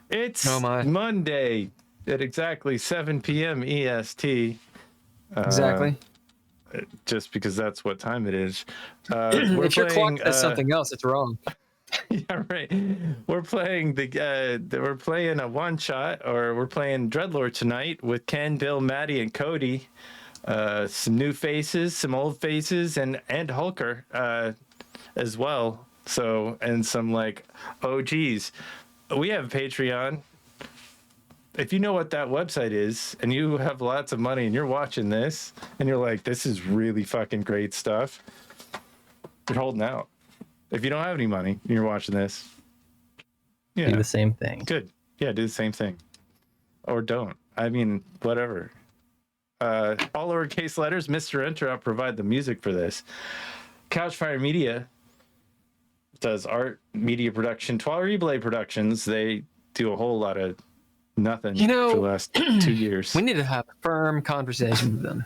It's Monday at exactly 7 p.m. EST. Exactly. Just because that's what time it is. If your clock says something else, it's wrong. Yeah, right. We're playing a one shot, or we're playing DreadLore tonight with Ken, Bill, Maddie, and Cody. Some new faces, some old faces, and Hulker as well. So, and some like OGs. We have Patreon. If you know what that website is, and you have lots of money, and you're watching this, and you're like, "This is really fucking great stuff," you're holding out. If you don't have any money and you're watching this, do the same thing. Good. Yeah, do the same thing. Or don't. I mean, whatever. All lowercase letters, Mr. Interrupt provide the music for this. Couchfire Media does art, media production. Twilight Blade Productions, they do a whole lot of nothing for the last 2 years. We need to have a firm conversation with them.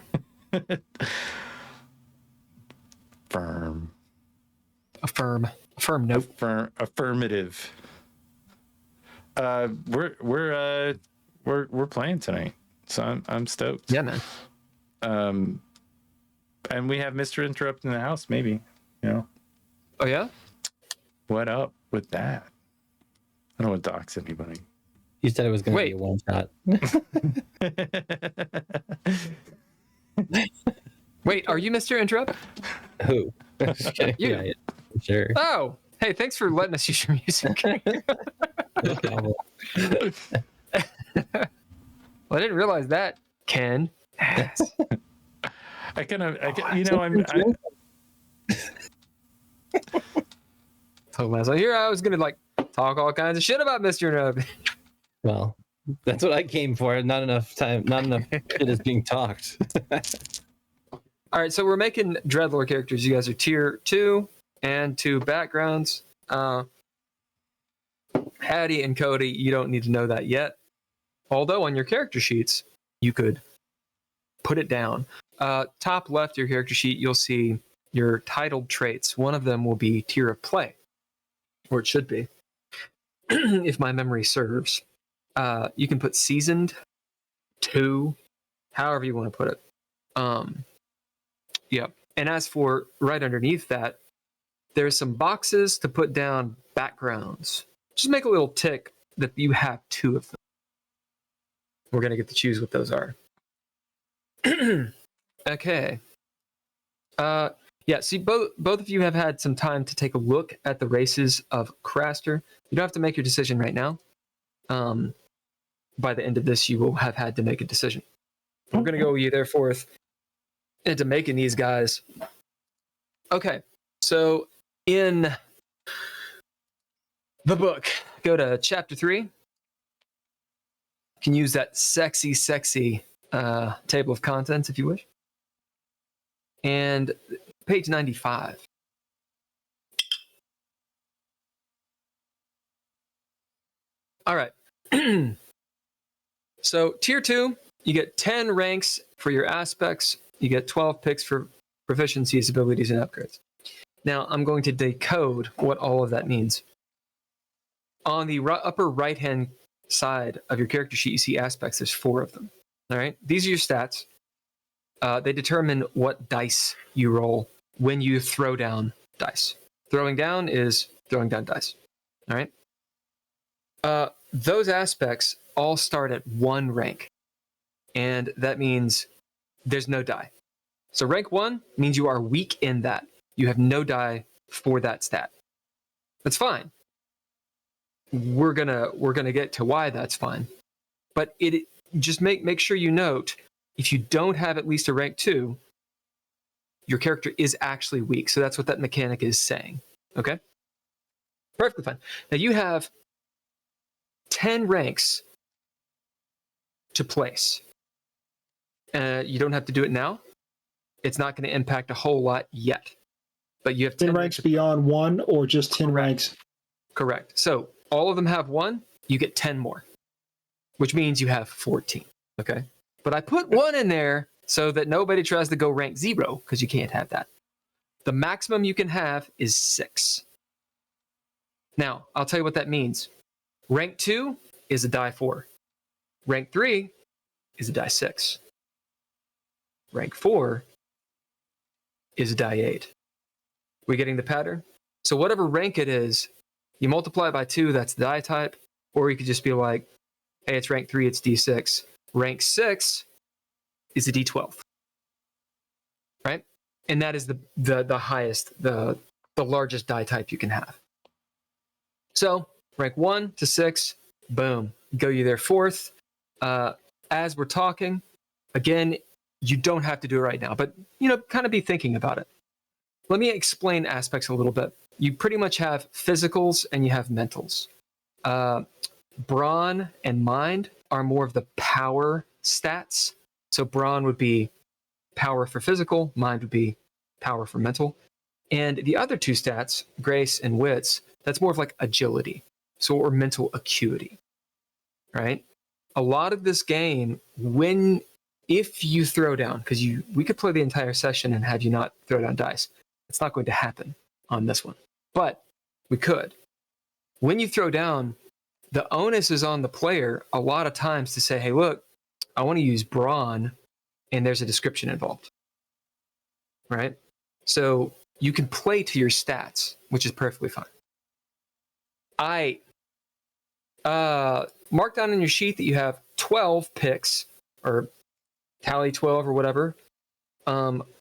Firm. A firm note. Affirmative. We're playing tonight, so I'm stoked. Yeah, man. And we have Mr. Interrupt in the house. Maybe, Oh yeah. What up with that? I don't want to dox anybody. You said it was going to be a one shot. Wait, are you Mr. Interrupt? Who? Okay, You. yeah, sure. Oh, hey, thanks for letting us use your music. No. Well, I didn't realize that, Ken. I'm So here I was gonna talk all kinds of shit about Mr. Interrupt. Well, that's what I came for. Not enough shit is being talked. All right, so we're making DreadLore characters. You guys are tier 2 and 2 backgrounds. Hattie and Cody, you don't need to know that yet. Although on your character sheets, you could put it down. Top left of your character sheet, you'll see your titled traits. One of them will be tier of play, or it should be, if my memory serves. You can put seasoned, 2, however you want to put it. Yeah. And as for right underneath that, there's some boxes to put down backgrounds. Just make a little tick that you have 2 of them. We're going to get to choose what those are. Okay. Yeah, see, both of you have had some time to take a look at the races of Craster. You don't have to make your decision right now. By the end of this, you will have had to make a decision. We're going to go you there forth into making these guys. Okay, so in the book, go to chapter 3. You can use that sexy table of contents if you wish. And page 95. All right. So tier 2, you get 10 ranks for your aspects. You get 12 picks for proficiencies, abilities, and upgrades. Now I'm going to decode what all of that means. On the upper right-hand side of your character sheet, you see aspects. There's 4 of them. All right. These are your stats. They determine what dice you roll when you throw down dice. Throwing down is throwing down dice. All right. Those aspects all start at 1 rank. And that means there's no die. So rank 1 means you are weak in that. You have no die for that stat. That's fine. We're gonna get to why that's fine. But it just make sure you note, if you don't have at least a rank 2, your character is actually weak. So that's what that mechanic is saying. Okay? Perfectly fine. Now you have 10 ranks to place. You don't have to do it now. It's not going to impact a whole lot yet. But you have 10 ranks beyond 1, or just 10 ranks? Correct. So all of them have 1, you get 10 more, which means you have 14. Okay? But I put 1 in there so that nobody tries to go rank 0, because you can't have that. The maximum you can have is 6. Now, I'll tell you what that means. Rank 2 is a die 4. Rank 3 is a die 6. Rank 4 is a die 8. We getting the pattern? So whatever rank it is, you multiply it by 2, that's the die type, or you could just be like, hey, it's rank 3, it's D6. Rank 6 is a D12. Right? And that is the highest, the largest die type you can have. So rank 1 to 6, boom, go you there. 4th. As we're talking, again, you don't have to do it right now, but kind of be thinking about it. Let me explain aspects a little bit. You pretty much have physicals and you have mentals. Brawn and mind are more of the power stats. So brawn would be power for physical, mind would be power for mental. And the other 2 stats, grace and wits, that's more of like agility, or mental acuity, right? A lot of this game, if you throw down, because we could play the entire session and have you not throw down dice. It's not going to happen on this one, but we could. When you throw down, the onus is on the player a lot of times to say, hey, look, I want to use brawn, and there's a description involved, right? So you can play to your stats, which is perfectly fine. I mark down in your sheet that you have 12 picks, or tally 12 or whatever.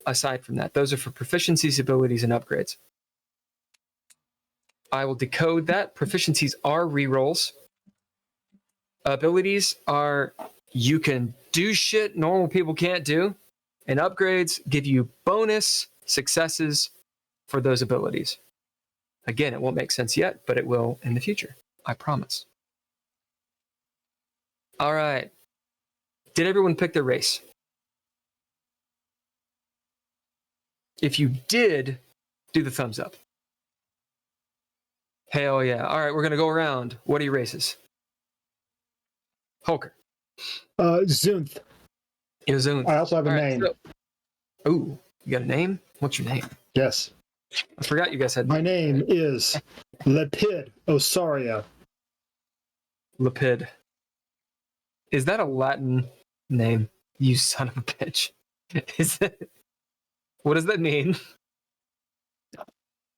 Aside from that, those are for proficiencies, abilities, and upgrades. I will decode that. Proficiencies are rerolls. Abilities are you can do shit normal people can't do. And upgrades give you bonus successes for those abilities. Again, it won't make sense yet, but it will in the future. I promise. All right. Did everyone pick their race? If you did, do the thumbs up. Hell yeah. All right, we're going to go around. What are your races? Holker. Zunth. You're Zunth. I also have a name. Ooh, you got a name? What's your name? Yes. I forgot you guys had. My name is Lepid Osaria. Lepid. Is that a Latin name? You son of a bitch. Is it? What does that mean?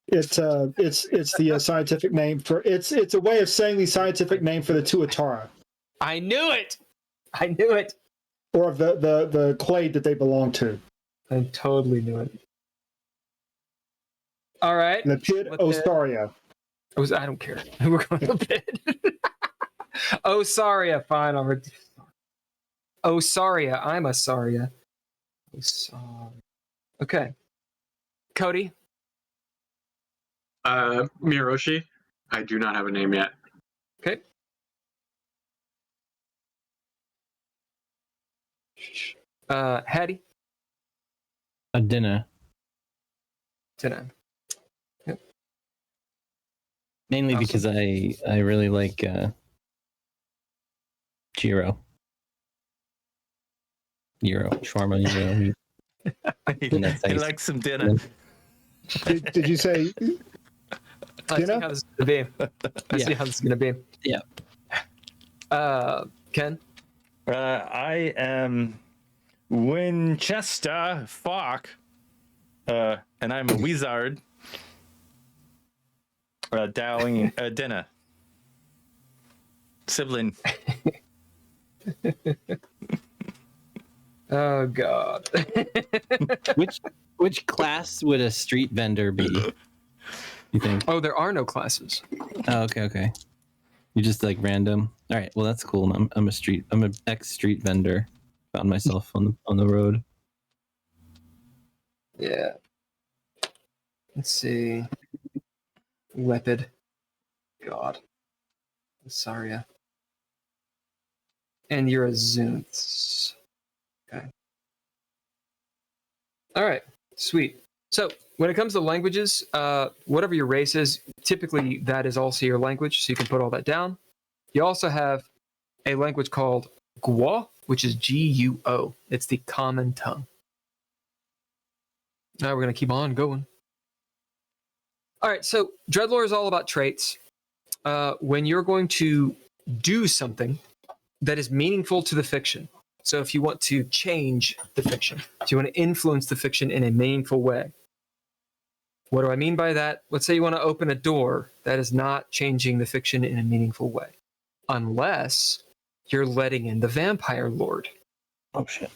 It's the scientific name for it's a way of saying the scientific name for the Tuatara. I knew it. I knew it. Or of the clade that they belong to. I totally knew it. All right. Lepid Osaria. I don't care. We're going Lepid. Osaria, fine. Osaria. I'm a Saria. Osaria. Okay. Cody. Myri'i. I do not have a name yet. Okay. Hattie. A dinner. Dinner. Yep. Mainly Awesome. because I really like Giro. Shawarma Gyro. He likes some dinner. Did you say I see dinner? how this is going to be. I see how this is going to be. Yeah. Ken. I am Winchester Falk, and I'm a wizard. Dowling dinner. Sibling. Oh God. Which class would a street vendor be? You think? Oh, there are no classes. Oh, okay. You just like random. All right. Well, that's cool. I'm an ex street vendor. Found myself on the road. Yeah. Let's see. Lepid. God. Saria. And you're a Zunth. Okay. All right. Sweet. So when it comes to languages, whatever your race is, typically that is also your language. So you can put all that down. You also have a language called Guo, which is Guo. It's the common tongue. Now we're going to keep on going. All right. So DreadLore is all about traits. When you're going to do something that is meaningful to the fiction. So if you want to change the fiction, if you want to influence the fiction in a meaningful way, what do I mean by that? Let's say you want to open a door that is not changing the fiction in a meaningful way, unless you're letting in the vampire lord. Oh shit.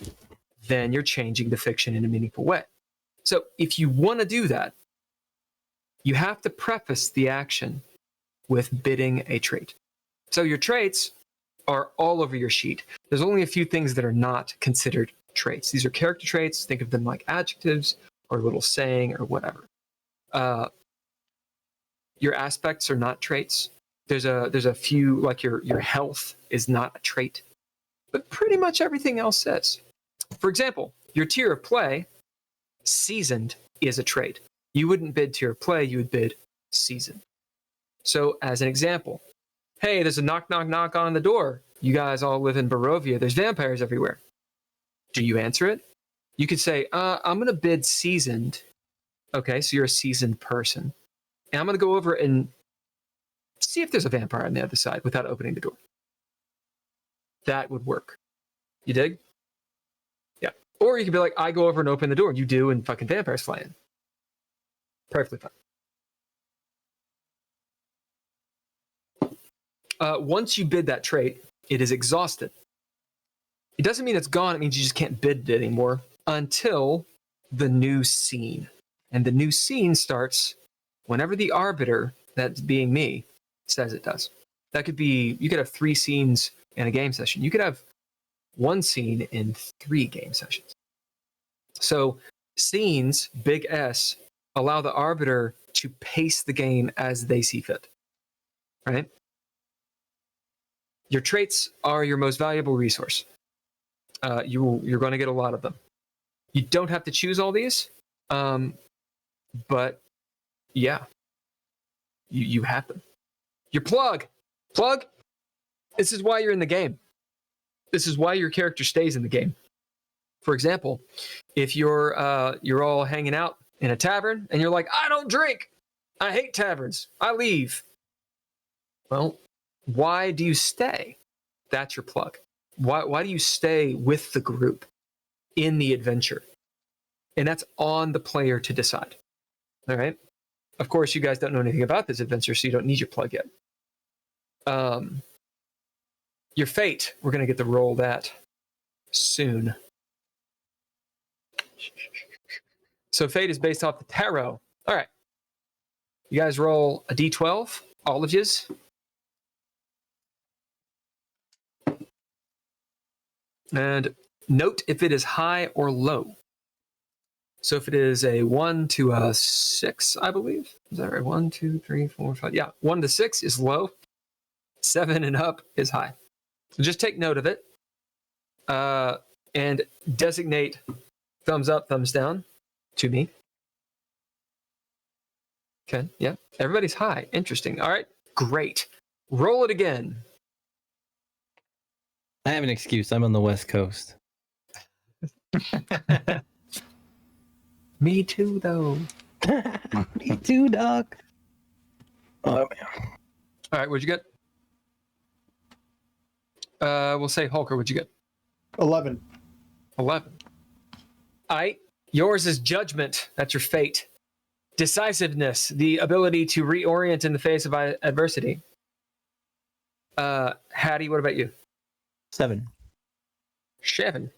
Then you're changing the fiction in a meaningful way. So if you want to do that, you have to preface the action with bidding a trait. So your traits are all over your sheet. There's only a few things that are not considered traits. These are character traits. Think of them like adjectives or a little saying or whatever. Your aspects are not traits. There's a few, like your health is not a trait, but pretty much everything else is. For example, your tier of play, seasoned, is a trait. You wouldn't bid tier of play, you would bid seasoned. So as an example, hey, there's a knock, knock, knock on the door. You guys all live in Barovia. There's vampires everywhere. Do you answer it? You could say, I'm going to bid seasoned. Okay, so you're a seasoned person. And I'm going to go over and see if there's a vampire on the other side without opening the door. That would work. You dig? Yeah. Or you could be like, I go over and open the door. You do, and fucking vampires fly in. Perfectly fine. Once you bid that trait, it is exhausted. It doesn't mean it's gone. It means you just can't bid it anymore until the new scene. And the new scene starts whenever the Arbiter, that's being me, says it does. That could be, you could have 3 scenes in a game session. You could have 1 scene in 3 game sessions. So scenes, big S, allow the Arbiter to pace the game as they see fit. Right? Your traits are your most valuable resource. You're going to get a lot of them. You don't have to choose all these, but yeah, you have them. Your plug. This is why you're in the game. This is why your character stays in the game. For example, if you're all hanging out in a tavern and you're like, I don't drink, I hate taverns, I leave. Well, why do you stay? That's your plug. Why do you stay with the group in the adventure? And that's on the player to decide. All right? Of course, you guys don't know anything about this adventure, so you don't need your plug yet. Your fate, we're going to get to roll that soon. So fate is based off the tarot. All right. You guys roll a d12, all of yous. And note if it is high or low. So if it is a 1 to a 6, I believe. Is that right? 1, 2, 3, 4, 5. Yeah, 1 to 6 is low. 7 and up is high. So just take note of it. And designate thumbs up, thumbs down to me. Okay, yeah. Everybody's high. Interesting. All right, great. Roll it again. I have an excuse. I'm on the West Coast. Me too, though. Me too, dog. Oh, man. All right, what'd you get? We'll say Hulker, what'd you get? 11. 11. All right, yours is judgment. That's your fate. Decisiveness, the ability to reorient in the face of adversity. Hattie, what about you? 7. 7.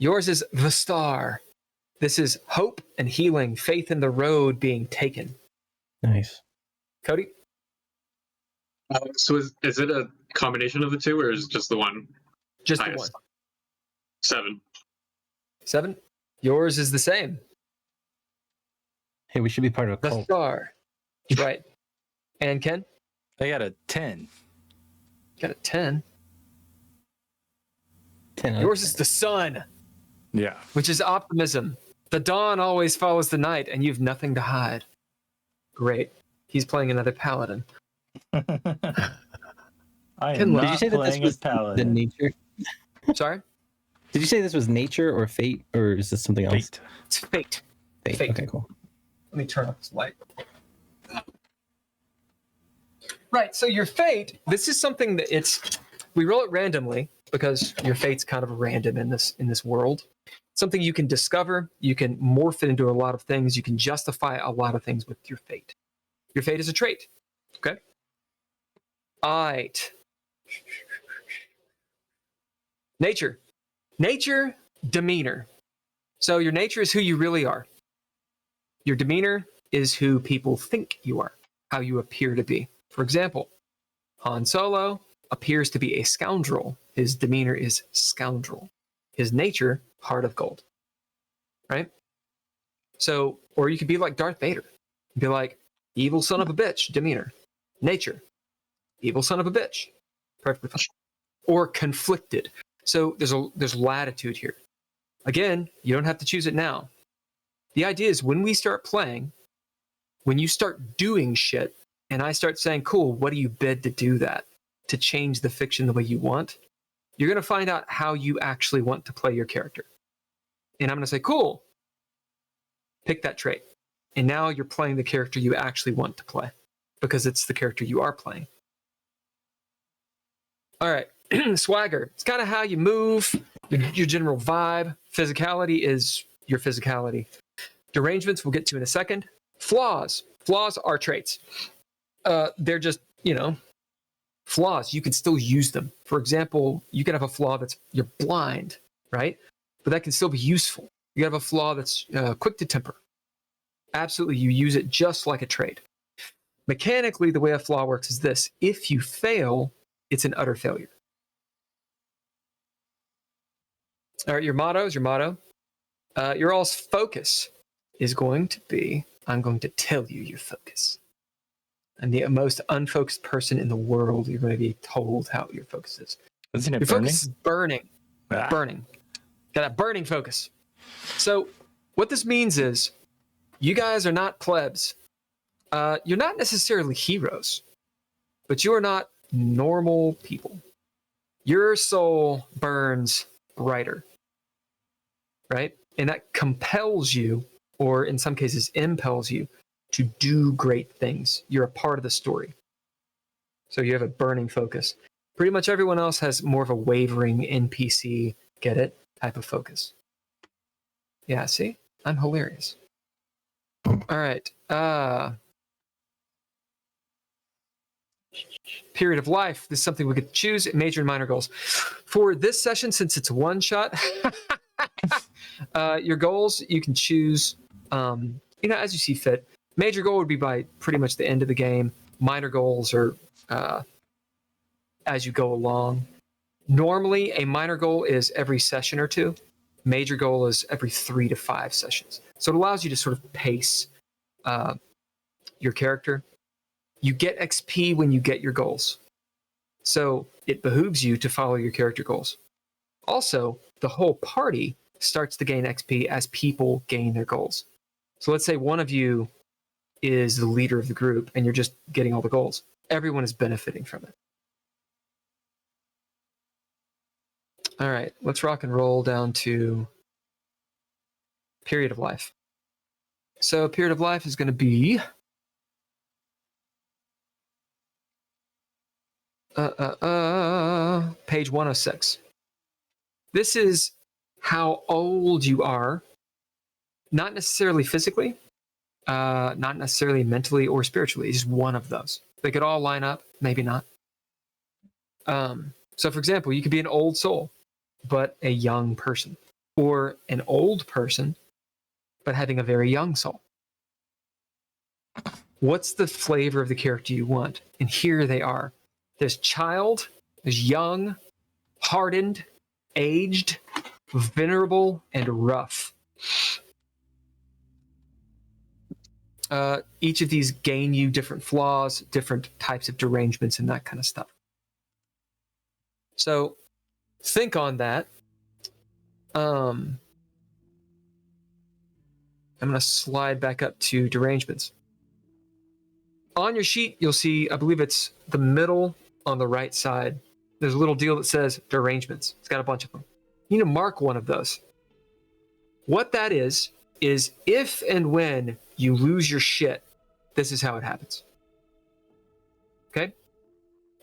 Yours is the star. This is hope and healing, faith in the road being taken. Nice. Cody? So is it a combination of the two, or is it just the one? Just Highest. the one. 7. 7. Yours is the same. Hey, we should be part of a The cult. star. That's right. And Ken? I got a 10. Got a 10. 10 out of Yours 10. is the sun, Yeah. which is optimism. The dawn always follows the night, and you've nothing to hide. Great. He's playing another paladin. I Did am you not say that this playing was a the paladin. nature? Sorry? Did you say this was nature or fate, or is this something else? Fate. It's fate. Fate. Fate. Okay, cool. Let me turn off this light. Right. So your fate, this is something that we roll it randomly because your fate's kind of random in this world. Something you can discover, you can morph it into a lot of things, you can justify a lot of things with your fate. Your fate is a trait. Okay? Alright. Nature. Nature, demeanor. So your nature is who you really are. Your demeanor is who people think you are, how you appear to be. For example, Han Solo appears to be a scoundrel. His demeanor is scoundrel. His nature, heart of gold. Right? So, or you could be like Darth Vader. Be like, evil son of a bitch, demeanor. Nature, evil son of a bitch. Perfectly fine. Or conflicted. So there's latitude here. Again, you don't have to choose it now. The idea is when we start playing, when you start doing shit, and I start saying, cool, what do you bid to do that? To change the fiction the way you want? You're going to find out how you actually want to play your character. And I'm going to say, cool, pick that trait. And now you're playing the character you actually want to play because it's the character you are playing. All right, swagger. It's kind of how you move, your general vibe. Physicality is your physicality. Derangements we'll get to in a second. Flaws. Flaws are traits. They're just, flaws. You can still use them. For example, you can have a flaw that's you're blind, right? But that can still be useful. You have a flaw that's quick to temper. Absolutely, you use it just like a trait. Mechanically, the way a flaw works is this. If you fail, it's an utter failure. All right, your motto is your motto. Your all's focus is going to be, I'm going to tell you your focus. I'm the most unfocused person in the world. You're going to be told how your focus is. Isn't it your burning? focus is burning. Ah. Burning. Got that burning focus. So what this means is you guys are not plebs. You're not necessarily heroes, but you are not normal people. Your soul burns brighter, right? And that compels you, or in some cases impels you, to do great things. You're a part of the story. So you have a burning focus. Pretty much everyone else has more of a wavering NPC, get it, type of focus. Yeah, see? I'm hilarious. All right. Period of life. This is something we could choose. Major and minor goals. For this session, since it's one shot, your goals you can choose, as you see fit. Major goal would be by pretty much the end of the game. Minor goals are as you go along. Normally, a minor goal is every session or two. Major goal is every 3 to 5 sessions. So it allows you to sort of pace your character. You get XP when you get your goals. So it behooves you to follow your character goals. Also, the whole party starts to gain XP as people gain their goals. So let's say one of you is the leader of the group and you're just getting all the goals. Everyone is benefiting from it. All right, let's rock and roll down to period of life. So period of life is going to be page 106. This is how old you are, not necessarily physically, not necessarily mentally or spiritually. It's just one of those. They could all line up, maybe not. So for example, you could be an old soul, but a young person, or an old person, but having a very young soul. What's the flavor of the character you want? And here they are. There's child, there's young, hardened, aged, venerable, and rough. Each of these gain you different flaws, different types of derangements, and that kind of stuff. So think on that. I'm going to slide back up to derangements. On your sheet, you'll see, I believe it's the middle on the right side. There's a little deal that says derangements. It's got a bunch of them. You need to mark one of those. What that is if and when you lose your shit, this is how it happens. Okay?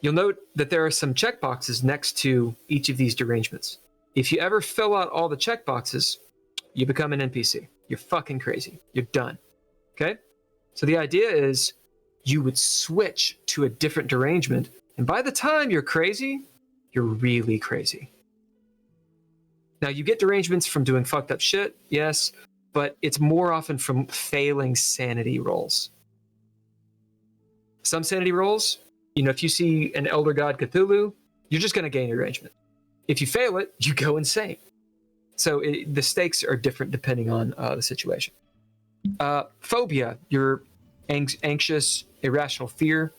You'll note that there are some checkboxes next to each of these derangements. If you ever fill out all the checkboxes, you become an NPC. You're fucking crazy. You're done. Okay? So the idea is you would switch to a different derangement, and by the time you're crazy, you're really crazy. Now, you get derangements from doing fucked up shit, yes, but it's more often from failing sanity rolls. Some sanity rolls, if you see an Elder God Cthulhu, you're just going to gain a derangement. If you fail it, you go insane. So the stakes are different depending on the situation. Phobia, your anxious, irrational fear.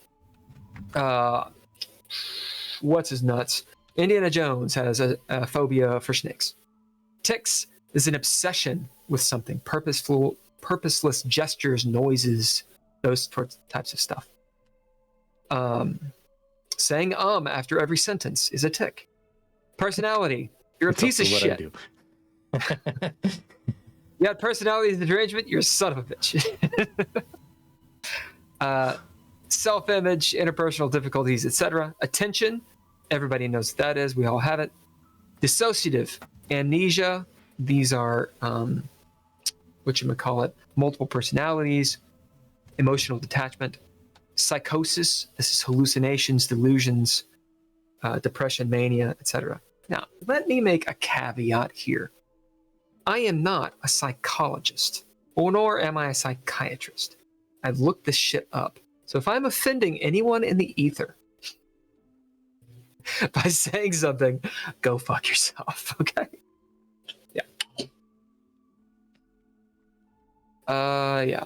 What's his nuts? Indiana Jones has a phobia for snakes. Tics is an obsession with something, purposeless gestures, noises, those types of stuff. Saying after every sentence is a tic. Personality, you're a piece of shit. You got personality as a derangement, you're a son of a bitch. Self-image, interpersonal difficulties, etc. Attention, everybody knows what that is. We all have it. Dissociative, amnesia. These are multiple personalities. Emotional detachment. Psychosis. This is hallucinations, delusions, depression, mania, etc. Now, let me make a caveat here. I am not a psychologist, nor am I a psychiatrist. I've looked this shit up. So if I'm offending anyone in the ether by saying something, go fuck yourself, okay? Yeah. Yeah.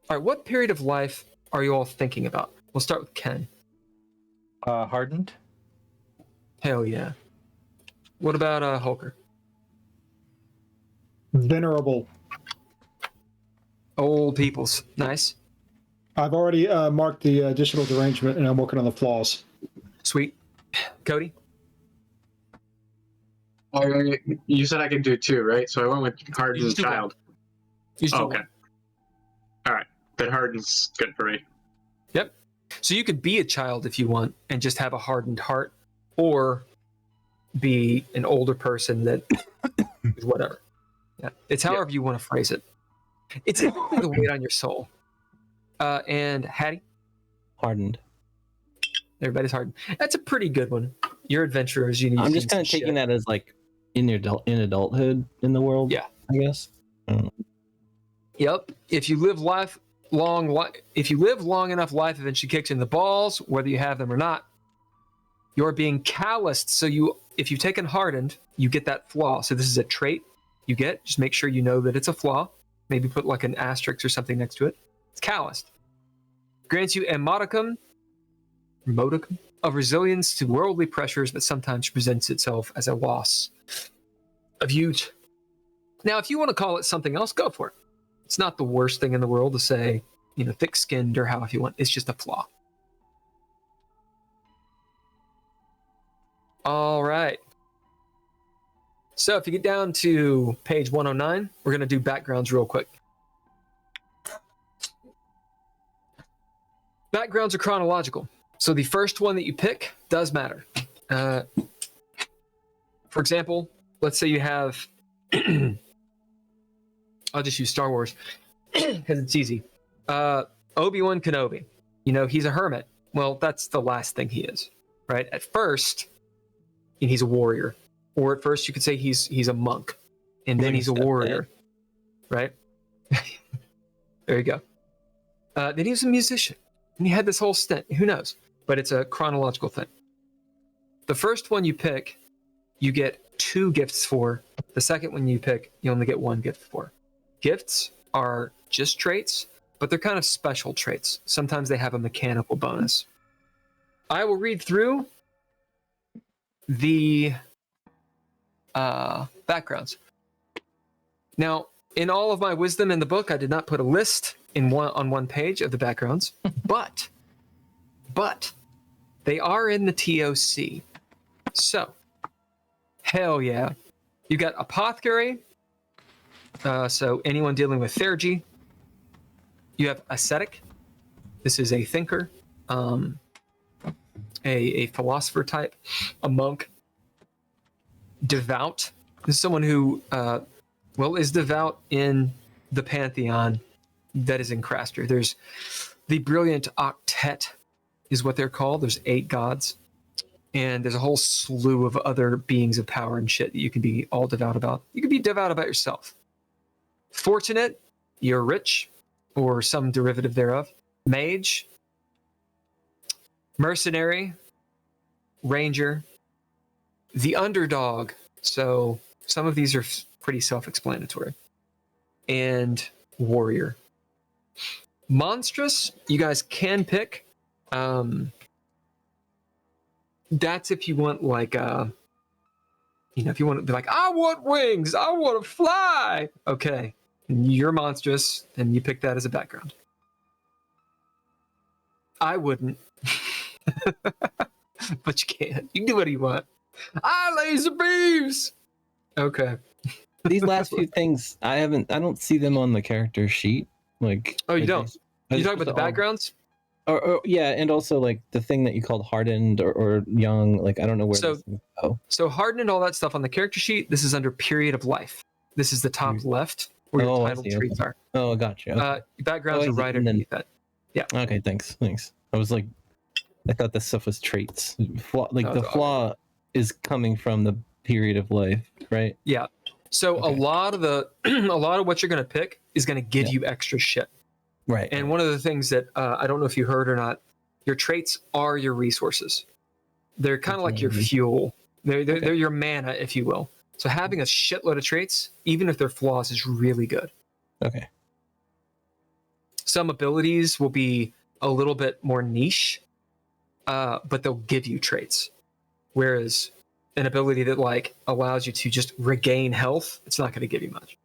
All right, what period of life are you all thinking about? We'll start with Ken. Hardened. Hell yeah. What about Holker? Venerable. Old peoples. Nice. I've already marked the additional derangement, and I'm working on the flaws. Sweet. Cody? You said I could do 2, right? So I went with hardened child. Okay. All right. Then hardened's good for me. Yep. So you could be a child if you want and just have a hardened heart, or be an older person that is whatever. Yeah. It's however you want to phrase it. It's exactly the weight on your soul. And Hattie? Hardened. Everybody's hardened. That's a pretty good one. You're adventurers. You need. I'm just kind of taking that as like in adulthood in the world. Yeah. I guess. Yep. If you live long enough, life eventually kicks in the balls, whether you have them or not. You're being calloused. So if you've taken hardened, you get that flaw. So this is a trait you get. Just make sure you know that it's a flaw. Maybe put like an asterisk or something next to it. It's calloused. Grants you a modicum of resilience to worldly pressures, but sometimes presents itself as a loss of youth. Now, if you want to call it something else, go for it. It's not the worst thing in the world to say, thick-skinned or how if you want. It's just a flaw. All right. So if you get down to page 109, we're going to do backgrounds real quick. Backgrounds are chronological. So the first one that you pick does matter. For example, let's say you have... I'll just use Star Wars because it's easy. Obi-Wan Kenobi. He's a hermit. Well, that's the last thing he is, right? At first, he's a warrior. Or at first, you could say he's a monk. And then he's a warrior, right? There you go. Then he was a musician. And he had this whole stint. Who knows? But it's a chronological thing. The first one you pick, you get 2 gifts for. The second one you pick, you only get 1 gift for. Gifts are just traits, but they're kind of special traits. Sometimes they have a mechanical bonus. I will read through the backgrounds. Now, in all of my wisdom in the book, I did not put a list on one page of the backgrounds, but they are in the TOC. So, hell yeah. You got apothecary, so anyone dealing with theurgy. You have ascetic. This is a thinker, a philosopher type, a monk. Devout. This is someone who, is devout in the pantheon that is in Craster. There's the brilliant octet, is what they're called. There's 8 gods, and there's a whole slew of other beings of power and shit that you can be all devout about. You can be devout about yourself. Fortunate, you're rich, or some derivative thereof. Mage, mercenary, ranger, the underdog. So some of these are pretty self-explanatory. And warrior. Monstrous, you guys can pick. That's if you want like if you want to be like, I want wings, I want to fly. Okay, and you're monstrous, and you pick that as a background. I wouldn't, but you can. You can do what you want. I laser beams. Okay. These last few things, I don't see them on the character sheet. Like, oh, you don't? You talking about the backgrounds? Or yeah, and also like the thing that you called hardened or young. Like, I don't know where. So hardened and all that stuff on the character sheet. This is under period of life. This is the top left where your title trees are. Oh, gotcha. Okay. Backgrounds are right underneath that. Yeah. Okay. Thanks. I was like, I thought this stuff was traits. Flaw is coming from the period of life, right? Yeah. So a lot of what you're going to pick is going to give you extra shit. Right. And one of the things that I don't know if you heard or not, your traits are your resources. They're kind of like your fuel. They're your mana, if you will. So having a shitload of traits, even if they're flaws, is really good. Okay. Some abilities will be a little bit more niche, but they'll give you traits. Whereas an ability that like allows you to just regain health, it's not going to give you much.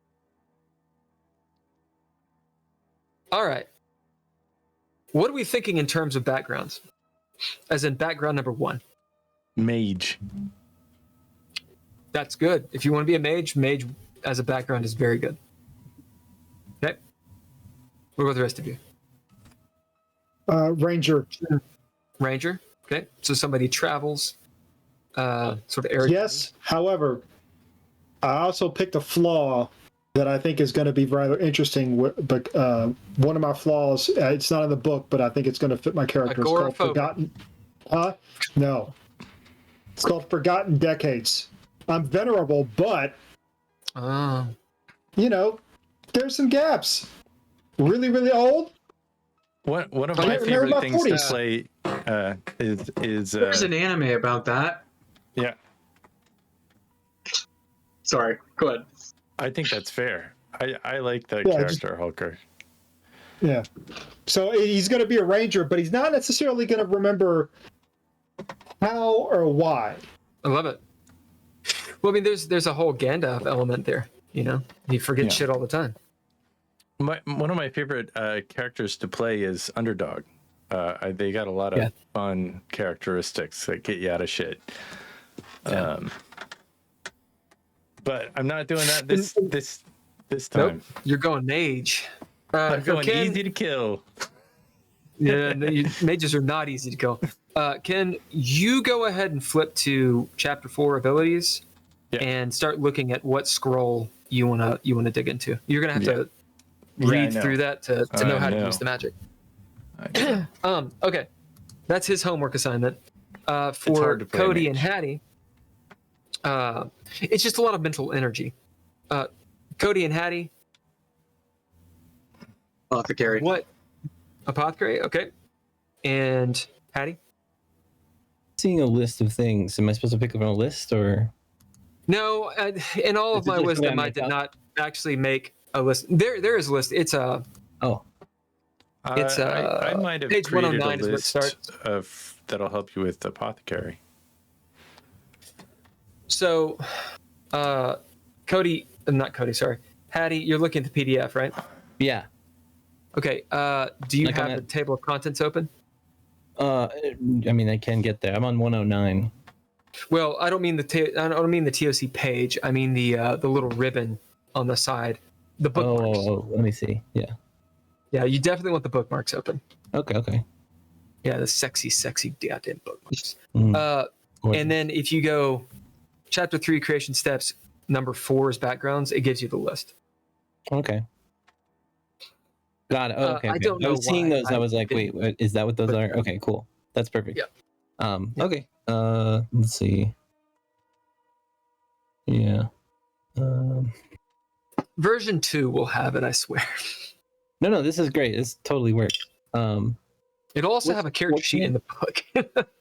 All right. What are we thinking in terms of backgrounds? As in background number 1. Mage. That's good. If you want to be a mage as a background is very good. Okay. What about the rest of you? Ranger. Ranger. Okay. So somebody travels, sort of arrogant. Yes. However, I also picked a flaw that I think is going to be rather interesting. But one of my flaws, it's not in the book, but I think it's going to fit my character. It's called Forgotten. No. It's called Forgotten Decades. I'm venerable, but there's some gaps. Really, really old. One of my favorite things to play is there's an anime about that. Yeah. Sorry, go ahead. I think that's fair. I like the character Hulker. Yeah. So he's going to be a ranger, but he's not necessarily going to remember how or why. I love it. Well, I mean, there's a whole Gandalf element there. He forgets shit all the time. One of my favorite characters to play is Underdog. They got a lot of fun characteristics that get you out of shit. But I'm not doing that this time. Nope. You're going mage. I'm going easy to kill. Yeah, mages are not easy to kill. Ken, you go ahead and flip to chapter 4 abilities and start looking at what scroll you wanna dig into. You're gonna have to read through that to know how to use the magic. Okay, that's his homework assignment. For Cody and Hattie, it's just a lot of mental energy. Cody and Hattie. Apothecary. What? Apothecary? Okay. And Hattie? Seeing a list of things. Am I supposed to pick up on a list or? No, in all of my wisdom, I did not actually make a list. There is a list. It's a. Oh. It's I might have page created 109 a is where it list starts. that'll help you with Apothecary. So, sorry. Hattie, you're looking at the PDF, right? Yeah. Okay. Do you have the table of contents open? I mean, I can get there. I'm on 109. Well, I don't mean the TOC page. I mean the little ribbon on the side, the bookmarks. Oh, let me see. Yeah. Yeah, you definitely want the bookmarks open. Okay. Yeah, the sexy goddamn bookmarks. Mm. And then if you go chapter 3 creation steps, number 4 is backgrounds, it gives you the list. Okay. Got it. Oh, okay. I don't know I was seeing why those. I was like, wait, what, is that what those are? Okay, cool. That's perfect. Yeah. Okay. Let's see. Yeah. Version 2 will have it, I swear. No, this is great. This totally works. It'll also have a character sheet in the book.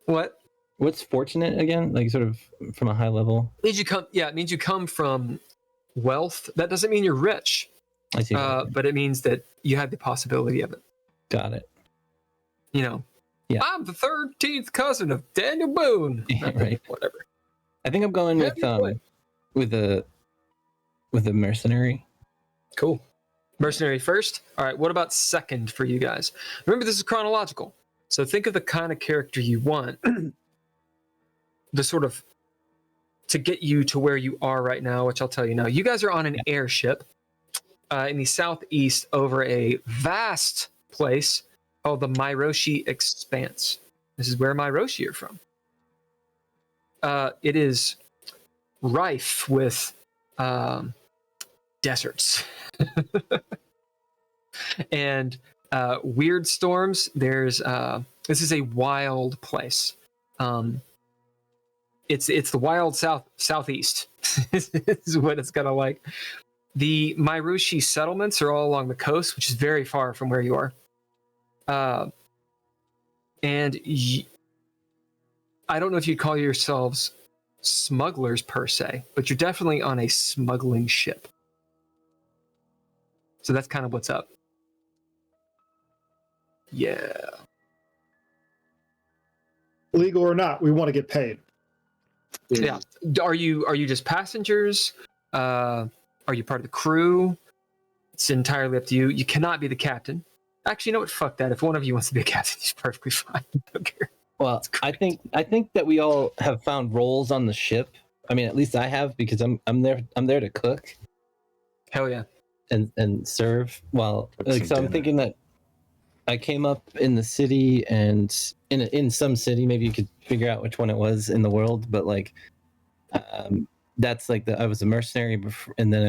What? What's fortunate again? Like sort of from a high level? It means you come from wealth. That doesn't mean you're rich. I see. But it means that you have the possibility of it. Got it. You know. Yeah. I'm the 13th cousin of Daniel Boone. Right. Whatever. I think I'm going with a mercenary. Cool. Mercenary first. All right. What about second for you guys? Remember, this is chronological. So think of the kind of character you want. The sort of to get you to where you are right now, which I'll tell you now. You guys are on an airship in the southeast over a vast place called the Myri'i Expanse. This is where Myri'i are from. It is rife with deserts and weird storms. There's this is a wild place. It's the wild southeast is what it's kind of like. The Myri'i settlements are all along the coast, which is very far from where you are. And I don't know if you'd call yourselves smugglers per se, but you're definitely on a smuggling ship. So that's kind of what's up. Yeah. Legal or not, we want to get paid. Yeah. Are you just passengers? Are you part of the crew? It's entirely up to you. You cannot be the captain. Actually, you know what? Fuck that. If one of you wants to be a captain, he's perfectly fine. I don't care. Well, I think that we all have found roles on the ship. I mean, at least I have, because I'm there to cook. Hell yeah. And serve. Well, like, so I'm thinking that I came up in the city, and in some city, maybe you could figure out which one it was in the world, but like that's like I was a mercenary before, and then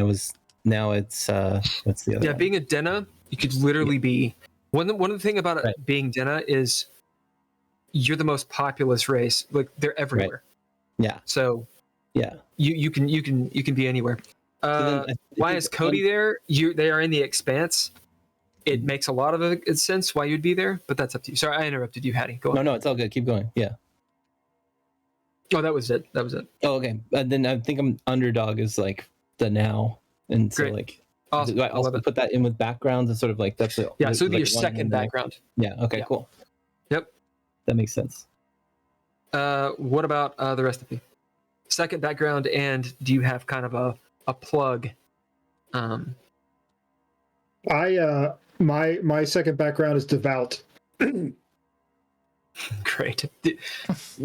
now it's what's the other one? Being a Denna, you could literally be one of the thing about it being Denna is you're the most populous race. Like, they're everywhere. Right. Yeah. So yeah, you can be anywhere. Why is Cody there? They are in the Expanse. It makes a lot of sense why you'd be there, but that's up to you. Sorry, I interrupted you, Hattie. Go on. No, it's all good. Keep going. Yeah. Oh, that was it. Oh, okay. And then I think I'm underdog is like the now, and so like awesome. Do I also put that in with backgrounds and sort of like that's so it'd be your second background. Yeah. Okay. Yeah. Cool. Yep. That makes sense. What about the rest of you? Second background, and do you have kind of a plug? My second background is devout. Great.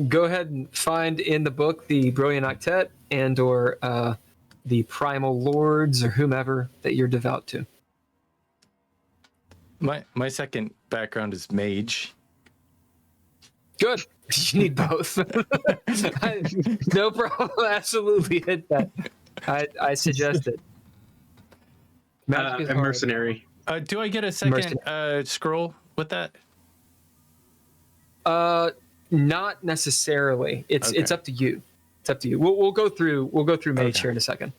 Go ahead and find in the book the Brilliant Octet and or the Primal Lords or whomever that you're devout to. My second background is mage. Good. You need both. No problem. Absolutely hit that. I suggest it. A mercenary. Do I get a second scroll with that? Not necessarily. It's up to you. It's up to you. We'll go through mage here in a second.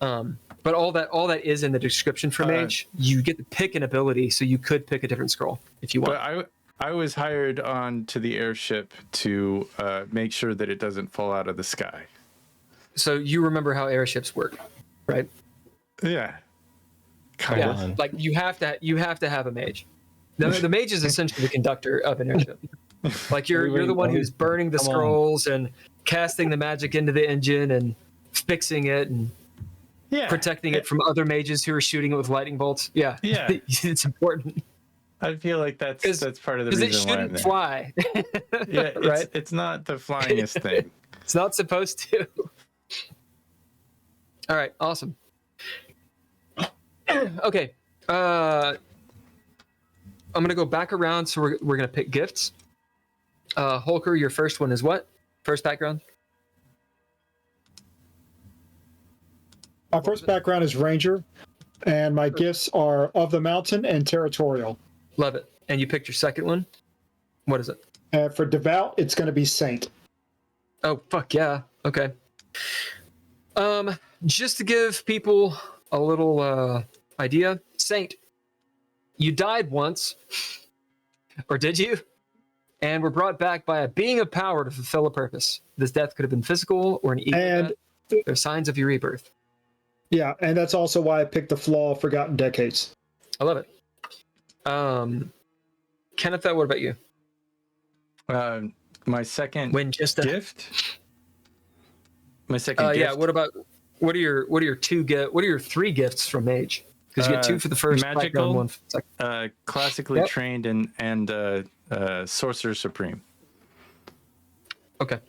But all that is in the description for mage. You get to pick an ability, so you could pick a different scroll if you want. But I was hired on to the airship to make sure that it doesn't fall out of the sky. So you remember how airships work, right? Yeah. Kind of. Like you have to have a mage. The mage is essentially the conductor of an airship. Like you're the one who's burning the scrolls and casting the magic into the engine and fixing it and protecting it from other mages who are shooting it with lightning bolts. Yeah. It's important. I feel like that's part of the reason why. Because it shouldn't fly. Yeah, right. It's not the flyingest thing. It's not supposed to. All right. Awesome. Okay. I'm gonna go back around. So we're gonna pick gifts. Holker, your first one is what? First background. My first background is Ranger, and my gifts are of the mountain and territorial. Love it. And you picked your second one. What is it? For devout, it's going to be saint. Oh, fuck yeah. Okay. Just to give people a little idea, saint, you died once, or did you? And were brought back by a being of power to fulfill a purpose. This death could have been physical or an evil death. They're signs of your rebirth. Yeah, and that's also why I picked the flaw Forgotten Decades. I love it. Kenneth, what about you? My second gift. My second gift. Yeah. What are your three gifts from Mage? Because you get two for the first, magical, one for the second. classically trained, and Sorcerer Supreme. Okay.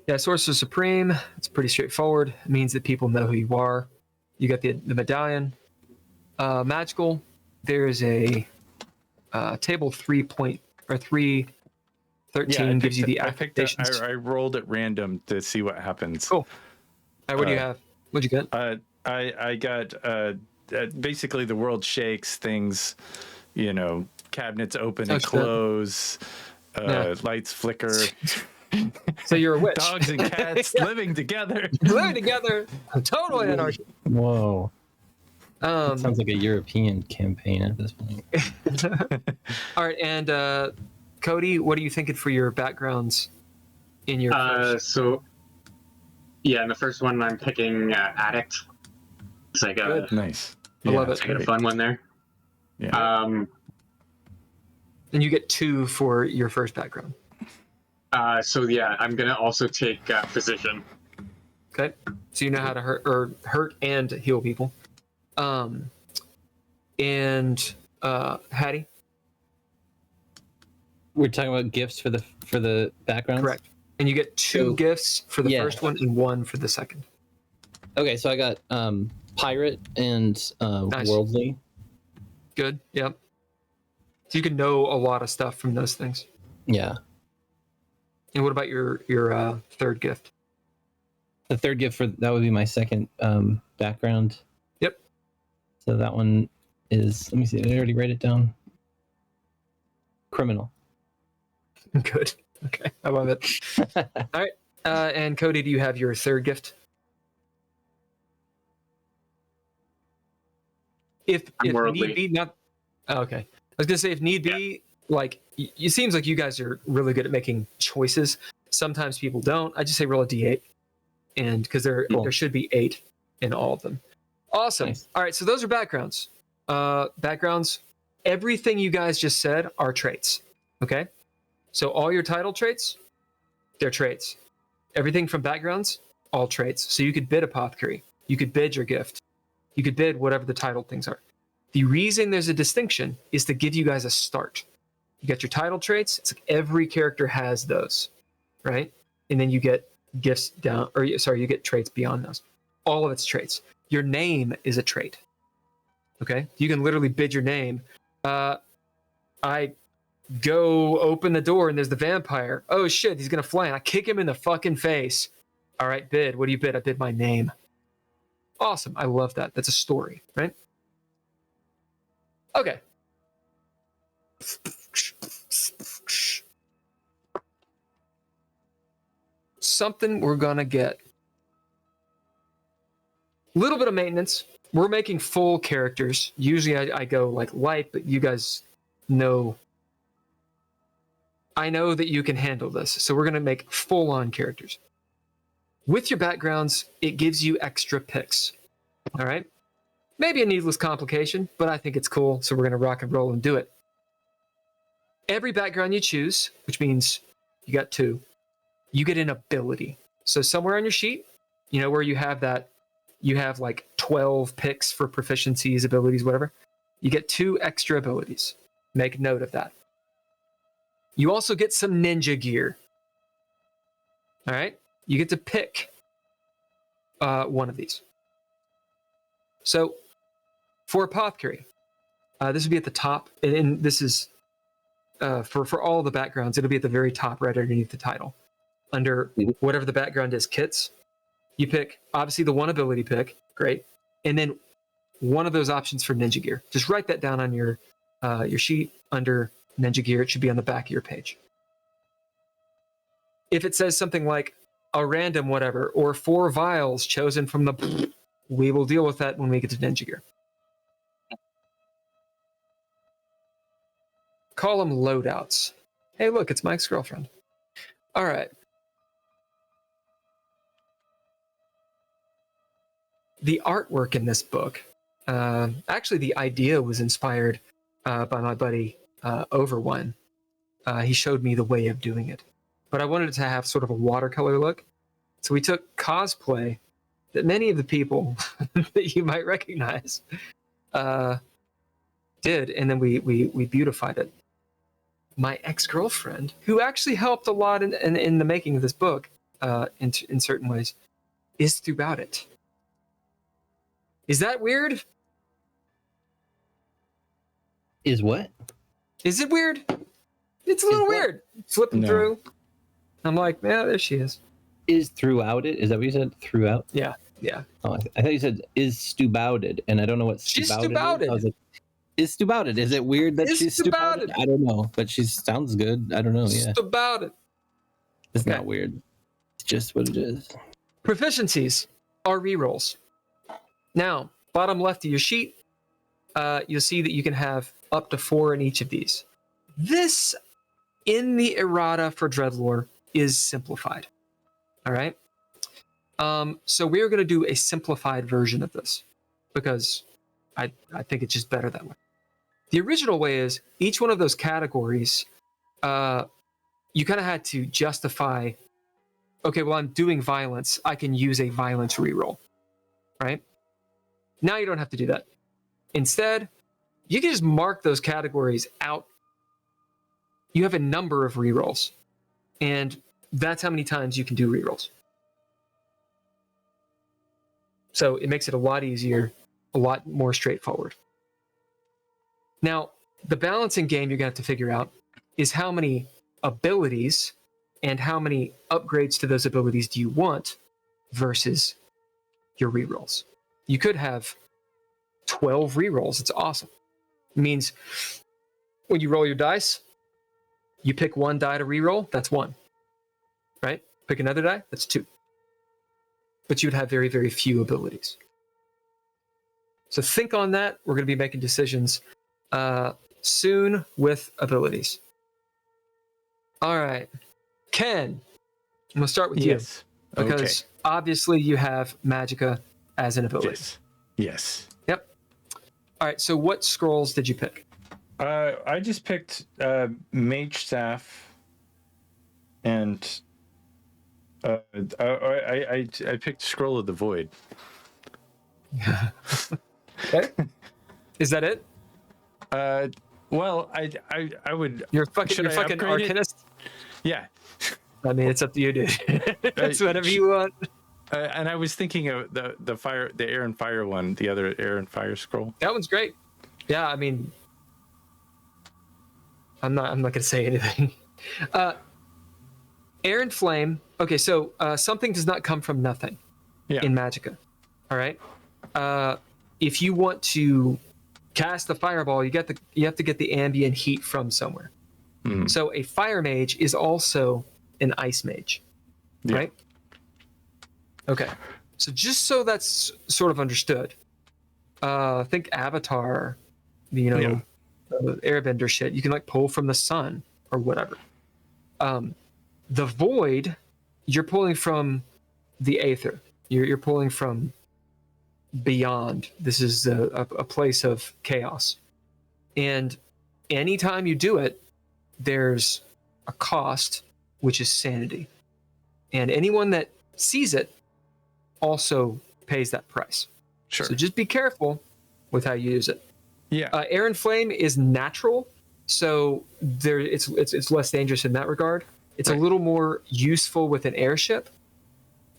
Yeah, Sorcerer Supreme. It's pretty straightforward. It means that people know who you are. You got the medallion. Magical. There is a table 3.13 gives you the activations. I rolled at random to see what happens. Cool. What do you have? What'd you get? I got basically the world shakes, things, cabinets open and close, lights flicker. So you're a witch. Dogs and cats living together. Living together. Totally anarchy. Whoa. Sounds like a European campaign at this point. All right, and Cody, what are you thinking for your backgrounds in your So, yeah, in the first one, I'm picking Addict. It's like a nice. I love it. It's like a fun one there. Yeah. And you get 2 for your first background. So yeah, I'm gonna also take Physician. Okay, so you know how to hurt and heal people. And Hattie. We're talking about gifts for the background. Correct. And you get 2 gifts for the first one and 1 for the second. Okay, so I got pirate and Nice. worldly. Good. Yep. So you can know a lot of stuff from those things. Yeah. And what about your third gift? The third gift that would be my second background. Yep. So that one is, let me see, did I already write it down? Criminal. Good. Okay. I love it. All right. And Cody, do you have your third gift? If need be, not. Oh, okay. I was gonna say if need be, like it seems like you guys are really good at making choices. Sometimes people don't. I just say roll a d8, and because there should be 8 in all of them. Awesome. Nice. All right. So those are backgrounds. Backgrounds. Everything you guys just said are traits. Okay. So all your title traits, they're traits. Everything from backgrounds, all traits. So you could bid apothecary. You could bid your gift. You could bid whatever the title things are. The reason there's a distinction is to give you guys a start. You got your title traits. It's like every character has those, right? And then you get gifts down, you get traits beyond those. All of its traits. Your name is a trait. Okay? You can literally bid your name. I go open the door and there's the vampire. Oh shit, he's gonna fly. And I kick him in the fucking face. All right, bid. What do you bid? I bid my name. Awesome. I love that. That's a story, right? Okay. Something we're gonna get. A little bit of maintenance. We're making full characters. Usually I go like light, but you guys know. I know that you can handle this. So we're gonna make full-on characters. With your backgrounds, it gives you extra picks. All right? Maybe a needless complication, but I think it's cool, so we're going to rock and roll and do it. Every background you choose, which means you got 2, you get an ability. So somewhere on your sheet, where you have that, you have like 12 picks for proficiencies, abilities, whatever. You get 2 extra abilities. Make note of that. You also get some ninja gear. All right? You get to pick one of these. So, for apothecary, This would be at the top, and this is for all the backgrounds. It'll be at the very top, right underneath the title, under whatever the background is. Kits. You pick obviously the one ability pick, great, and then one of those options for ninja gear. Just write that down on your sheet under ninja gear. It should be on the back of your page. If it says something like a random whatever or 4 vials chosen from the, we will deal with that when we get to ninja gear. Call them loadouts. Hey, look, it's Mike's girlfriend. All right. The artwork in this book, actually, the idea was inspired by my buddy Overone. He showed me the way of doing it, but I wanted it to have sort of a watercolor look. So we took cosplay that many of the people that you might recognize did, and then we beautified it. My ex-girlfriend, who actually helped a lot in the making of this book, in certain ways, is throughout it. Is that weird? Is what? Is it weird? It's a little weird. Flipping through. I'm like, yeah, there she is. Is throughout it? Is that what you said? Throughout? Yeah. Oh, I thought you said is stubouted, and I don't know what She's stubouted is. I was like, is stubouted? Is it weird that she's stubouted? I don't know, but she sounds good. I don't know. Yeah. Stubouted. It's not weird. It's just what it is. Proficiencies are rerolls. Now, bottom left of your sheet, you'll see that you can have up to 4 in each of these. This, in the errata for DreadLore, is simplified. All right? So we're going to do a simplified version of this because I think it's just better that way. The original way is each one of those categories, you kind of had to justify, okay, well, I'm doing violence. I can use a violence reroll, right? Now you don't have to do that. Instead, you can just mark those categories out. You have a number of rerolls, and that's how many times you can do rerolls. So it makes it a lot easier, a lot more straightforward. Now, the balancing game you're going to have to figure out is how many abilities and how many upgrades to those abilities do you want versus your rerolls. You could have 12 rerolls. It's awesome. It means when you roll your dice, you pick 1 die to reroll, that's 1. Right? Pick another die, that's 2. But you would have very, very few abilities. So think on that. We're going to be making decisions soon with abilities. All right. Ken, I'm going to start with you. Because obviously you have Magicka as an ability. Yes. Yep. All right. So what scrolls did you pick? I just picked Mage Staff, and I picked Scroll of the Void. Okay. Is that it? Well, I would. You're fucking Arcanist? Yeah. I mean, it's up to you, dude. That's whatever you want. And I was thinking of the Air and Fire one, the other Air and Fire scroll. That one's great. Yeah, I mean, I'm not gonna say anything. Air and Flame. Okay, so something does not come from nothing in Magicka. All right. If you want to cast the fireball, you have to get the ambient heat from somewhere. Mm. So a fire mage is also an ice mage, right? Okay. So just so that's sort of understood, think Avatar, Airbender shit. You can like pull from the sun or whatever. The void, you're pulling from the aether. You're pulling from beyond. This is a place of chaos. And anytime you do it, there's a cost, which is sanity. And anyone that sees it also pays that price. Sure. So just be careful with how you use it. Yeah. Air and Flame is natural, so it's less dangerous in that regard. It's a little more useful with an airship.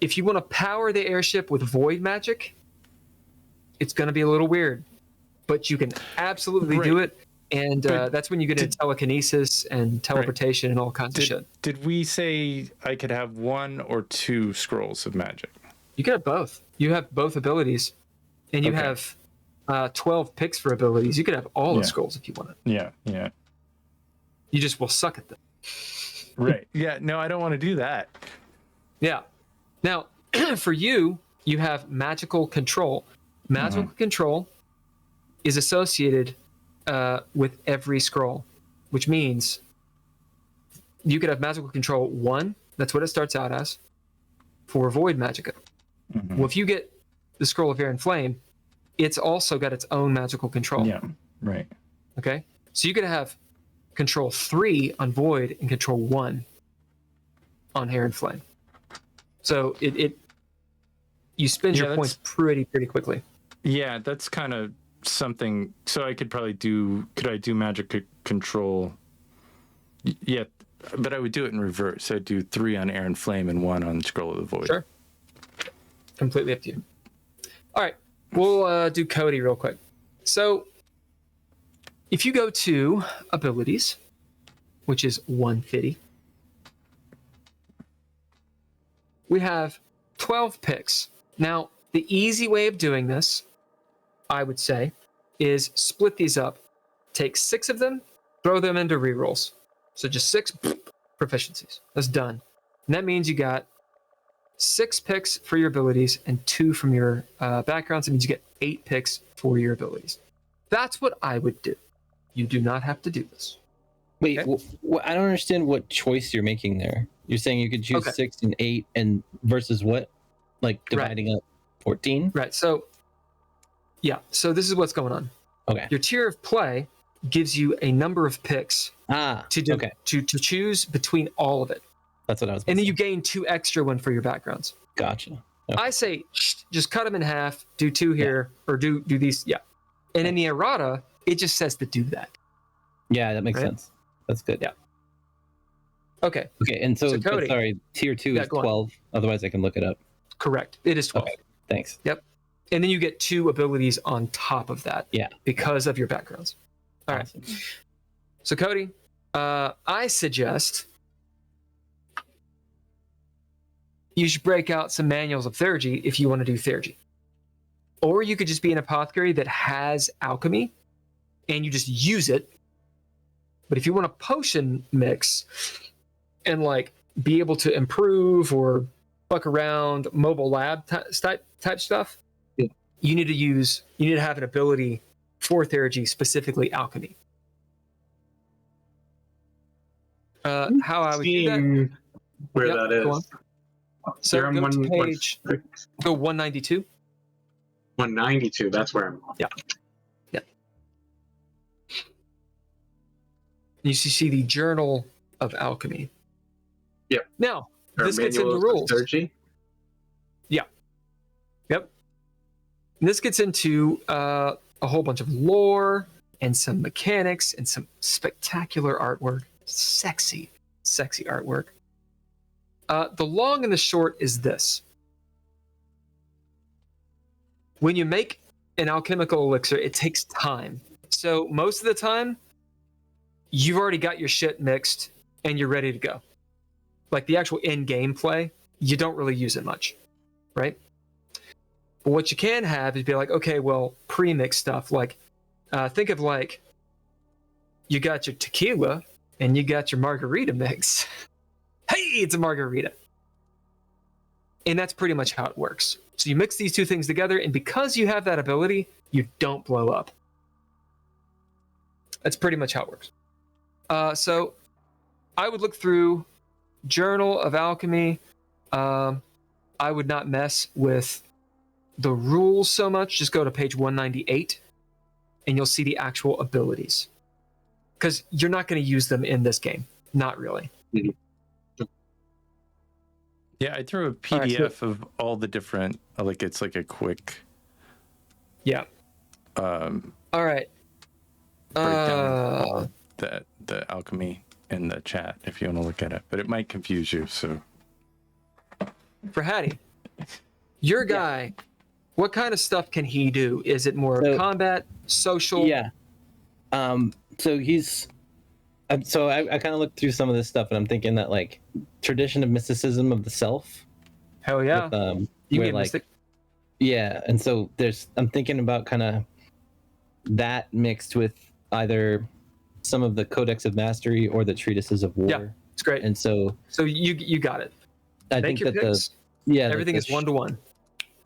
If you want to power the airship with void magic, it's going to be a little weird. but you can absolutely do it. And that's when you get into telekinesis and teleportation and all kinds of shit. Did we say I could have 1 or 2 scrolls of magic? You can have both. You have both abilities, and you have 12 picks for abilities. You could have all the scrolls if you wanted. Yeah. You just will suck at them. Right. Yeah. No, I don't want to do that. Yeah. Now, for you, you have magical control. Magical control is associated with every scroll, which means you could have magical control 1. That's what it starts out as for void magicka. Well, if you get the scroll of air and flame, it's also got its own magical control. Yeah. Right. Okay. So you could have control 3 on void and control 1 on air and flame. So you spend your points pretty quickly. Yeah, that's kind of something. So I could probably could I do magic control? Yeah, but I would do it in reverse. I'd do 3 on air and flame and 1 on scroll of the void. Sure. Completely up to you. All right, we'll do Cody real quick. So if you go to abilities, which is 150, we have 12 picks. Now, the easy way of doing this, I would say, is split these up. Take 6 of them, throw them into rerolls. So just 6 proficiencies. That's done. And that means you got 6 picks for your abilities and 2 from your backgrounds. It means you get 8 picks for your abilities. That's what I would do. You do not have to do this. Wait, Okay. I don't understand what choice you're making there. You're saying you could choose 6 and 8 and versus what? Like dividing up 14? Right. So, yeah. So this is what's going on. Okay. Your tier of play gives you a number of picks to choose between all of it. That's what I was. And then you gain 2 extra one for your backgrounds. Gotcha. Okay. I say just cut them in half. Do 2 here, or do these. Yeah. And in the errata, it just says to do that. Yeah, that makes sense. That's good. Yeah. Okay. Okay, and so Cody, sorry, tier 2 is 12. Otherwise, I can look it up. Correct. It is 12. Okay, thanks. Yep. And then you get 2 abilities on top of that. Yeah. Because of your backgrounds. All right. So Cody, I suggest you should break out some manuals of theurgy if you want to do theurgy. Or you could just be an apothecary that has alchemy and you just use it. But if you want a potion mix and like be able to improve or fuck around mobile lab type stuff, you need to have an ability for theurgy, specifically alchemy. How I would do that? Where that is. So You're go on to go 192. 192. That's where I'm. Yeah. You see the Journal of Alchemy. Yep. Now, this gets into rules. Theurgy? Yeah. Yep. And this gets into a whole bunch of lore and some mechanics and some spectacular artwork. Sexy artwork. The long and the short is this. When you make an alchemical elixir, it takes time. So most of the time, you've already got your shit mixed and you're ready to go. Like the actual in-game play, you don't really use it much, right? But what you can have is be like, okay, well, pre-mix stuff. Like, think of like, you got your tequila and you got your margarita mix. Hey, it's a margarita. And that's pretty much how it works. So you mix these 2 things together, and because you have that ability, you don't blow up. That's pretty much how it works. So I would look through Journal of Alchemy. I would not mess with the rules so much. Just go to page 198 and you'll see the actual abilities. Because you're not going to use them in this game. Not really. Mm-hmm. Yeah, I threw a PDF of all the different, like it's like a quick. Yeah. All right. Breakdown of the alchemy in the chat if you want to look at it, but it might confuse you. So for Hattie, your guy What kind of stuff can he do? Is it more combat, social? Yeah. So he's. So I kind of looked through some of this stuff, and I'm thinking that like tradition of mysticism of the self. Hell yeah. With, you where, mean like, mystic? Yeah, and so I'm thinking about kind of that mixed with either some of the Codex of Mastery or the Treatises of War. Yeah, it's great. And so you got it. I Make think your that picks. Everything is 1-to-1.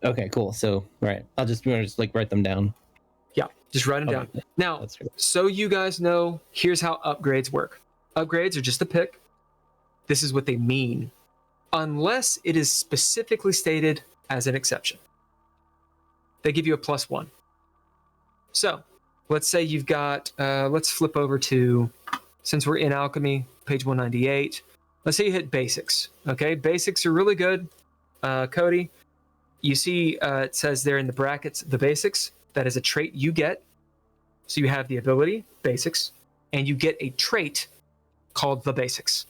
Okay, cool. So right, I'll just like write them down. Yeah, just write them down. Now, so you guys know, here's how upgrades work. Upgrades are just a pick. This is what they mean, unless it is specifically stated as an exception. They give you a +1. So let's say you've got, let's flip over to, since we're in alchemy, page 198. Let's say you hit basics. Okay, basics are really good. Cody, you see it says there in the brackets, the basics. That is a trait you get. So you have the ability, basics, and you get a trait called the basics.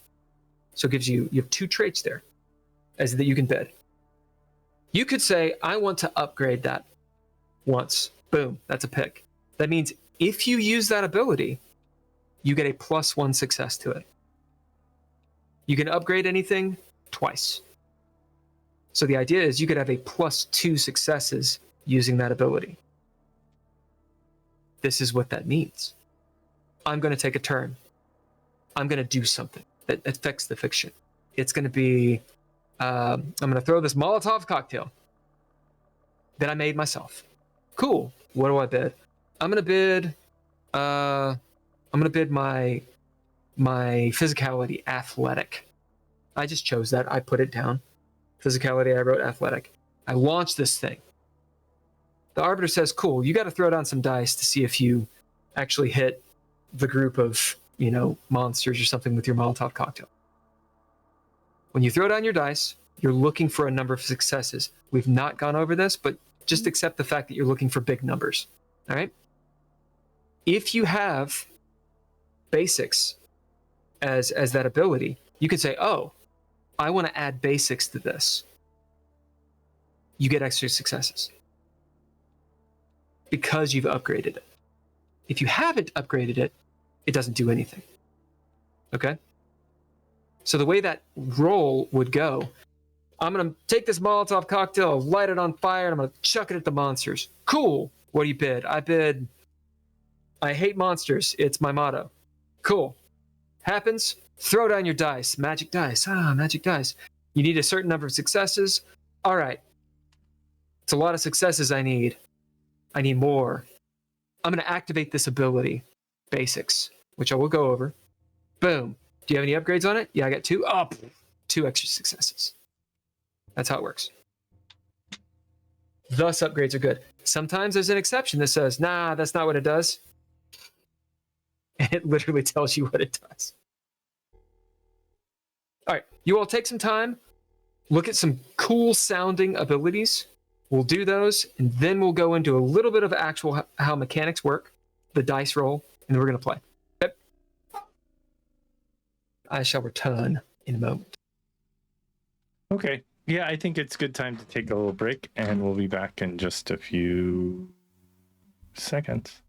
So it gives you have 2 traits there as that you can bid. You could say, I want to upgrade that once. Boom, that's a pick. That means if you use that ability, you get a +1 success to it. You can upgrade anything twice. So the idea is you could have a +2 successes using that ability. This is what that means. I'm going to take a turn. I'm going to do something that affects the fiction. It's going to be, I'm going to throw this Molotov cocktail that I made myself. Cool. What do I bid? I'm going to bid my physicality athletic. I just chose that. I put it down. Physicality, I wrote athletic. I launched this thing. The Arbiter says, cool, you got to throw down some dice to see if you actually hit the group of, monsters or something with your Molotov cocktail. When you throw down your dice, you're looking for a number of successes. We've not gone over this, but just accept the fact that you're looking for big numbers. All right? If you have basics as that ability, you could say, oh, I want to add basics to this. You get extra successes because you've upgraded it. If you haven't upgraded it, it doesn't do anything. Okay? So the way that roll would go, I'm going to take this Molotov cocktail, light it on fire, and I'm going to chuck it at the monsters. Cool. What do you bid? I bid, I hate monsters. It's my motto. Cool. Happens. Throw down your dice. Magic dice. Magic dice. You need a certain number of successes. All right. It's a lot of successes I need. I need more. I'm going to activate this ability, basics, which I will go over. Boom. Do you have any upgrades on it? Yeah, I got 2. Oh, 2 extra successes. That's how it works. Thus, upgrades are good. Sometimes there's an exception that says, nah, that's not what it does. And it literally tells you what it does. All right, you all take some time, look at some cool sounding abilities. We'll do those, and then we'll go into a little bit of actual how mechanics work, the dice roll, and then we're going to play. Yep. I shall return in a moment. Okay. Yeah, I think it's a good time to take a little break, and we'll be back in just a few seconds.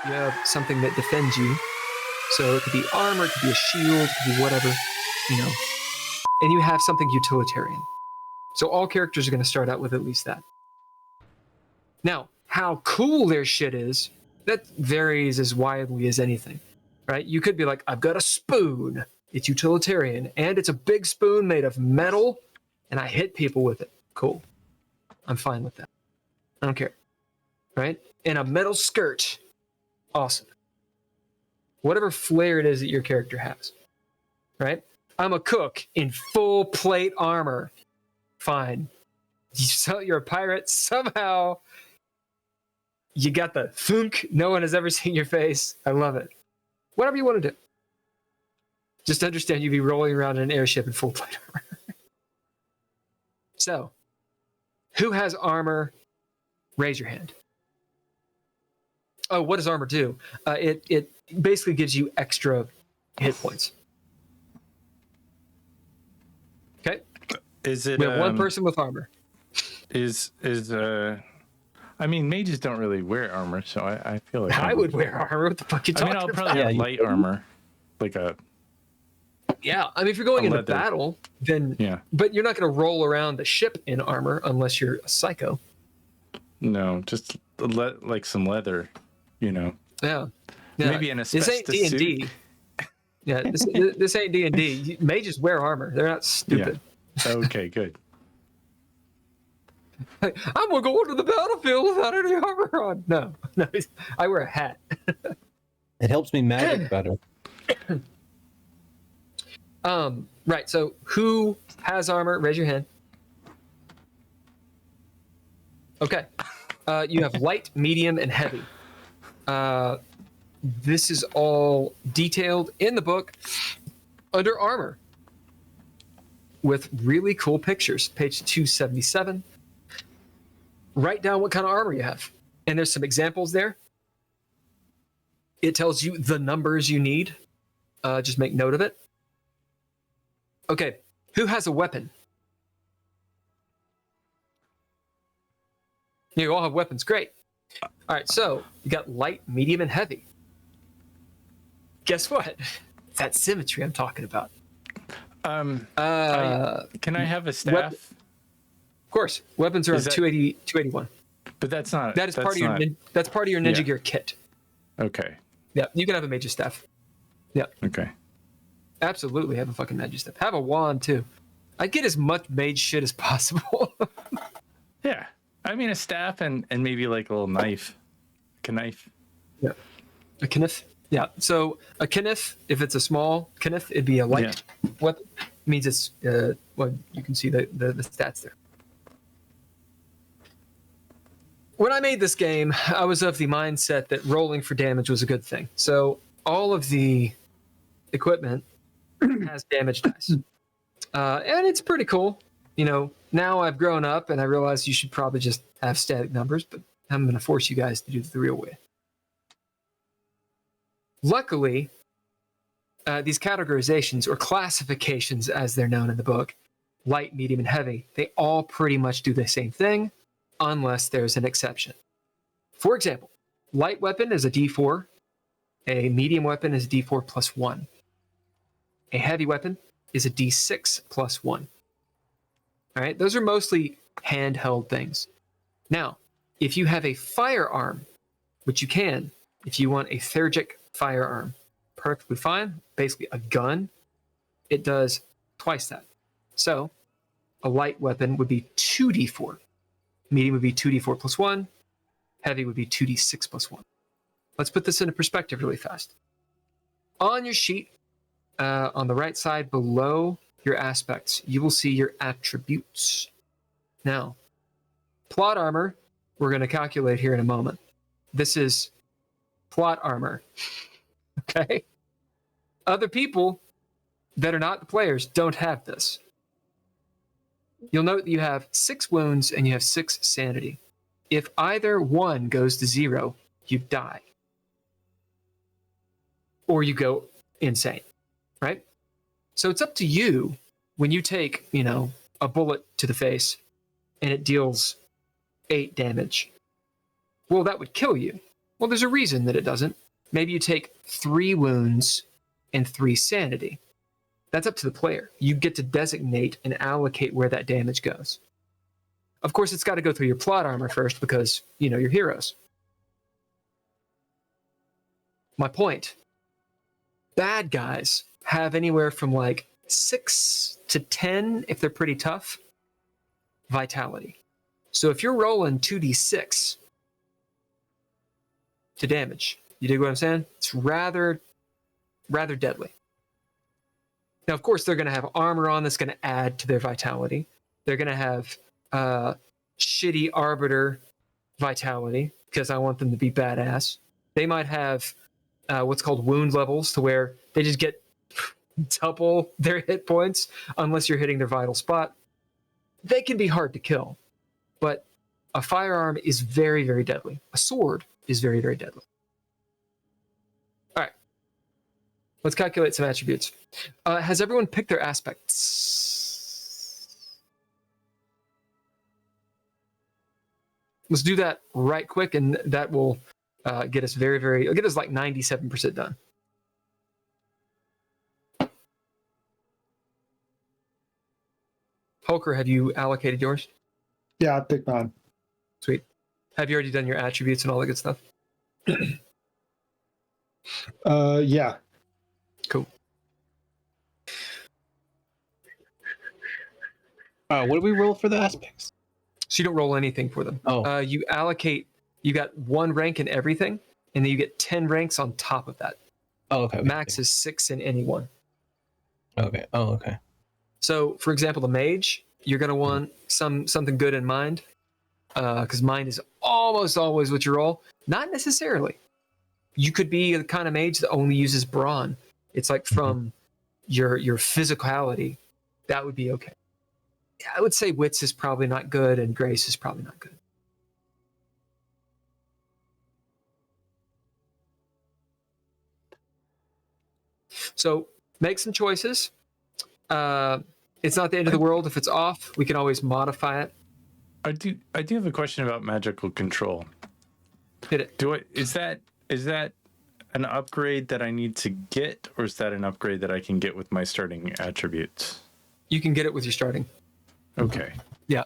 you have something that defends you. So it could be armor, it could be a shield, it could be whatever, And you have something utilitarian. So all characters are going to start out with at least that. Now, how cool their shit is, that varies as widely as anything, right? You could be like, I've got a spoon. It's utilitarian, and it's a big spoon made of metal, and I hit people with it. Cool. I'm fine with that. I don't care, right? And a metal skirt. Awesome. Whatever flair it is that your character has, right? I'm a cook in full plate armor. Fine. You're a pirate. Somehow you got the thunk. No one has ever seen your face. I love it. Whatever you want to do. Just understand you'd be rolling around in an airship in full plate armor. So, who has armor? Raise your hand. Oh, what does armor do? It basically gives you extra hit points. Okay. Is it? We have one person with armor. I mean, mages don't really wear armor, so I feel like I would wear armor. What the fuck are you talking about? I'll probably have light armor, like a. Yeah, I mean, if you're going into battle, then yeah. But you're not going to roll around the ship in armor unless you're a psycho. No, just like some leather, Yeah. Maybe an asbestos This ain't D&D. suit. Yeah, this ain't D&D. Mages wear armor. They're not stupid. Yeah. Okay, good. I'm gonna go into the battlefield without any armor on. No, I wear a hat. It helps me magic better. Right. So who has armor? Raise your hand. Okay. You have light, medium, and heavy. This is all detailed in the book under armor with really cool pictures. Page 277. Write down what kind of armor you have. And there's some examples there. It tells you the numbers you need. Just make note of it. Okay. Who has a weapon? You all have weapons. Great. All right. So you got light, medium, and heavy. Guess what? It's that symmetry I'm talking about. Can I have a staff? Of course. Weapons are on 281. But that's not. That is part of your. That's part of your ninja gear kit. Okay. Yeah, you can have a mage's staff. Yeah. Okay. Absolutely, have a fucking mage's staff. Have a wand too. I get as much mage shit as possible. Yeah, I mean a staff and maybe like a little knife, like a knife. Yeah. A kniff. Yeah. So a kniff, if it's a small kniff, it'd be a light weapon. Means it's well, you can see the stats there. When I made this game, I was of the mindset that rolling for damage was a good thing. So all of the equipment has damage dice. And it's pretty cool. Now I've grown up and I realize you should probably just have static numbers, but I'm going to force you guys to do it the real way. Luckily, these categorizations or classifications, as they're known in the book, light, medium, and heavy, they all pretty much do the same thing, unless there's an exception. For example, light weapon is a D4. A medium weapon is a D4 plus 1. A heavy weapon is a D6 plus 1. All right, those are mostly handheld things. Now, if you have a firearm, which you can, if you want a theurgic firearm, perfectly fine, basically a gun, it does twice that. So, a light weapon would be 2d4. Medium would be 2d4 plus 1. Heavy would be 2d6 plus 1. Let's put this into perspective really fast. On your sheet, on the right side below your aspects, you will see your attributes. Now, plot armor, we're going to calculate here in a moment. This is plot armor. Okay? Other people that are not the players don't have this. You'll note that you have 6 wounds and you have 6 sanity. If either one goes to 0, you die. Or you go insane, right? So it's up to you when you take, a bullet to the face and it deals 8 damage. Well, that would kill you. Well, there's a reason that it doesn't. Maybe you take 3 wounds and 3 sanity. That's up to the player. You get to designate and allocate where that damage goes. Of course, it's got to go through your plot armor first because, you're heroes. My point. Bad guys have anywhere from like 6 to 10, if they're pretty tough, vitality. So if you're rolling 2d6 to damage, you dig what I'm saying? It's rather deadly. Now, of course, they're going to have armor on that's going to add to their vitality. They're going to have shitty Arbiter vitality because I want them to be badass. They might have what's called wound levels to where they just get double their hit points unless you're hitting their vital spot. They can be hard to kill, but a firearm is very, very deadly. A sword is very, very deadly. All right. Let's calculate some attributes. Has everyone picked their aspects? Let's do that right quick, and that will get us it'll get us like 97% done. Holker, have you allocated yours? Yeah, I picked mine. Sweet. Have you already done your attributes and all that good stuff? Yeah. Cool. What do we roll for the aspects? So you don't roll anything for them. Oh. You allocate, you got 1 rank in everything, and then you get 10 ranks on top of that. Oh, okay. Max is 6 in any one. Okay. Oh, okay. So, for example, the mage, you're going to want something good in mind, because mind is almost always what you roll. Not necessarily. You could be the kind of mage that only uses brawn. It's like from your physicality, that would be okay. I would say wits is probably not good, and grace is probably not good. So make some choices. It's not the end of the world if it's off. We can always modify it. I do have a question about magical control. Hit it. Is that an upgrade that I need to get, or is that an upgrade that I can get with my starting attributes? You can get it with your starting. Okay. Yeah.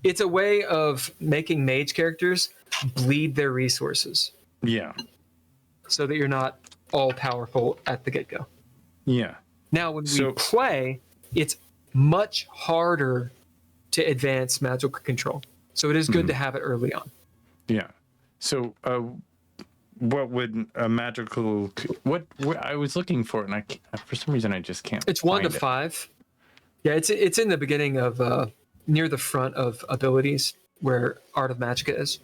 It's a way of making mage characters bleed their resources. Yeah. So that you're not all powerful at the get-go. Yeah. Now, when we play, it's much harder to advance magical control. So it is good to have it early on. Yeah. So what would a magical... What I was looking for, and for some reason I just can't It's 1 to find it. 5. Yeah, it's in the beginning of... near the front of abilities where Art of Magicka is.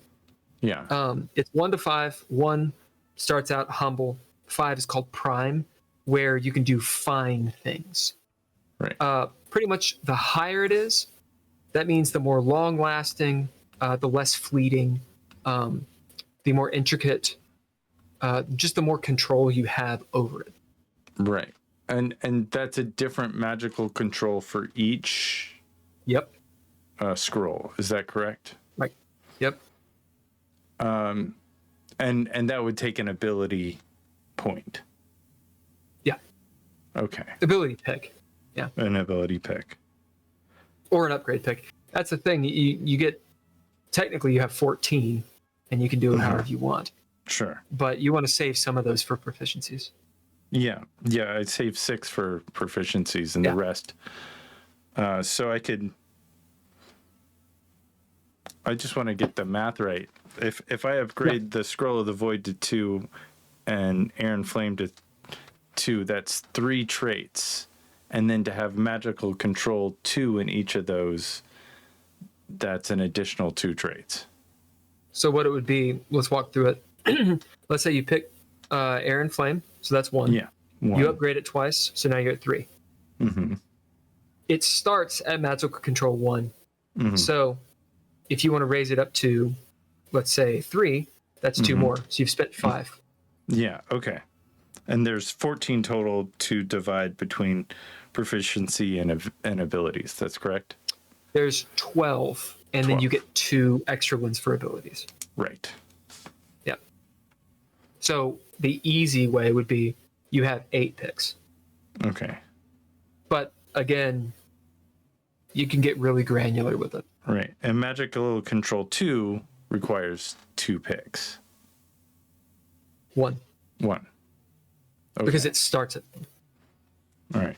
Yeah. It's 1 to 5. 1 starts out humble. 5 is called prime, where you can do fine things. Right. Pretty much the higher it is, that means the more long-lasting, the less fleeting, the more intricate, just the more control you have over it. Right. And that's a different magical control for each Yep. scroll. Is that correct? Right. Yep. And that would take an ability point. Yeah. Okay. Ability pick. Yeah. An ability pick. Or an upgrade pick. That's the thing. You get, technically you have 14 and you can do it however you want. Sure. But you want to save some of those for proficiencies. Yeah. Yeah. I'd save 6 for proficiencies and the rest. So I just want to get the math right. If I upgrade the Scroll of the Void to 2 and Iron Flame to 2, that's 3 traits. And then to have magical control 2 in each of those, that's an additional 2 traits. So what it would be, let's walk through it. Let's say you pick Air and Flame, so that's 1. Yeah. 1. You upgrade it twice, so now you're at 3. Mm-hmm. It starts at magical control 1. Mm-hmm. So if you want to raise it up to, let's say 3, that's 2 more. So you've spent 5. Yeah. Okay. And there's 14 total to divide between proficiency and abilities. That's correct? There's 12, and then you get 2 extra ones for abilities. Right. Yeah. So the easy way would be you have 8 picks. Okay. But again, you can get really granular with it. Right. And Magical Control 2 requires 2 picks. 1. 1. Okay. Because it starts at. All right.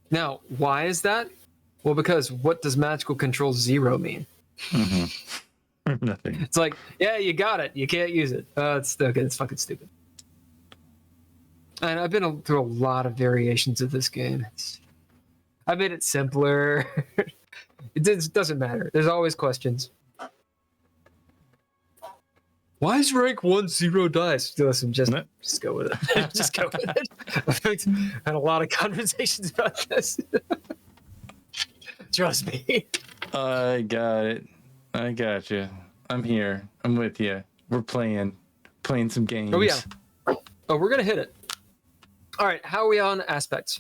Now, why is that? Well, because what does Magical Control 0 mean? Nothing. It's like, yeah, you got it. You can't use it. It's fucking stupid. And I've been through a lot of variations of this game. I made it simpler. It doesn't matter. There's always questions. Why is rank 1 0 dice? Listen, just go with it. Just go with it. I've had a lot of conversations about this. Trust me. I got it. I got you. I'm here. I'm with you. We're playing some games. Oh, yeah. Oh, we're going to hit it. All right. How are we on aspects?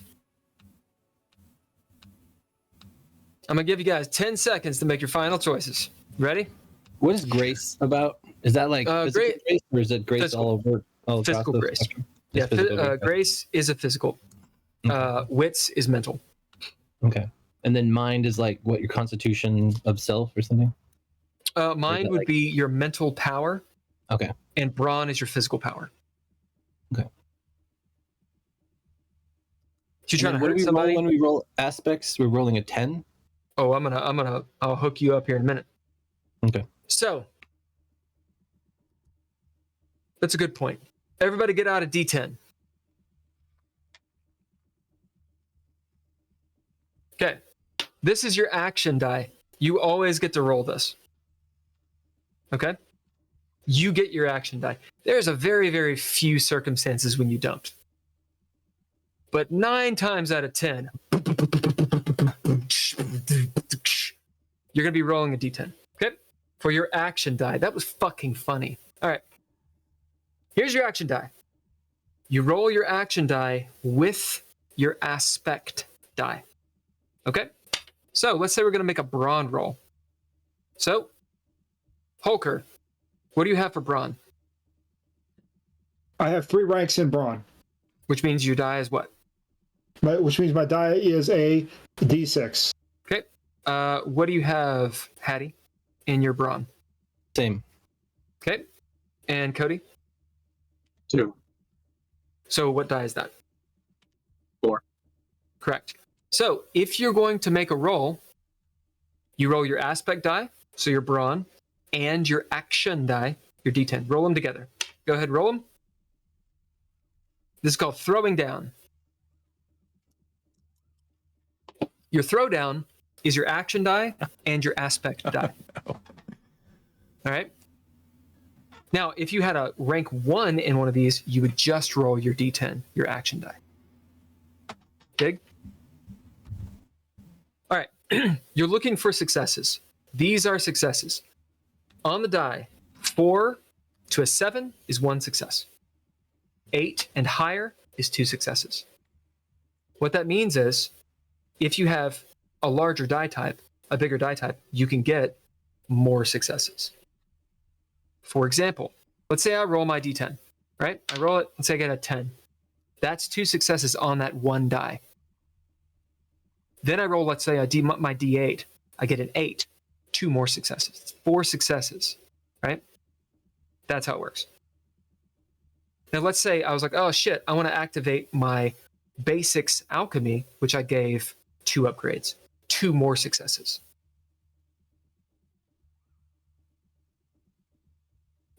I'm going to give you guys 10 seconds to make your final choices. Ready? What is grace about? Is that like physical grace, or is it grace physical. all over? All Physical grace. Spectrum? Yeah, Physical, grace is a physical. Okay. Wits is mental. Okay. And then mind is like what, your constitution of self or something? Mind would be your mental power. Okay. And brawn is your physical power. Okay. You trying to what hurt do we somebody? roll when we roll aspects? We're rolling a 10. Oh, I'll hook you up here in a minute. Okay. So that's a good point. Everybody get out a D10. Okay. This is your action die. You always get to roll this. Okay? You get your action die. There's a very, very few circumstances when you don't. But 9 times out of 10, you're going to be rolling a D10. Okay? For your action die. That was fucking funny. All right. Here's your action die. You roll your action die with your aspect die. Okay? So let's say we're going to make a brawn roll. So, Holker, what do you have for brawn? I have 3 ranks in brawn. Which means your die is what? Which means my die is a D6. Okay. What do you have, Hattie, in your brawn? Same. Okay. And Cody? 2. So what die is that? 4. Correct. So if you're going to make a roll, you roll your aspect die, so your brawn, and your action die, your D10. Roll them together. Go ahead, roll them. This is called throwing down. Your throwdown is your action die and your aspect die. All right? Now, if you had a rank 1 in one of these, you would just roll your D10, your action die. Dig? All right. You're looking for successes. These are successes. On the die, 4 to a 7 is 1 success. 8 and higher is 2 successes. What that means is, if you have a larger die type, a bigger die type, you can get more successes. For example, let's say I roll my D10, right? I roll it, let's say I get a 10. That's 2 successes on that one die. Then I roll, let's say my D8. I get an 8. 2 more successes. It's 4 successes, right? That's how it works. Now let's say I was like, oh shit, I want to activate my basics alchemy, which I gave 2 upgrades. 2 more successes.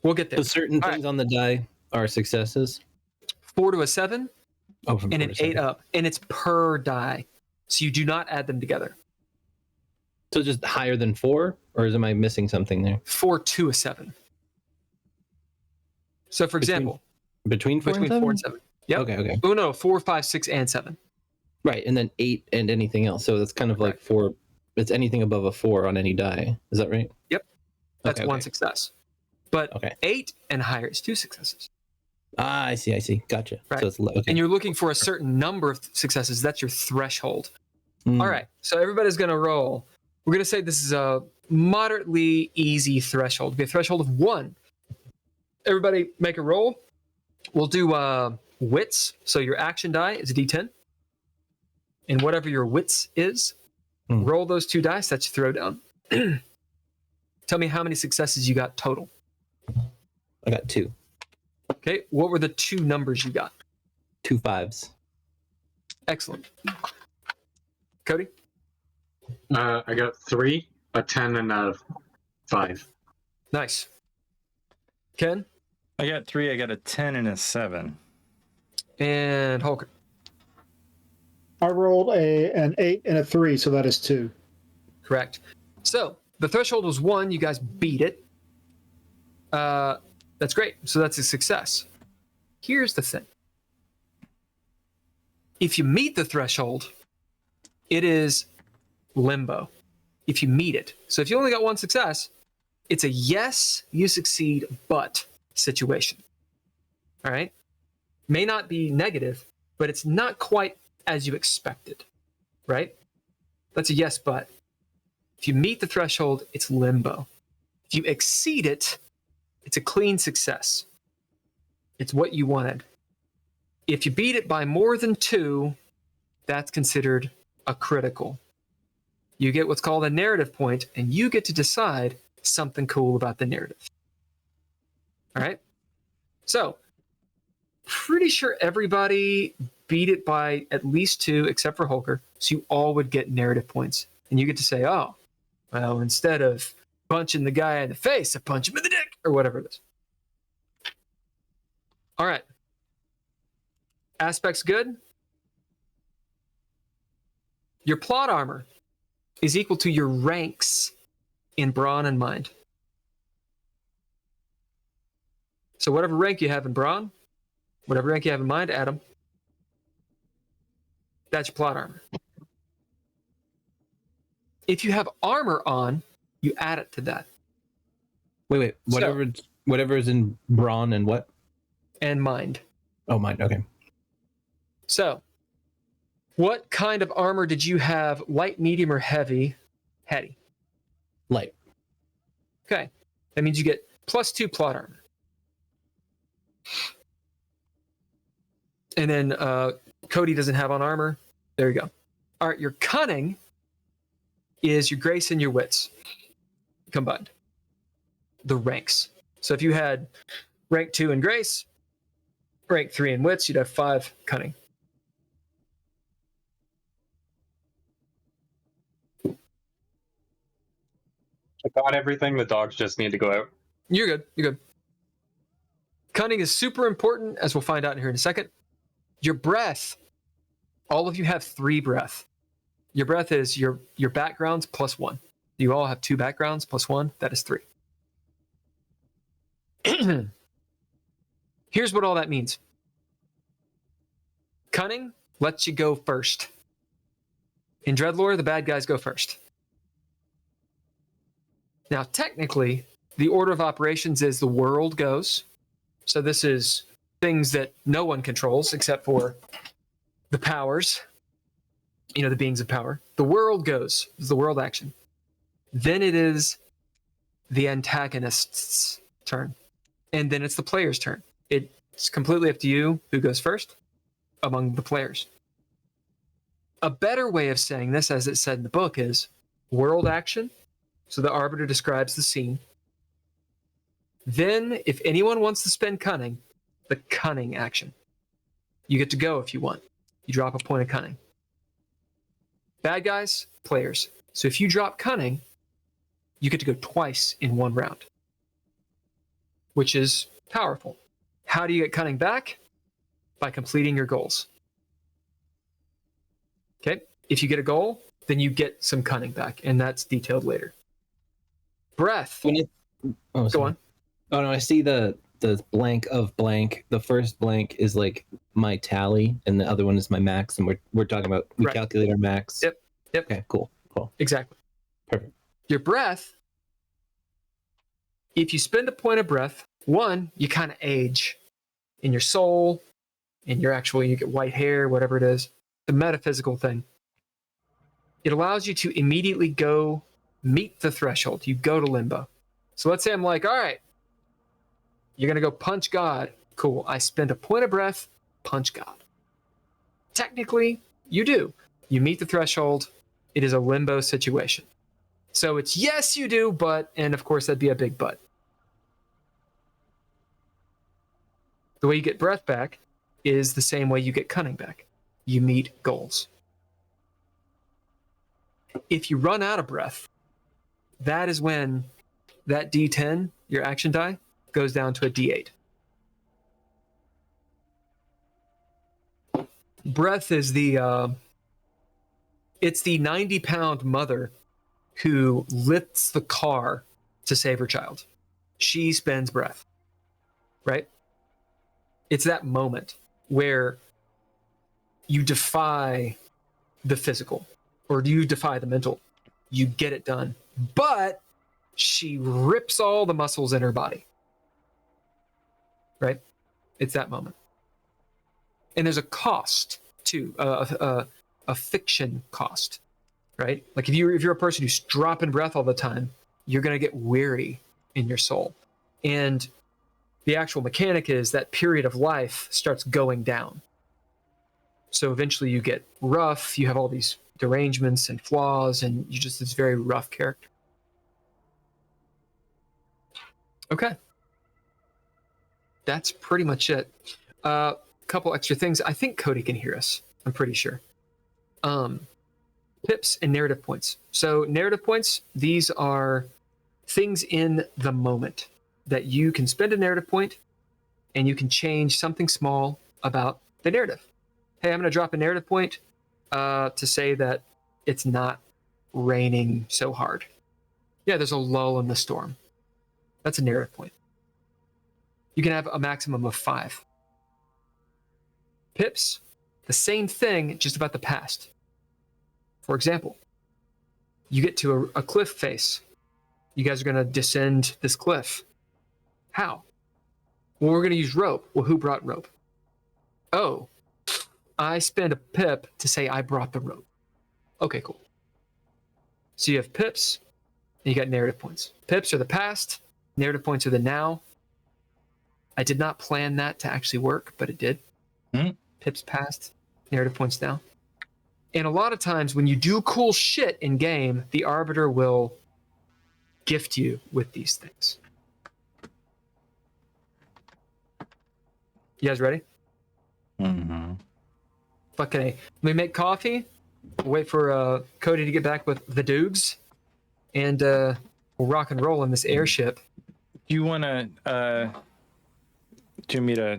We'll get there. So certain things on the die are successes? 4 to a 7 from and an 8 up. And it's per die. So you do not add them together. So just higher than 4? Or am I missing something there? 4 to a 7. So for example. Between 4 and 7? 4 and 7. Yep. Okay. Oh no, 4, 5, 6, and 7. Right, and then 8 and anything else. So that's kind of like 4. It's anything above a 4 on any die. Is that right? Yep. That's one success. But 8 and higher is 2 successes. Ah, I see. Gotcha. Right. So it's, okay. And you're looking for a certain number of successes. That's your threshold. All right. So everybody's going to roll. We're going to say this is a moderately easy threshold. It'll be a threshold of 1. Everybody make a roll. We'll do wits. So your action die is a d10. And whatever your wits is, roll those 2 dice. That's your throwdown. Tell me how many successes you got total. I got 2. Okay, what were the 2 numbers you got? 2 5s. Excellent. Cody? I got 3, a 10, and a 5. Nice. Ken? I got 3. I got a 10 and a 7. And Holker? I rolled an 8 and a 3, so that is 2. Correct. So the threshold was 1. You guys beat it. That's great. So that's a success. Here's the thing. If you meet the threshold, it is limbo. If you meet it. So if you only got 1 success, it's a yes, you succeed, but situation. All right? May not be negative, but it's not quite as you expected, right? That's a yes, but. If you meet the threshold, it's limbo. If you exceed it, it's a clean success. It's what you wanted. If you beat it by more than 2, that's considered a critical. You get what's called a narrative point, and you get to decide something cool about the narrative. All right? So, pretty sure everybody beat it by at least 2, except for Holker. So you all would get narrative points. And you get to say, oh, well, instead of punching the guy in the face, I punch him in the dick, or whatever it is. All right. Aspects good. Your plot armor is equal to your ranks in brawn and mind. So whatever rank you have in brawn, whatever rank you have in mind, add them. That's your plot armor. If you have armor on, you add it to that. Wait. Whatever is in brawn and what? And mind. Oh, mind. Okay. So, what kind of armor did you have? Light, medium, or heavy? Heavy. Light. Okay. That means you get +2 plot armor. And then Cody doesn't have on armor. There you go. All right, your cunning is your grace and your wits combined. The ranks. So if you had rank 2 in grace, rank 3 in wits, you'd have 5 cunning. I got everything. The dogs just need to go out. You're good. You're good. Cunning is super important, as we'll find out here in a second. Your breath. All of you have 3 breath. Your breath is your backgrounds +1. You all have 2 backgrounds +1. That is 3. Here's what all that means. Cunning lets you go first. In DreadLore, the bad guys go first. Now, technically, the order of operations is the world goes. So this is things that no one controls except for the powers, the beings of power. The world goes is the world action. Then it is the antagonist's turn. And then it's the player's turn. It's completely up to you who goes first among the players. A better way of saying this, as it said in the book, is world action. So the Arbiter describes the scene. Then, if anyone wants to spend cunning, the cunning action. You get to go if you want. You drop a point of cunning. Bad guys, players. So if you drop cunning, you get to go twice in 1 round, which is powerful. How do you get cunning back? By completing your goals. Okay? If you get a goal, then you get some cunning back, and that's detailed later. Breath. Go on. Oh no, I see the blank of blank. The first blank is like my tally, and the other one is my max, and we're talking about we calculate our max. Yep. Okay, cool. Exactly. Perfect. Your breath, if you spend a point of breath, 1, you kind of age in your soul, you get white hair, whatever it is, the metaphysical thing. It allows you to immediately go meet the threshold. You go to limbo. So let's say I'm like, all right, You're going to go punch God. Cool. I spend a point of breath, punch God. Technically, you do. You meet the threshold. It is a limbo situation. So it's yes, you do, but, and of course, that'd be a big but. The way you get breath back is the same way you get cunning back. You meet goals. If you run out of breath, that is when that D10, your action die, goes down to a D8. Breath is it's the 90-pound mother who lifts the car to save her child. She spends breath, right? It's that moment where you defy the physical, or do you defy the mental? You get it done, but she rips all the muscles in her body, right? It's that moment. And there's a cost too, a fiction cost, right? Like if you're a person who's dropping breath all the time, you're going to get weary in your soul. And the actual mechanic is that period of life starts going down. So eventually you get rough, you have all these derangements and flaws, and you just this very rough character. Okay. That's pretty much it. Couple extra things. I think Cody can hear us. I'm pretty sure. Pips and narrative points. So narrative points, these are things in the moment that you can spend a narrative point and you can change something small about the narrative. Hey, I'm going to drop a narrative point to say that it's not raining so hard. Yeah, there's a lull in the storm. That's a narrative point. You can have a maximum of 5. Pips, the same thing, just about the past. For example, you get to a cliff face. You guys are going to descend this cliff. How? Well, we're going to use rope. Well, who brought rope? Oh, I spend a pip to say I brought the rope. Okay, cool. So you have pips, and you got narrative points. Pips are the past, narrative points are the now. I did not plan that to actually work, but it did. Pips past, narrative points now. And a lot of times when you do cool shit in game, the Arbiter will gift you with these things. You guys ready? Mm-hmm. Fucking A. Let me make coffee. Wait for Cody to get back with the Doogs. And we'll rock and roll in this airship. Do you want to... do you want me to...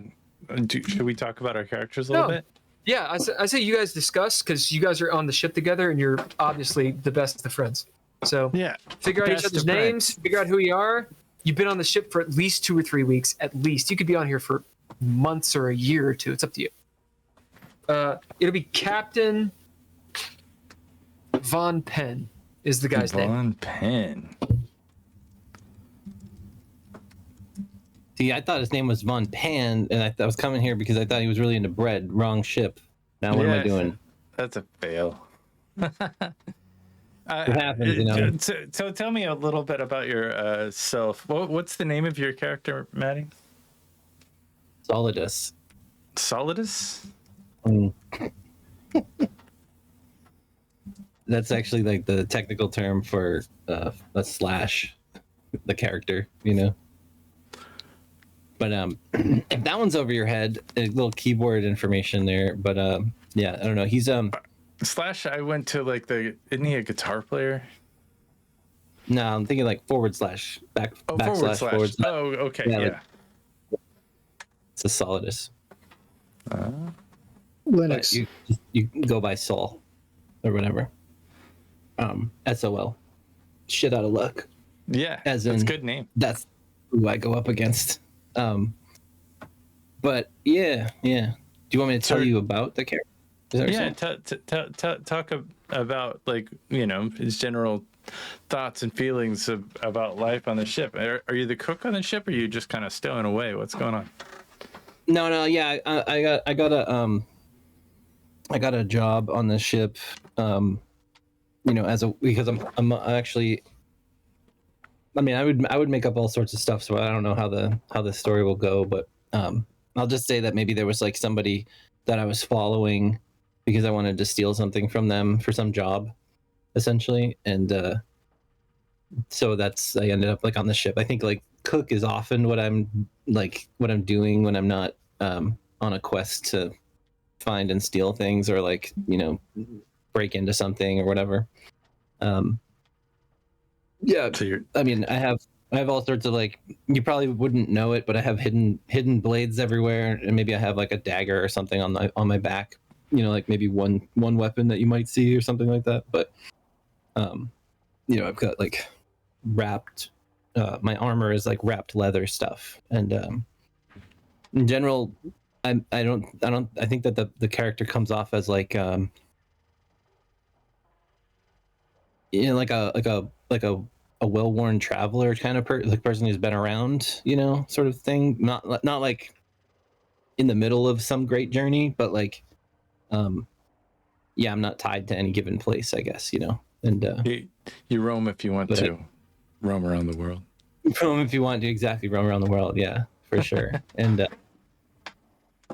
should we talk about our characters a little bit? Yeah, I say you guys discuss, because you guys are on the ship together and you're obviously the best of friends. So yeah, figure out each other's names, figure out who you are. You've been on the ship for at least 2 or 3 weeks, at least. You could be on here for months or a year or 2. It's up to you. It'll be Captain Von Penn is the guy's name. Von Penn. See, I thought his name was Von Pan, and I was coming here because I thought he was really into bread. Wrong ship. Now what am I doing? That's a fail. What happens, you know? So tell me a little bit about your self. What's the name of your character, Maddie? Solidus. Solidus? That's actually like the technical term for a slash, the character, you know? But if that one's over your head, a little keyboard information there. But yeah, I don't know. He's Slash. I went to like isn't he a guitar player? No, I'm thinking like forward slash forward slash. Oh, okay, yeah. Like, it's a Solidus. Linux. You go by Sol or whatever. SOL. Shit out of luck. Yeah, that's a good name. That's who I go up against. But yeah. Do you want me to tell you about the character? Yeah, talk about, like, you know, his general thoughts and feelings about life on the ship. Are you the cook on the ship, or are you just kind of stowing away? What's going on? No, yeah, I got a job on the ship. You know, because I'm actually I mean, I would make up all sorts of stuff, so I don't know how the story will go, but I'll just say that maybe there was like somebody that I was following because I wanted to steal something from them for some job, essentially, and so I ended up like on the ship. I think like cook is often what I'm doing when I'm not on a quest to find and steal things or like, you know, break into something or whatever. Yeah, so I mean, I have all sorts of like, you probably wouldn't know it, but I have hidden blades everywhere, and maybe I have like a dagger or something on my back. You know, like maybe one weapon that you might see or something like that. But you know, I've got like wrapped. My armor is like wrapped leather stuff, and in general, I think that the character comes off as like you know, like a well-worn traveler kind of person who's been around, you know, sort of thing. Not like in the middle of some great journey, but like, yeah, I'm not tied to any given place, I guess, you know. And you roam if you want to, roam around the world. Roam if you want to, exactly, roam around the world, yeah, for sure. And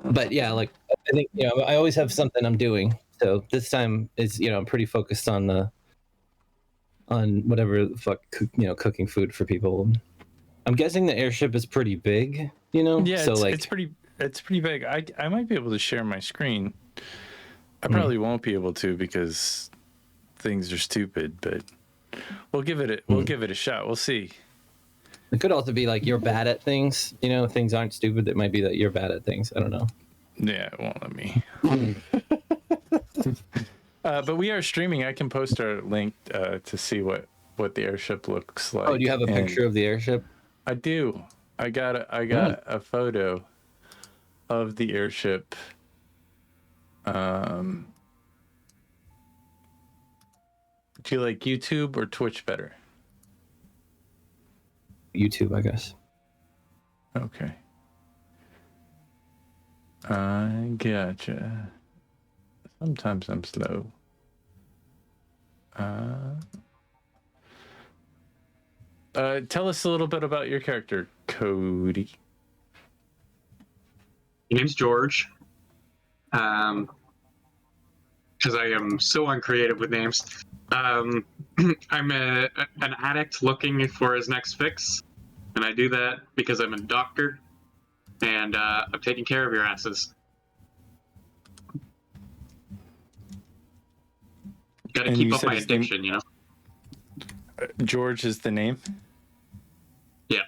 but yeah, like I think, you know, I always have something I'm doing. So this time is, you know, I'm pretty focused on whatever the fuck, you know, cooking food for people. I'm guessing the airship is pretty big, you know? Yeah, so it's pretty big. I might be able to share my screen. I probably won't be able to because things are stupid, but we'll give it a shot. We'll see. It could also be like you're bad at things, you know, things aren't stupid. It might be that you're bad at things. I don't know. Yeah, it won't let me. But we are streaming. I can post our link to see what the airship looks like. Oh, do you have a picture of the airship? I do. I got a photo of the airship. Do you like YouTube or Twitch better? YouTube, I guess. Okay. I gotcha. Sometimes I'm slow. Tell us a little bit about your character, Cody. Your name's George. Because I am so uncreative with names. I'm an addict looking for his next fix, and I do that because I'm a doctor, and I'm taking care of your asses. Got to keep up my addiction, you know. George is the name. Yeah.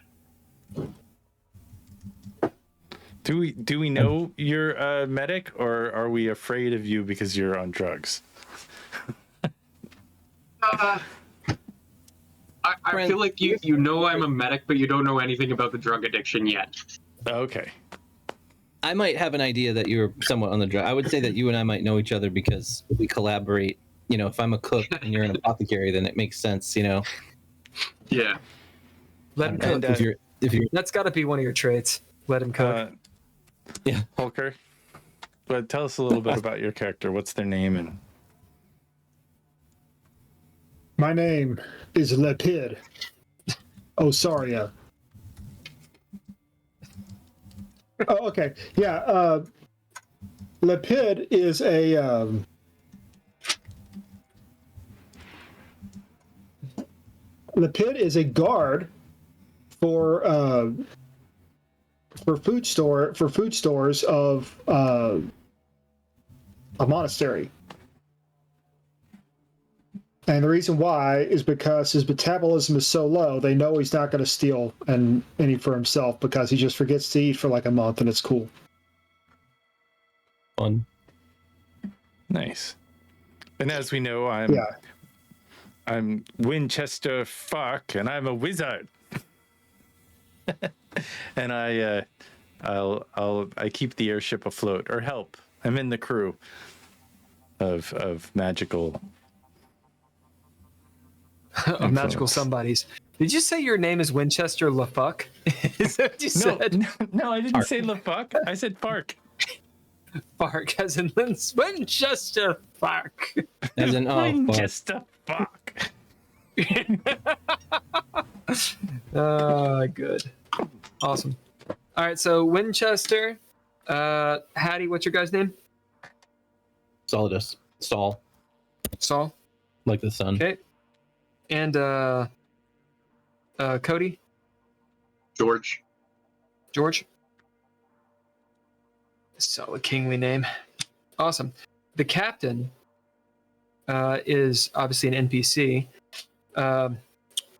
Do we know you're a medic, or are we afraid of you because you're on drugs? I feel like you know I'm a medic, but you don't know anything about the drug addiction yet. Okay. I might have an idea that you're somewhat on the drug. I would say that you and I might know each other because we collaborate. You know, if I'm a cook and you're an apothecary, then it makes sense, you know. Yeah. Let him cook. If you're That's got to be one of your traits. Let him cook. yeah. Holker, but tell us a little bit about your character. What's their name? And My name is Lepid. Osaria. Oh, okay. Yeah. Lepid is a guard for food stores of a monastery. And the reason why is because his metabolism is so low, they know he's not going to steal any for himself because he just forgets to eat for like a month, and it's cool. Fun. Nice. And as we know, I'm Winchester Fuck, and I'm a wizard. And I keep the airship afloat, or help. I'm in the crew of magical. Of magical somebodies. Did you say your name is Winchester LaFuck? Is that what you said? No, I didn't say LaFuck. I said Park. Park, as in Winchester Fuck. As in, Winchester Fuck. Good. Awesome. All right, so Winchester, Hattie, what's your guy's name? Solidus. Saul. Saul. Like the sun. Okay. And Cody? George. George? Solid kingly name. Awesome. The captain is obviously an NPC.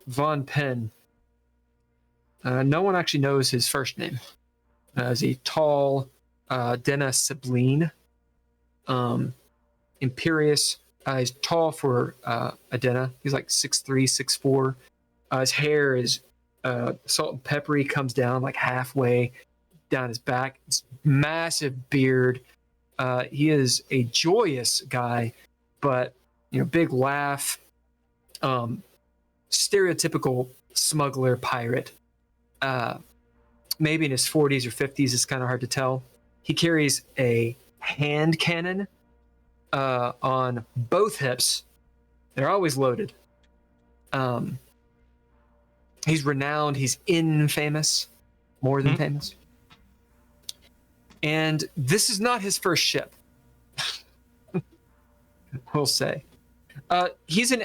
Von Penn. No one actually knows his first name. Is he tall, Denna Sabline, Imperious. He's tall for Adena. He's like 6'3", 6'4". His hair is salt and peppery, comes down like halfway down his back. It's massive beard. He is a joyous guy, but big laugh. Stereotypical smuggler pirate. Maybe in his 40s or 50s. It's kind of hard to tell. He carries a hand cannon on both hips. They're always loaded. He's renowned. He's infamous, more than famous. And this is not his first ship. We'll say. He's an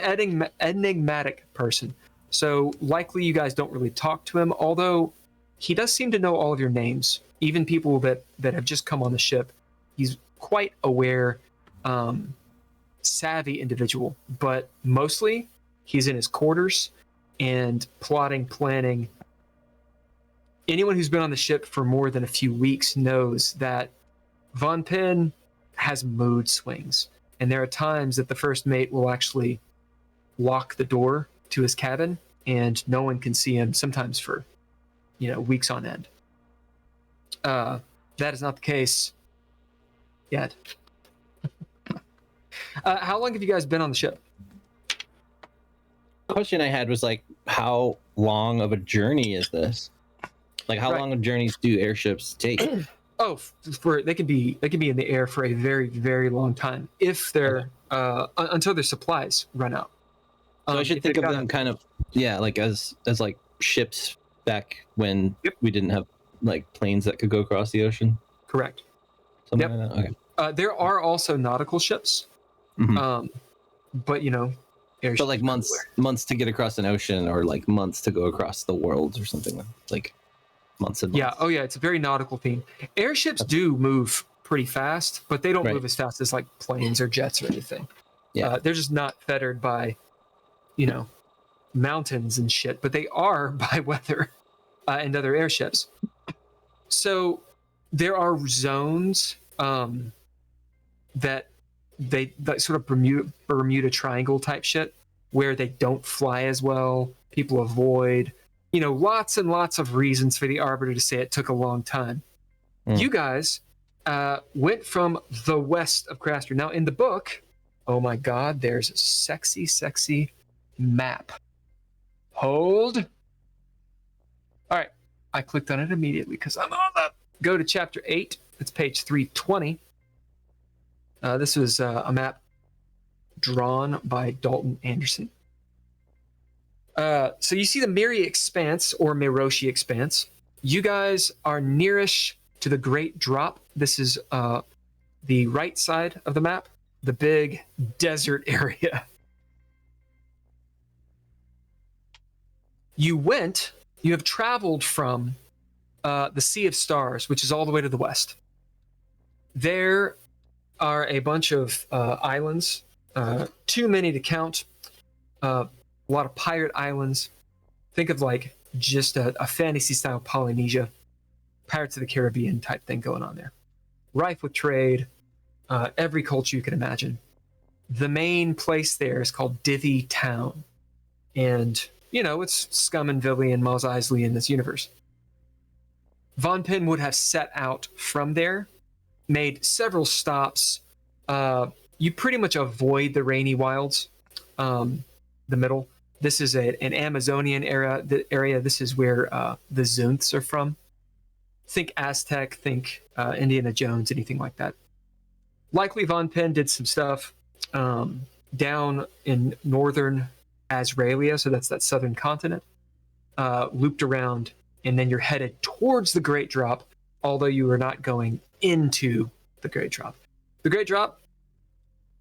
enigmatic person. So likely you guys don't really talk to him, although he does seem to know all of your names, even people that have just come on the ship. He's quite aware, savvy individual, but mostly he's in his quarters and plotting, planning. Anyone who's been on the ship for more than a few weeks knows that Von Penn has mood swings. And there are times that the first mate will actually lock the door to his cabin and no one can see him, sometimes for, weeks on end. That is not the case yet. How long have you guys been on the ship? The question I had was how long of a journey is this? How long of journeys do airships take? They can be in the air for a very, very long time if they're until their supplies run out. So I should think of them kind of as ships back when we didn't have planes that could go across the ocean. Correct. Something like that. Okay. There are also nautical ships, but airships. So months to get across an ocean, or months to go across the world, or something like months and months. Yeah. Oh yeah, it's a very nautical theme. Airships do move pretty fast, but they don't move as fast as planes or jets or anything. Yeah. They're just not fettered by, mountains and shit, but they are by weather and other airships. So there are zones that sort of Bermuda Triangle type shit where they don't fly as well. People avoid, lots and lots of reasons for the Arbiter to say it took a long time. You guys went from the west of Craster. Now in the book, oh my God, there's a sexy, sexy map. Hold. All right. I clicked on it immediately because I'm on that. Go to chapter 8. It's page 320. This was a map drawn by Dalton Anderson. So you see the Myri'i Expanse, or Myri'i Expanse. You guys are nearish to the Great Drop. This is the right side of the map, the big desert area. You have traveled from the Sea of Stars, which is all the way to the west. There are a bunch of islands, too many to count. A lot of pirate islands. Think of just a fantasy-style Polynesia, Pirates of the Caribbean type thing going on there. Rife with trade, every culture you can imagine. The main place there is called Dithy Town. And, it's scum and villainy and Mos Eisley in this universe. Von Penn would have set out from there, made several stops. You pretty much avoid the rainy wilds, the middle. This is an Amazonian area. This is where the Zunths are from. Think Aztec, think Indiana Jones, anything like that. Likely Von Penn did some stuff down in northern Azraelia, so that's that southern continent. looped around, and then you're headed towards the Great Drop, although you are not going into the Great Drop. The Great Drop,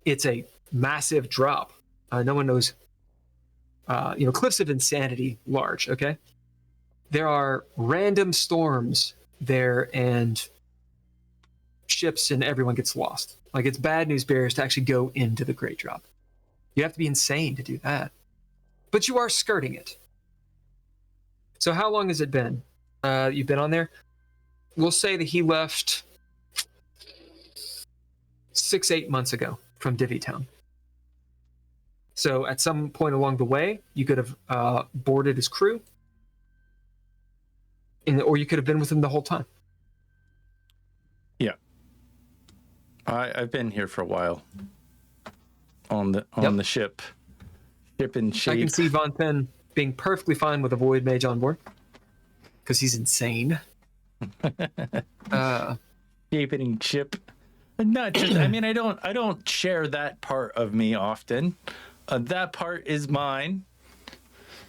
it's a massive drop. No one knows, Cliffs of Insanity large, okay? There are random storms there, and ships and everyone gets lost. Like, it's bad news bears to actually go into the Great Drop. You have to be insane to do that. But you are skirting it. So how long has it been? You've been on there? We'll say that he left 6-8 months ago from Divvy Town. So at some point along the way, you could have boarded his crew, or you could have been with him the whole time. Yeah. I've been here for a while. On the ship. Ship in shape. I can see Von Penn being perfectly fine with a Void Mage on board. Because he's insane. Shaping ship. Not just, I mean, I don't share that part of me often. That part is mine.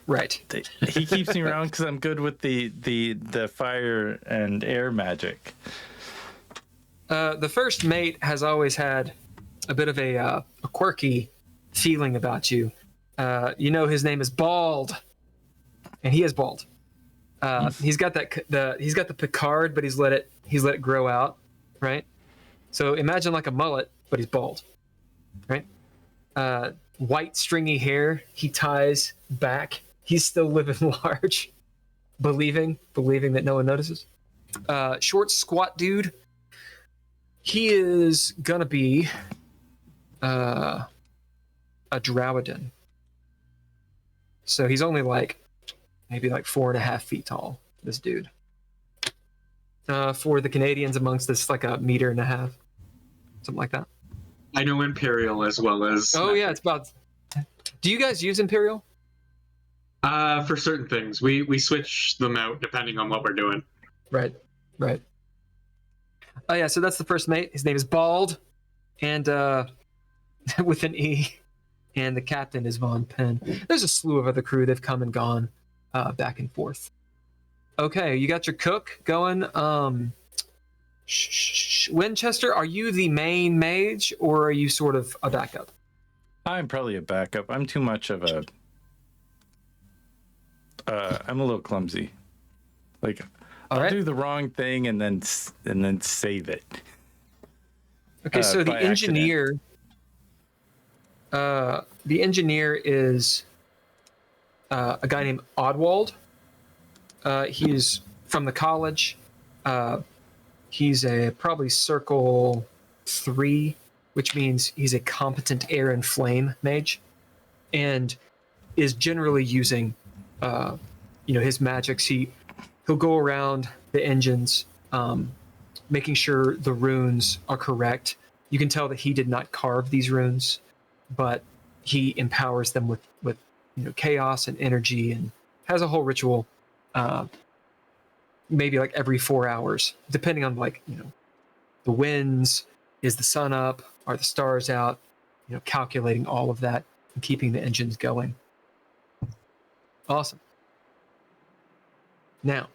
Right. He keeps me around because I'm good with the fire and air magic. The first mate has always had a bit of a quirky feeling about you. His name is Bald, and he is bald. He's got the Picard, but he's let it grow out, right? So imagine like a mullet, but he's bald, right? White stringy hair he ties back. He's still living large, believing that no one notices. Short, squat dude. He is gonna be a Drowadin. So he's only maybe 4.5 feet tall, this dude. For the Canadians amongst us, like 1.5 meters, something like that. I know Imperial as well as... Oh, yeah, it's about... Do you guys use Imperial? For certain things. We switch them out depending on what we're doing. Right. Oh, yeah, so that's the first mate. His name is Bald, and with an E, and the captain is Von Penn. There's a slew of other crew. They've come and gone back and forth. Okay, you got your cook going. Winchester, are you the main mage, or are you sort of a backup? I'm probably a backup. I'm too much of a... I'm a little clumsy. I'll do the wrong thing and then save it. Okay, so the engineer... the engineer is a guy named Oddwald. He's from the college. He's probably Circle 3, which means he's a competent air and flame mage, and is generally using, his magics. He'll go around the engines, making sure the runes are correct. You can tell that he did not carve these runes, but he empowers them with chaos and energy, and has a whole ritual. Maybe every 4 hours, depending on the winds, is the sun up, are the stars out, calculating all of that and keeping the engines going. Awesome. Now,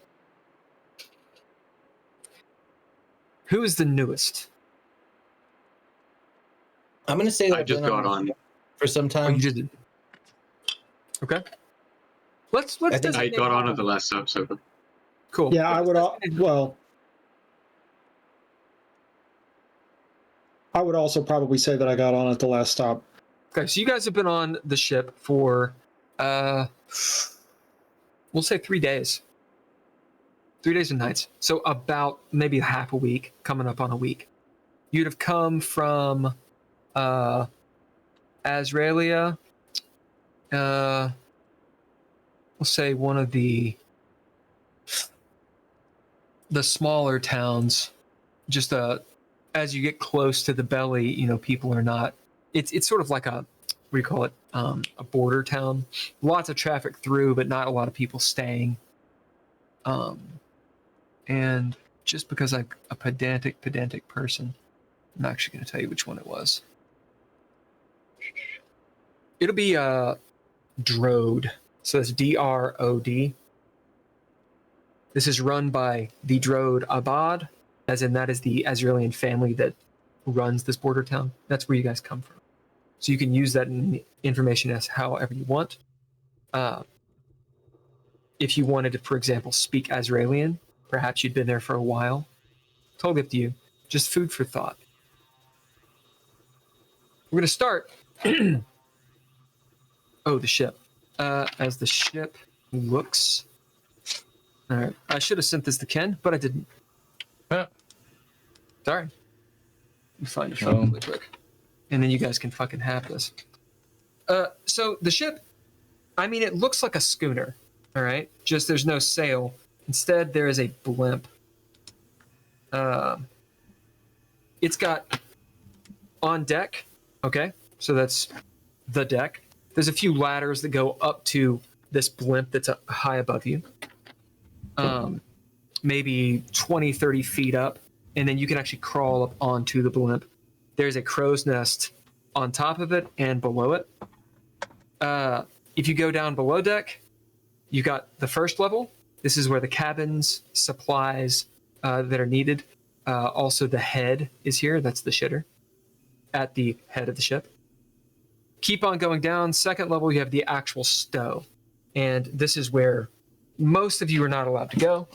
who is the newest? I'm gonna say that I just got on for some time. Oh, you did. Okay. Let's. I got on at the last episode. Cool. Yeah, I would also probably say that I got on at the last stop. Okay, so you guys have been on the ship for, we'll say 3 days. 3 days and nights. So about maybe half a week, coming up on a week. You'd have come from Azraelia, we'll say one of the smaller towns. Just as you get close to the belly, people are not. It's sort of like a, what do you call it? A border town. Lots of traffic through, but not a lot of people staying. And just because I'm a pedantic person, I'm actually going to tell you which one it was. It'll be Drode. So it's Drod. This is run by the Drode Abad, as in that is the Azraelian family that runs this border town. That's where you guys come from. So you can use that information as however you want. If you wanted to, for example, speak Azraelian, perhaps you'd been there for a while. Totally up to you. Just food for thought. We're going to start. Oh, the ship. As the ship looks. All right. I should have sent this to Ken, but I didn't. Sorry. Let me find your phone really quick. And then you guys can fucking have this. So the ship, I mean, it looks like a schooner. All right. Just there's no sail. Instead, there is a blimp. It's got on deck. Okay. So that's the deck. There's a few ladders that go up to this blimp that's up high above you. Maybe 20, 30 feet up. And then you can actually crawl up onto the blimp. There's a crow's nest on top of it and below it. If you go down below deck, you got the first level. This is where the cabins, supplies that are needed. Also, the head is here. That's the shitter at the head of the ship. Keep on going down. Second level, you have the actual stow. And this is where most of you are not allowed to go,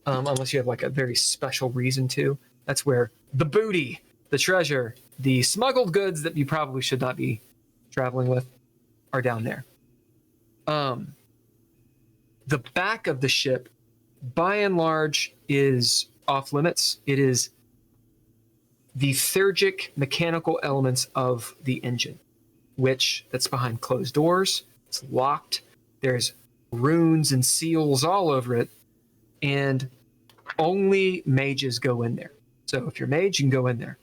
unless you have like a very special reason to. That's where the booty, the treasure, the smuggled goods that you probably should not be traveling with are down there. The back of the ship, by and large, is off limits. It is the theurgic mechanical elements of the engine, which that's behind closed doors. It's locked. There's runes and seals all over it, and only mages go in there. So if you're a mage, you can go in there.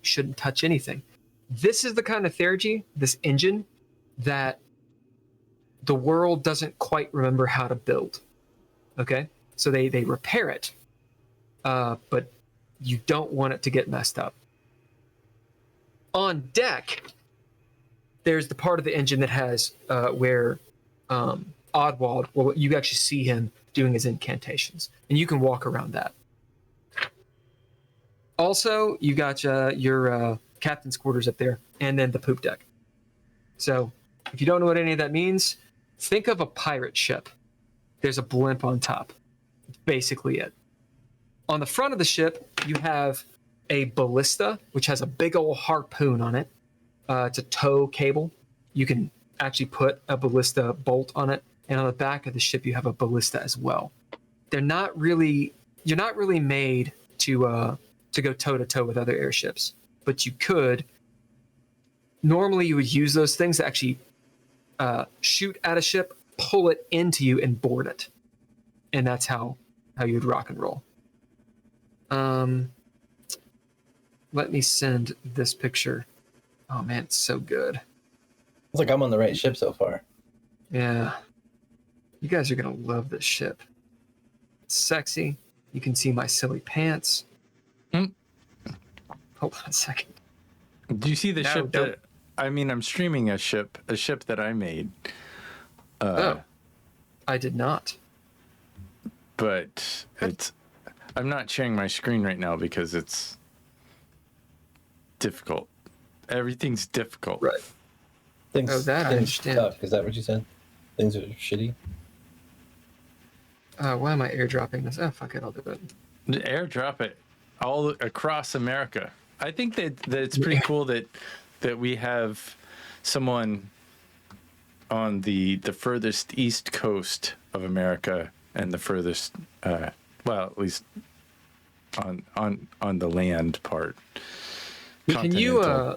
Shouldn't touch anything. This is the kind of theurgy, this engine, that the world doesn't quite remember how to build. Okay? So they repair it, but you don't want it to get messed up. On deck, there's the part of the engine that has where Oddwald, well, you actually see him doing his incantations, and you can walk around that. Also, you got your captain's quarters up there, and then the poop deck. So, if you don't know what any of that means, think of a pirate ship. There's a blimp on top. That's basically it. On the front of the ship, you have a ballista, which has a big old harpoon on it. It's a tow cable. You can actually put a ballista bolt on it. And on the back of the ship, you have a ballista as well. You're not really made to go toe-to-toe with other airships. But you could. Normally, you would use those things to actually shoot at a ship, pull it into you, and board it. And that's how you'd rock and roll. Let me send this picture. Oh, man, it's so good. It's like I'm on the right ship so far. Yeah. You guys are going to love this ship. It's sexy. You can see my silly pants. Hold on a second. Do you see the ship that... I mean, I'm streaming a ship that I made. I did not. But it's... I'm not sharing my screen right now because it's difficult. Everything's difficult. Right. I understand. Suck. Is that what you said? Things are shitty? Why am I airdropping this? Oh, fuck it, I'll do it. Airdrop it all across America. I think that it's pretty cool that we have someone on the furthest east coast of America and the furthest, well, at least on the land part. Can you?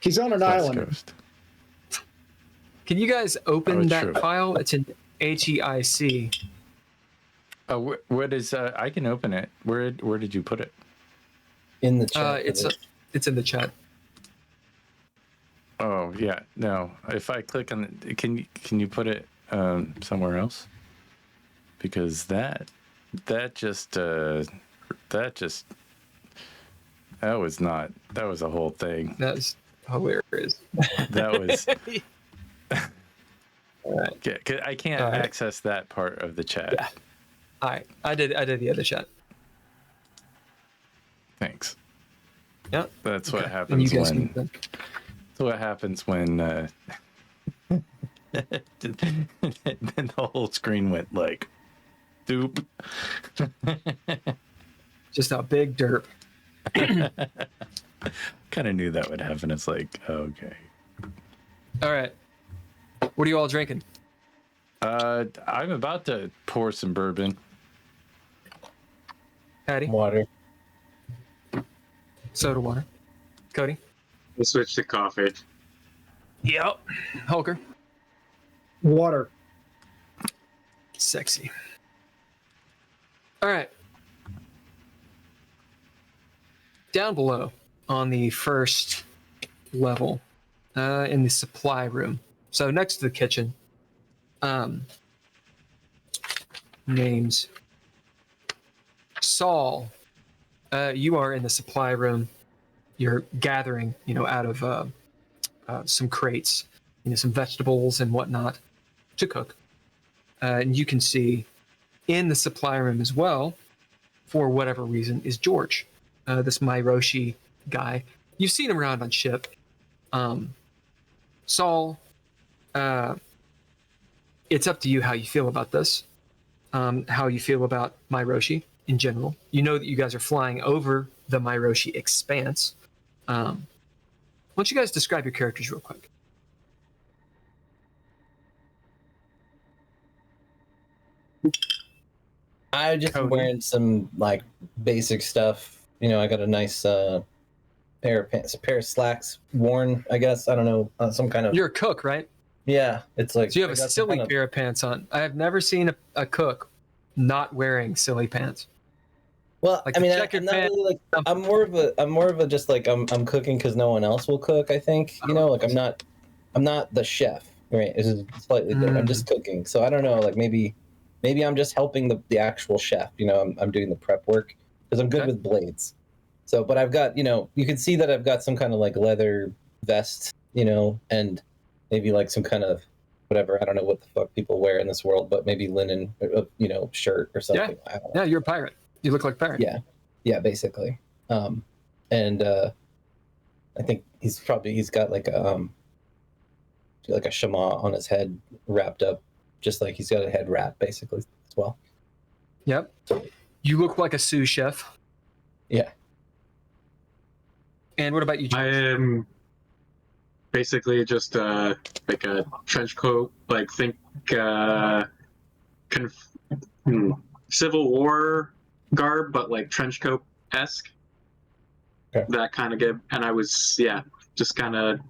He's on an island. Coast. Can you guys open that true. file? It's in HEIC. What is? I can open it. Where did you put it? In the chat. It's in the chat. Oh yeah, no. If I click on it, can you put it somewhere else? Because that was a whole thing. That's hilarious. That was. All right. Yeah, 'cause I can't access that part of the chat. Yeah. All right, I did the other chat. Thanks. Yeah. That's what And happens you guys when. can. That's what happens when. Then the whole screen went like, doop. Just a big derp. Kind of knew that would happen. It's like, okay. All right. What are you all drinking? I'm about to pour some bourbon. Patty? Water. Soda water. Cody? We'll switch to coffee. Yep. Holger? Water. Sexy. All right. Down below on the first level, in the supply room. So next to the kitchen, names Saul. You are in the supply room. You're gathering, out of some crates, some vegetables and whatnot to cook. And you can see in the supply room as well, for whatever reason, is George, this Myri'i guy. You've seen him around on ship. Saul, it's up to you how you feel about this, how you feel about Myri'i in general. You know that you guys are flying over the Myri'i Expanse. Why don't you guys describe your characters real quick? I just Cody. wearing some like basic stuff. I got a nice pair of pants, a pair of slacks worn. I guess I don't know some kind of. You're a cook, right? Yeah, it's like. So you have I a got some silly kind of- pair of pants on. I have never seen a cook not wearing silly pants. Well, Like I the mean, checkered I'm not pants. really like. I'm more of a just like I'm cooking because no one else will cook. I think like I'm not the chef. Right, it's slightly different. I'm just cooking, so I don't know. Like maybe I'm just helping the actual chef. I'm doing the prep work because I'm good with blades. So, but I've got you can see that I've got some kind of like leather vest, and maybe like some kind of whatever. I don't know what the fuck people wear in this world, but maybe linen, shirt or something. I don't know. Yeah, you're a pirate. You look like a pirate. Yeah, basically. And I think he's got like a shama on his head wrapped up, just like he's got a head wrap basically as well. Yep. You look like a sous chef. Yeah. And what about you, I George? am basically just like a trench coat, like think Civil War garb, but like trench coat esque. Okay. That kind of get, and I was just kind of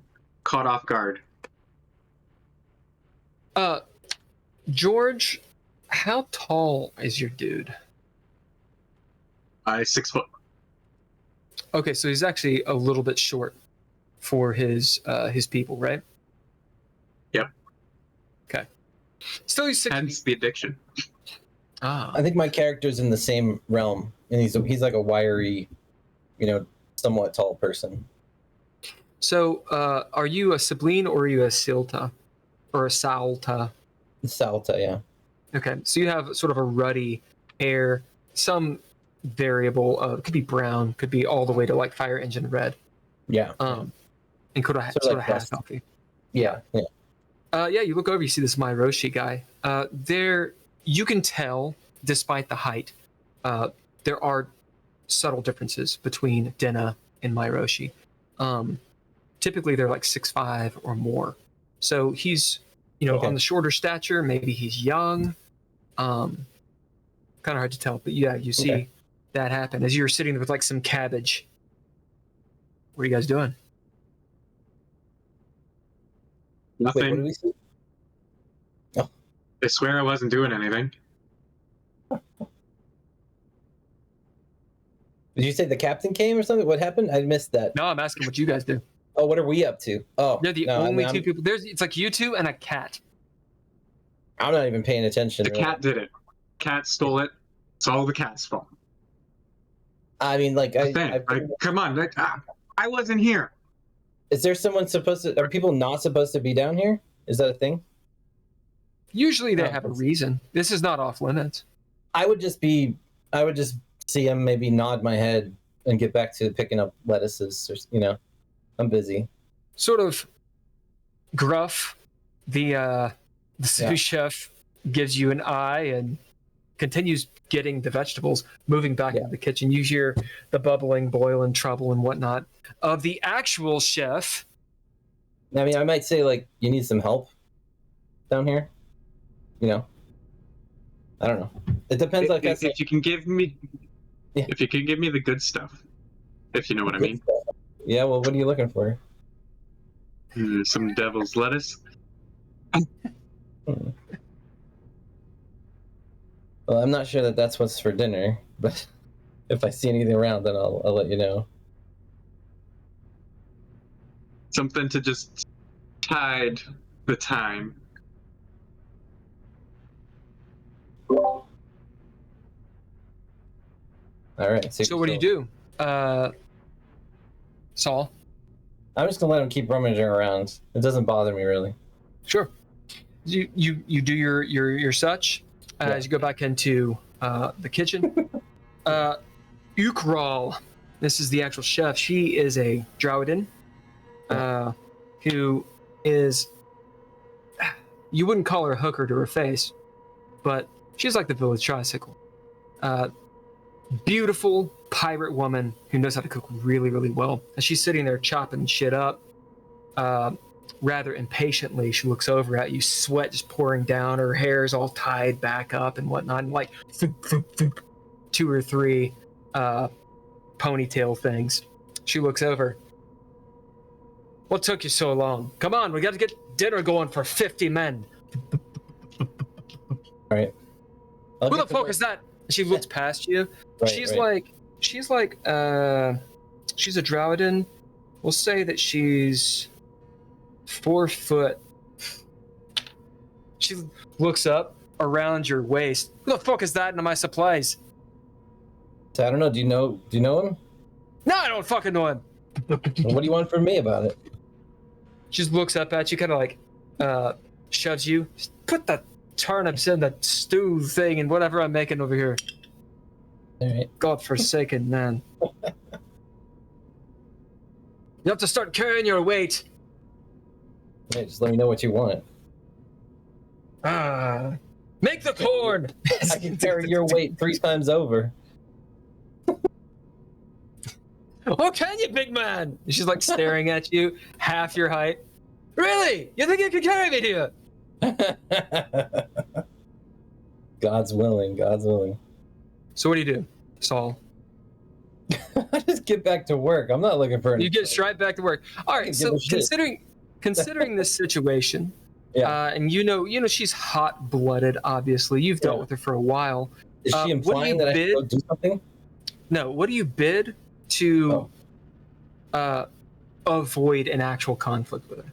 caught off guard. George, how tall is your dude? 6 foot. Okay, so he's actually a little bit short for his people, right? Yep. Okay. Still, he's 6 Hence feet. the addiction. Ah. I think my character's in the same realm, and he's like a wiry, somewhat tall person. So, are you a Sibleen or are you a Silta? Or a Salta? Salta, yeah. Okay, so you have sort of a ruddy hair, some variable, could be brown, could be all the way to like fire engine red. Yeah. And could have Sort of sort like of half dust. healthy. Yeah. Yeah, you look over, you see this Myri'i guy. There, you can tell, despite the height, there are subtle differences between Denna and Myri'i. Typically, they're like 6'5" or more. So he's, Okay. on the shorter stature. Maybe he's young. Kind of hard to tell, but yeah, you see that happen as you're sitting with like some cabbage. What are you guys doing? Nothing. Wait, what do we see? I swear I wasn't doing anything. Did you say the captain came or something? What happened? I missed that. No, I'm asking what you guys do. Oh, what are we up to? Oh, They're the no, only I'm two people. It's like you two and a cat. I'm not even paying attention. The cat did it. Cat stole it. It's all the cat's fault. I mean, like, Come on. I wasn't here. is there someone supposed to? Are people not supposed to be down here? Is that a thing? Usually they Oh, have a that's- reason. This is not off limits. I would just see him maybe nod my head and get back to picking up lettuces, or I'm busy. Sort of gruff. The sous chef gives you an eye and continues getting the vegetables, moving back into the kitchen. You hear the bubbling, boiling trouble and whatnot of the actual chef. I mean, I might say, like, you need some help down here. I don't know. It depends. Like I said, if you can give me, if you can give me the good stuff, if you know what I mean. Yeah. Well, what are you looking for? Some devil's lettuce. Well, I'm not sure that that's what's for dinner, but if I see anything around, then I'll let you know. Something to just tide the time. All right. So what do you do, Saul? I'm just gonna let him keep rummaging around. It doesn't bother me really. Sure. You do your such as you go back into the kitchen. Ukral, this is the actual chef. She is a Druidin who is, you wouldn't call her a hooker to her face, but she's like the village tricycle. Beautiful pirate woman who knows how to cook really, really well. As she's sitting there chopping shit up, rather impatiently, she looks over at you, sweat just pouring down, her hair's all tied back up and whatnot, and like 2 or 3 ponytail things. She looks over. What took you so long? Come on, we got to get dinner going for 50 men. All right. Who the fuck is that? She looks past you. She's a Druidin. We'll say that she's 4 foot. She looks up around your waist. Who the fuck is that in my supplies? I don't know. Do you know him? No, I don't fucking know him. What do you want from me about it? She just looks up at you, kind of like shoves you. Put the turnips in the stew thing and whatever I'm making over here. All right. God-forsaken man. You have to start carrying your weight. Yeah, just let me know what you want. Make the corn. I can carry your weight 3 times over. Oh, can you, big man? And she's like staring at you, half your height. Really? You think you can carry me, do you? God's willing. God's willing. So what do, Saul? I just get back to work. I'm not looking for anything. You get straight back to work. All right. So considering this situation, and you know she's hot-blooded. Obviously, you've dealt with her for a while. Is she implying that I should go do something? No. What do you bid to avoid an actual conflict with her?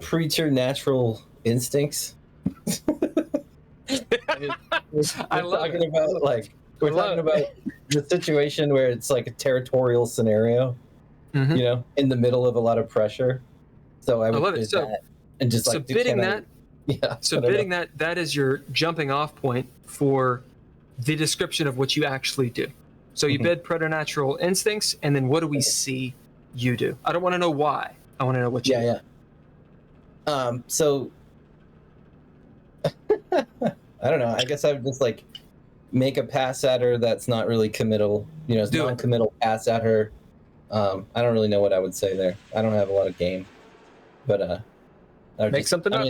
Preternatural instincts. I love talking it. about we're talking about the situation where it's like a territorial scenario, in the middle of a lot of pressure. So I would do that and just like bidding that. Yeah. So bidding that is your jumping off point for the description of what you actually do. So you bid preternatural instincts, and then what do we see you do? I don't want to know why. I want to know what you do. Yeah. So I don't know. I guess I would just like make a pass at her that's not really committal. It's non-committal pass at her. I don't really know what I would say there. I don't have a lot of game, but I would make something up.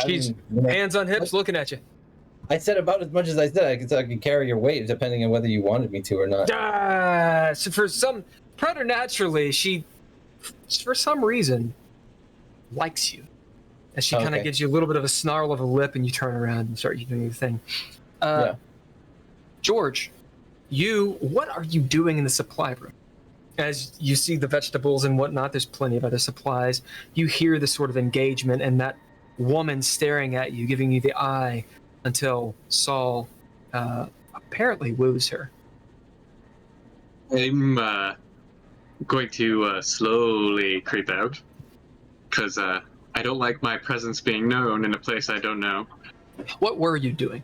She's hands on hips, looking at you. I said about as much as I said. I could carry your weight, depending on whether you wanted me to or not. So for some preternaturally, she, for some reason, likes you. As she kind of gives you a little bit of a snarl of a lip, and you turn around and start doing your thing. George, what are you doing in the supply room? As you see the vegetables and whatnot, there's plenty of other supplies. You hear the sort of engagement and that woman staring at you, giving you the eye until Saul apparently woos her. I'm going to slowly creep out because I don't like my presence being known in a place I don't know. What were you doing?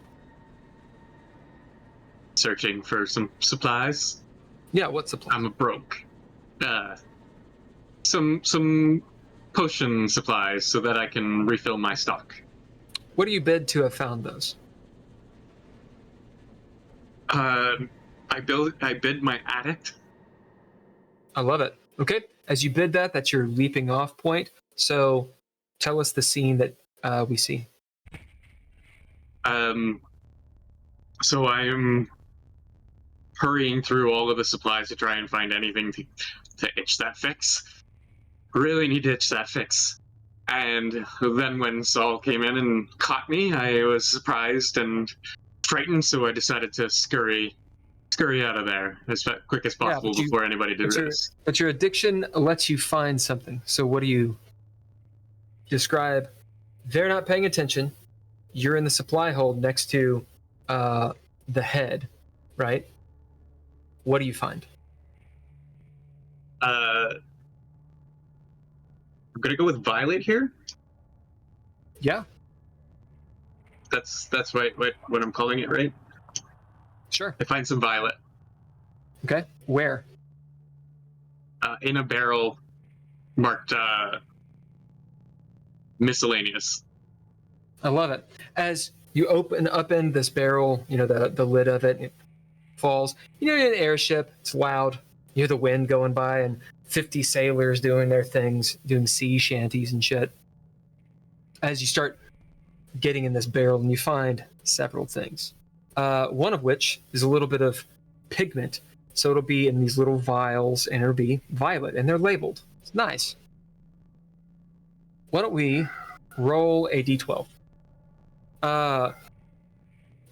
Searching for some supplies. Yeah, what supplies? I'm broke. Some potion supplies so that I can refill my stock. What do you bid to have found those? I bid my addict. I love it. Okay, as you bid that, that's your leaping off point. So tell us the scene that we see. So I am hurrying through all of the supplies to try and find anything to itch that fix. Really need to itch that fix. And then when Saul came in and caught me, I was surprised and frightened, so I decided to scurry out of there as quick as possible before anybody did this. But your addiction lets you find something. So what do you describe? They're not paying attention. You're in the supply hold next to the head, right? What do you find? I'm gonna go with Violet here. Yeah. That's right. What I'm calling it, right? Sure. I find some Violet. Okay. Where? In a barrel marked miscellaneous. I love it. As you upend this barrel, the lid of it falls. You're in an airship. It's loud. You hear the wind going by and 50 sailors doing their things, doing sea shanties and shit. As you start getting in this barrel, and you find several things. One of which is a little bit of pigment. So it'll be in these little vials, and it'll be violet, and they're labeled. It's nice. Why don't we roll a d12?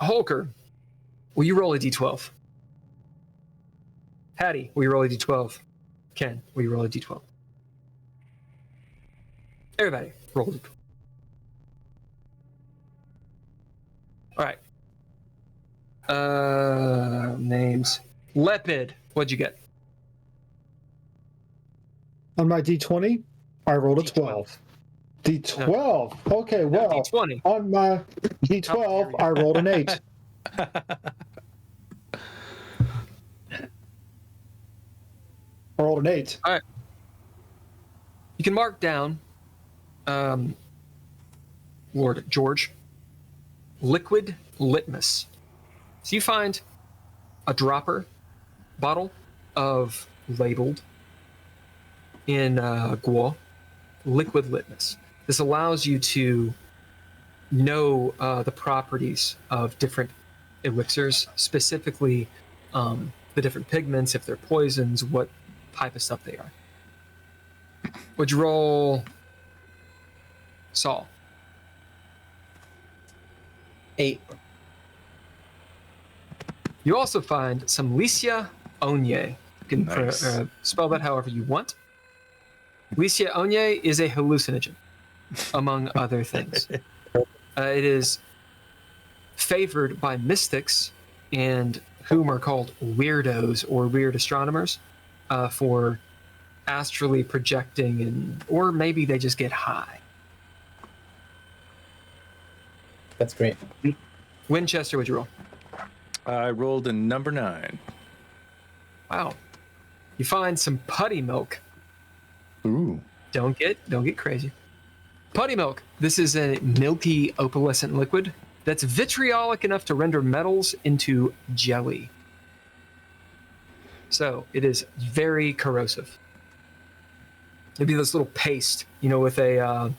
Holker, will you roll a d12? Hattie, will you roll a d12? Ken, will you roll a d12? Everybody, roll a d12. All right. Names. Lepid, what'd you get? On my D20, I rolled a 12. D12. No. Okay, well, no, D20. On my D12, I rolled an 8. I rolled an 8. All right. You can mark down, Lord George, liquid litmus. So you find a dropper bottle of labeled in Guo liquid litmus. This allows you to know the properties of different elixirs, specifically the different pigments, if they're poisons, what type of stuff they are. Would you roll Saul? 8. You also find some Lycia Onye. You can spell that however you want. Lycia Onye is a hallucinogen, among other things. It is favored by mystics, and whom are called weirdos or weird astronomers, for astrally projecting, or maybe they just get high. That's great. Winchester, what'd you roll? I rolled a number 9. Wow. You find some putty milk. Ooh. Don't get crazy. Putty milk. This is a milky opalescent liquid that's vitriolic enough to render metals into jelly. So it is very corrosive. It'd be this little paste, with a,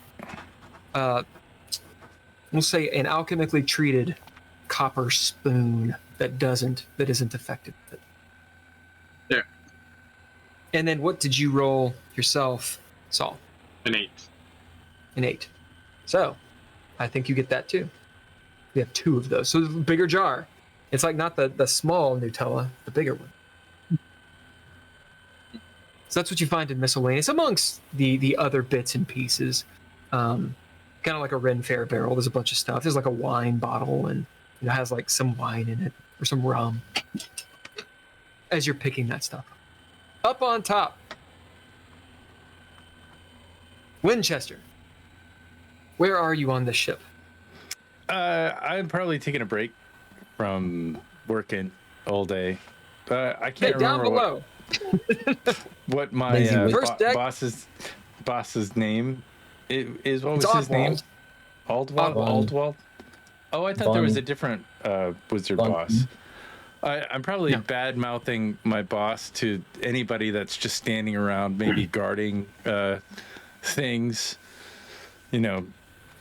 we'll say an alchemically treated copper spoon that isn't affected with it. Yeah. And then what did you roll yourself, Saul? An 8. An 8. So, I think you get that too. We have 2 of those. So the bigger jar. It's like not the small Nutella, the bigger one. So that's what you find in miscellaneous, amongst the other bits and pieces. Kind of like a Ren Fair barrel. There's a bunch of stuff. There's like a wine bottle, and it has like some wine in it or some rum. As you're picking that stuff up on top, Winchester, Where are you on this ship? I'm probably taking a break from working all day. I can't Down remember below. what my First deck. boss's name is. What was It's his name? Aldwald. Aldwald. Oh, I thought there was a different wizard boss. I'm probably bad mouthing my boss to anybody that's just standing around, maybe guarding things. You know.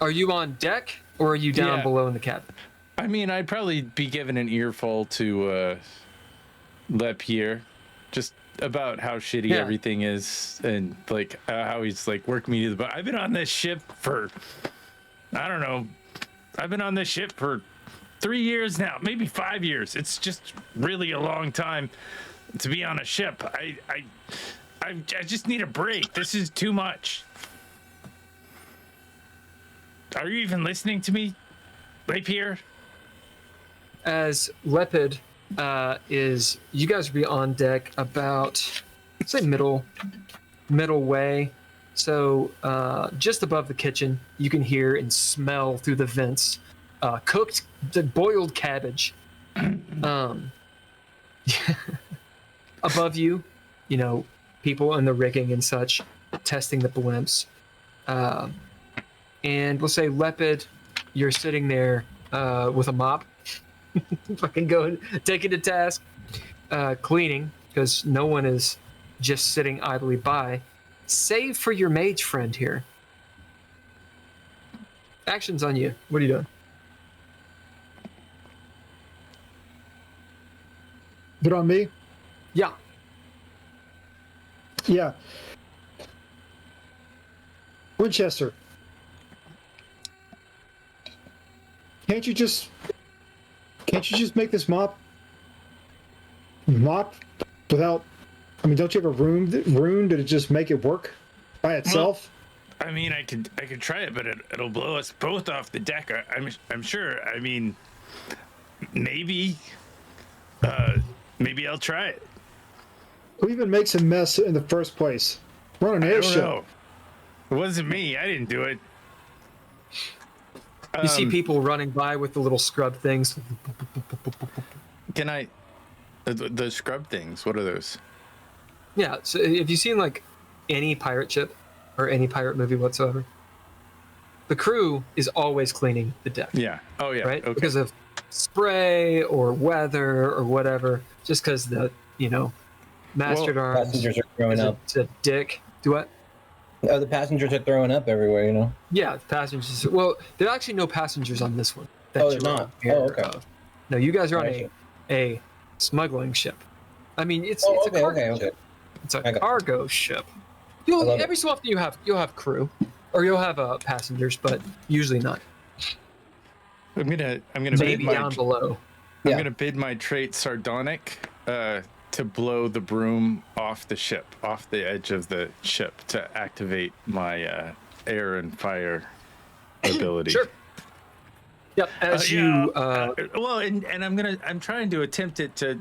Are you on deck or are you down below in the cabin? I mean, I'd probably be giving an earful to LePierre, just about how shitty everything is, and like how he's like working me to the bone. I've been on this ship for, I don't know, I've been on this ship for 3 years now, maybe 5 years. It's just really a long time to be on a ship. I just need a break. This is too much. Are you even listening to me, LePierre? As Lepid is, you guys will be on deck about, say, middle way. So just above the kitchen, you can hear and smell through the vents cooked, boiled cabbage. Above you, you know, people in the rigging and such testing the blimps. And we'll say, Lepid, you're sitting there with a mop. Fucking going, taking to task, cleaning, because no one is just sitting idly by, save for your mage friend here. Action's on you. What are you doing? Is it on me? Yeah. Yeah. Winchester. Can't you just make this mop without? I mean, don't you have a rune to just make it work by itself? Well, I mean, I could try it, but it'll blow us both off the deck. I'm sure. I mean, maybe I'll try it. Who even makes a mess in the first place? We're on an airship. I don't know. It wasn't me. I didn't do it. You see people running by with the little scrub things. Can I? The scrub things. What are those? Yeah. So if you've seen like any pirate ship or any pirate movie whatsoever, the crew is always cleaning the deck. Yeah. Oh yeah. Right. Okay. Because of spray or weather or whatever. Just because the master arms. Passengers are throwing up. It's a dick. Do what? Oh, the passengers are throwing up everywhere, you know? Yeah, the passengers. Well, there are actually no passengers on this one. Oh, there's not. Oh, okay. No, you guys are on Right. a smuggling ship. I mean, it's Oh, a cargo ship. okay. It's a cargo ship. Every so often you'll have crew, or you'll have passengers, but usually not. I'm gonna Maybe down below. I'm gonna bid my trait sardonic to blow the broom off the ship, off the edge of the ship, to activate my air and fire ability. Sure. Yep. As well, and I'm trying to attempt it to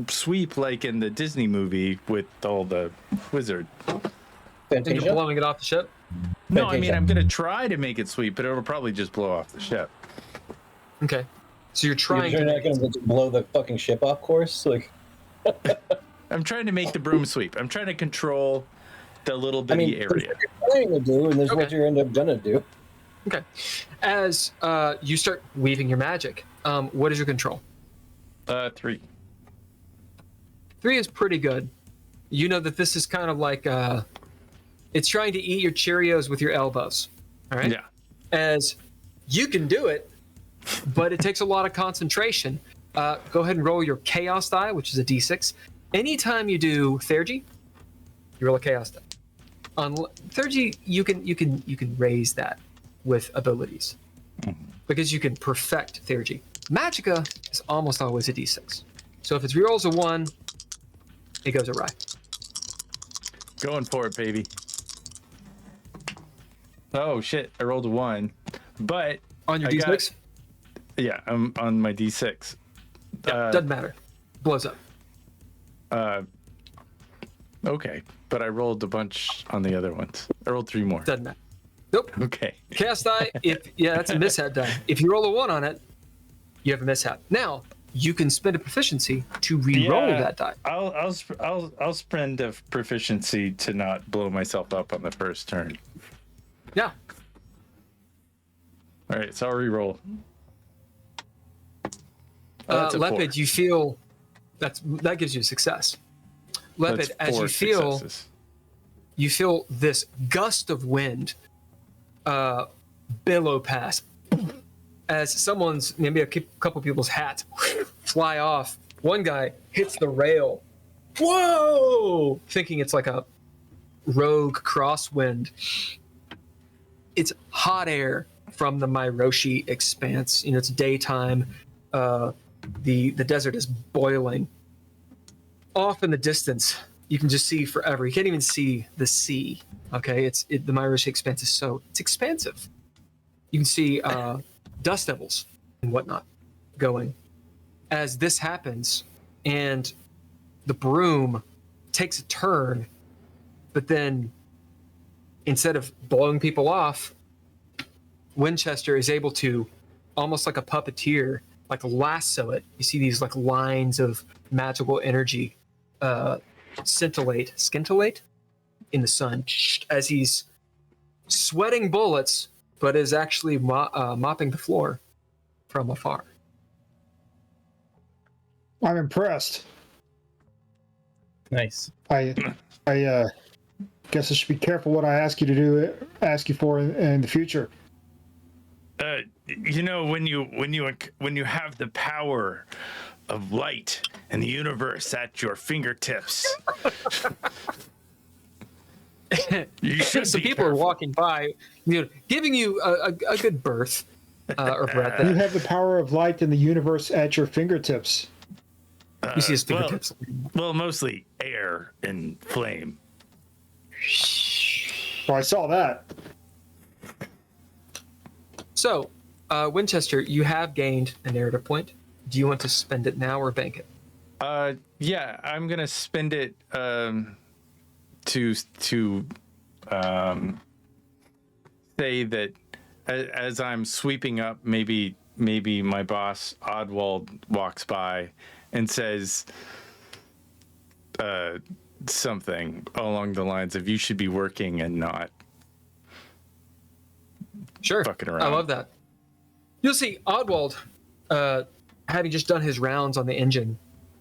sweep like in the Disney movie with all the wizard. and you're blowing it off the ship. No, I mean I'm gonna try to make it sweep, but it'll probably just blow off the ship. Okay. So you're trying You're to not going to blow the fucking ship off course? Like, I'm trying to make the broom sweep. I'm trying to control the little bitty area. There's what you're trying to do, and there's what you're end up gonna do. Okay. As you start weaving your magic, what is your control? 3. 3 is pretty good. You know that this is kind of like it's trying to eat your Cheerios with your elbows. All right. Yeah. As you can do it, but it takes a lot of concentration. Go ahead and roll your chaos die, which is a d6. Anytime you do Theurgy, you roll a chaos die. On Theurgy, you can raise that with abilities because you can perfect Theurgy. Magicka is almost always a d6. So if it rerolls a 1, it goes awry. Going for it, baby. Oh shit! I rolled a 1, but On your d6? Yeah, I'm on my d6. Yeah, doesn't matter. Blows up. Okay, but I rolled a bunch on the other ones. I rolled 3 more. Doesn't matter. Nope. Okay. Chaos die. That's a mishap die. If you roll a 1 on it, you have a mishap. Now you can spend a proficiency to re-roll that die. I'll spend a proficiency to not blow myself up on the first turn. Yeah. All right, so I'll re-roll. Lepid, you feel that gives you a success. Lepid, as you feel successes. You feel this gust of wind billow past as someone's, maybe a couple people's hats fly off. One guy hits the rail. Whoa! Thinking it's like a rogue crosswind. It's hot air from the Myri'i expanse. It's daytime. The desert is boiling. Off in the distance, you can just see forever. You can't even see the sea. Okay, the Myri'i expanse is it's expansive. You can see dust devils and whatnot going. As this happens, and the broom takes a turn, but then instead of blowing people off, Winchester is able to, almost like a puppeteer, like lasso it. You see these like lines of magical energy scintillate in the sun as he's sweating bullets, but is actually mopping the floor from afar. I'm impressed. Nice. I guess I should be careful what I ask you for in the future. When you have the power of light and the universe at your fingertips, you should. So people are walking by, giving you a good berth or breath. You have the power of light and the universe at your fingertips. You see his fingertips. Well, mostly air and flame. Well, I saw that. So, Winchester, you have gained a narrative point. Do you want to spend it now or bank it? Yeah, I'm gonna spend it to say that as I'm sweeping up, maybe my boss Oddwald walks by and says something along the lines of, "You should be working and not fucking around." I love that. You'll see Oddwald, having just done his rounds on the engine,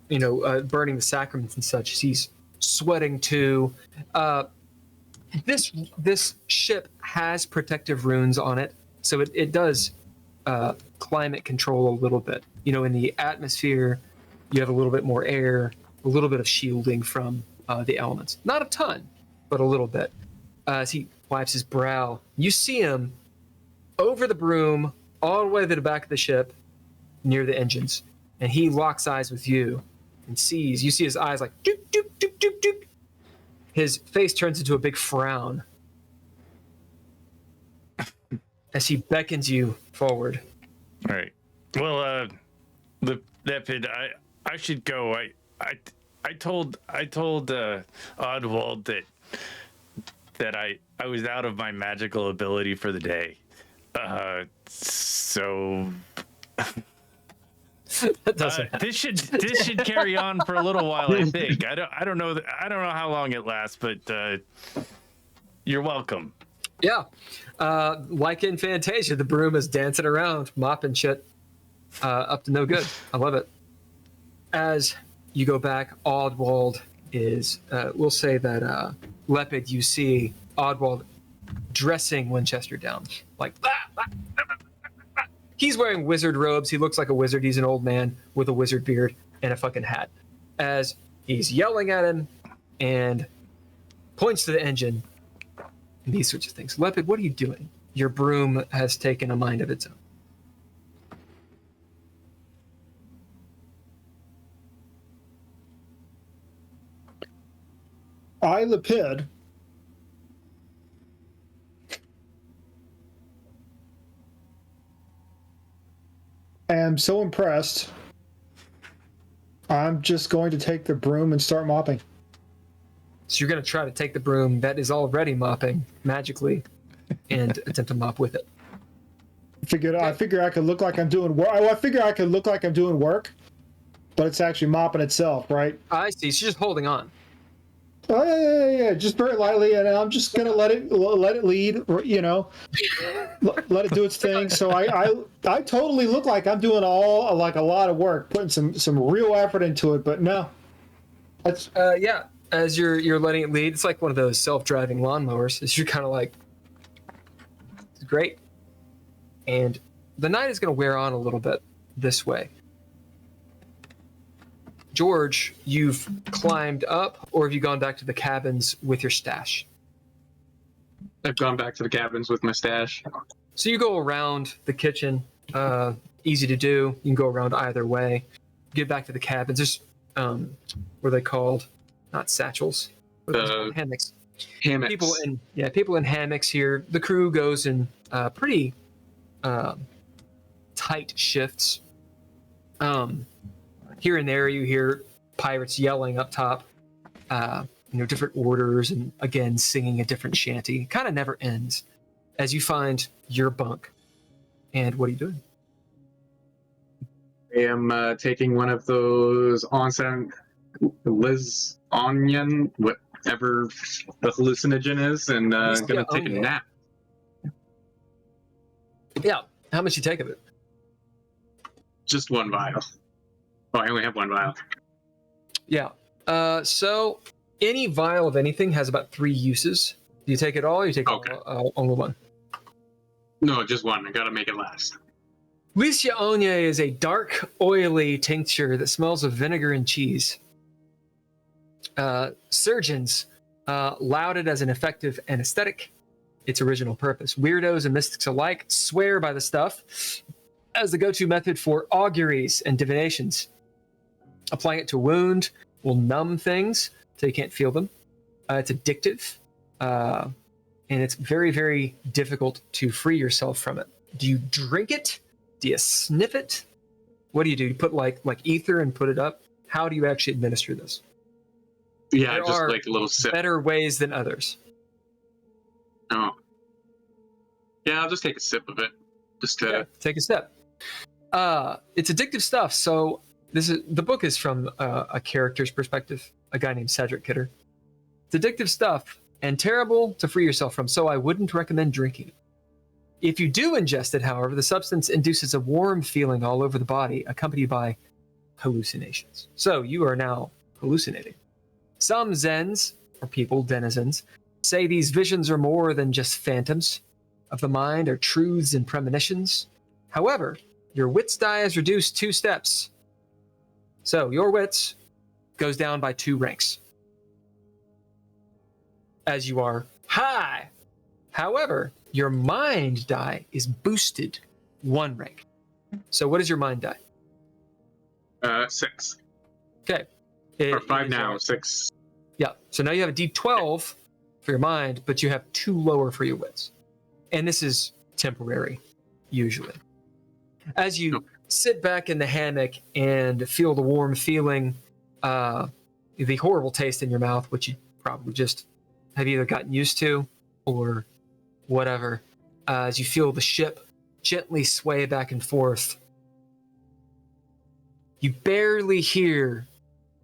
burning the sacraments and such. He's sweating too. This ship has protective runes on it, so it does climate control a little bit. In the atmosphere, you have a little bit more air, a little bit of shielding from the elements. Not a ton, but a little bit. As he wipes his brow, you see him over the broom, all the way to the back of the ship, near the engines, and he locks eyes with you and you see his eyes like doop, doop, doop, doop, doop. His face turns into a big frown as he beckons you forward. All right. Well, Lepid, I should go. I told Oddwald that I was out of my magical ability for the day. So That doesn't this should carry on for a little while, I think. I don't know how long it lasts, but you're welcome. Yeah. Like in Fantasia, the broom is dancing around, mopping shit up to no good. I love it. As you go back, Oddwald is, we'll say that Lepid, you see Oddwald dressing Winchester down. Like, he's wearing wizard robes. He looks like a wizard. He's an old man with a wizard beard and a fucking hat. As he's yelling at him and points to the engine and these sorts of things. Lepid, what are you doing? Your broom has taken a mind of its own. I, Lepid, am so impressed. I'm just going to take the broom and start mopping. So you're going to try to take the broom that is already mopping magically and attempt to mop with it. I figure I could look like I'm doing work. I figure I could look like I'm doing work, but it's actually mopping itself, right? I see. She's just holding on. Oh yeah, just very lightly, and I'm just gonna let it lead, you know, let it do its thing. So I totally look like I'm doing a lot of work, putting some real effort into it, but no, that's yeah. As you're letting it lead, it's like one of those self-driving lawnmowers. As you're kind of like, it's great, and the night is gonna wear on a little bit this way. George, you've climbed up, or have you gone back to the cabins with your stash? I've gone back to the cabins with my stash. So you go around the kitchen. Easy to do. You can go around either way. Get back to the cabins. There's, what are they called? Not satchels. Hammocks. Hammocks. People in hammocks here. The crew goes in pretty tight shifts. Here and there, you hear pirates yelling up top, different orders, and again singing a different shanty. Kind of never ends. As you find your bunk, and what are you doing? I am taking one of those onsen Liz onion, whatever the hallucinogen is, and gonna take a nap. Yeah. How much you take of it? Just one vial. Oh, I only have one vial. Yeah. So any vial of anything has about 3 uses. Do you take it all, or you take only one? No, just one. I gotta make it last. Licia Ogne is a dark, oily tincture that smells of vinegar and cheese. Surgeons laud it as an effective anesthetic, its original purpose. Weirdos and mystics alike swear by the stuff as the go-to method for auguries and divinations. Applying it to a wound will numb things so you can't feel them. It's addictive, and it's very, very difficult to free yourself from it. Do you drink it? Do you sniff it? What do? You put like ether and put it up? How do you actually administer this? Yeah, there just are like a little sip. Better ways than others. Oh. Yeah, I'll just take a sip of it. Just to take a sip. It's addictive stuff. So the book is from a character's perspective, a guy named Cedric Kidder. It's addictive stuff and terrible to free yourself from, so I wouldn't recommend drinking it. If you do ingest it, however, the substance induces a warm feeling all over the body, accompanied by hallucinations. So you are now hallucinating. Some Zens, or people, denizens, say these visions are more than just phantoms of the mind or truths and premonitions. However, your wits die is reduced 2 steps. So your wits goes down by 2 ranks as you are high. However, your mind die is boosted 1 rank. So what is your mind die? 6. Okay. Or 5 now, 6. Yeah. So now you have a D12 for your mind, but you have 2 lower for your wits. And this is temporary, usually. As you sit back in the hammock and feel the warm feeling, the horrible taste in your mouth, which you probably just have either gotten used to or whatever, as you feel the ship gently sway back and forth, you barely hear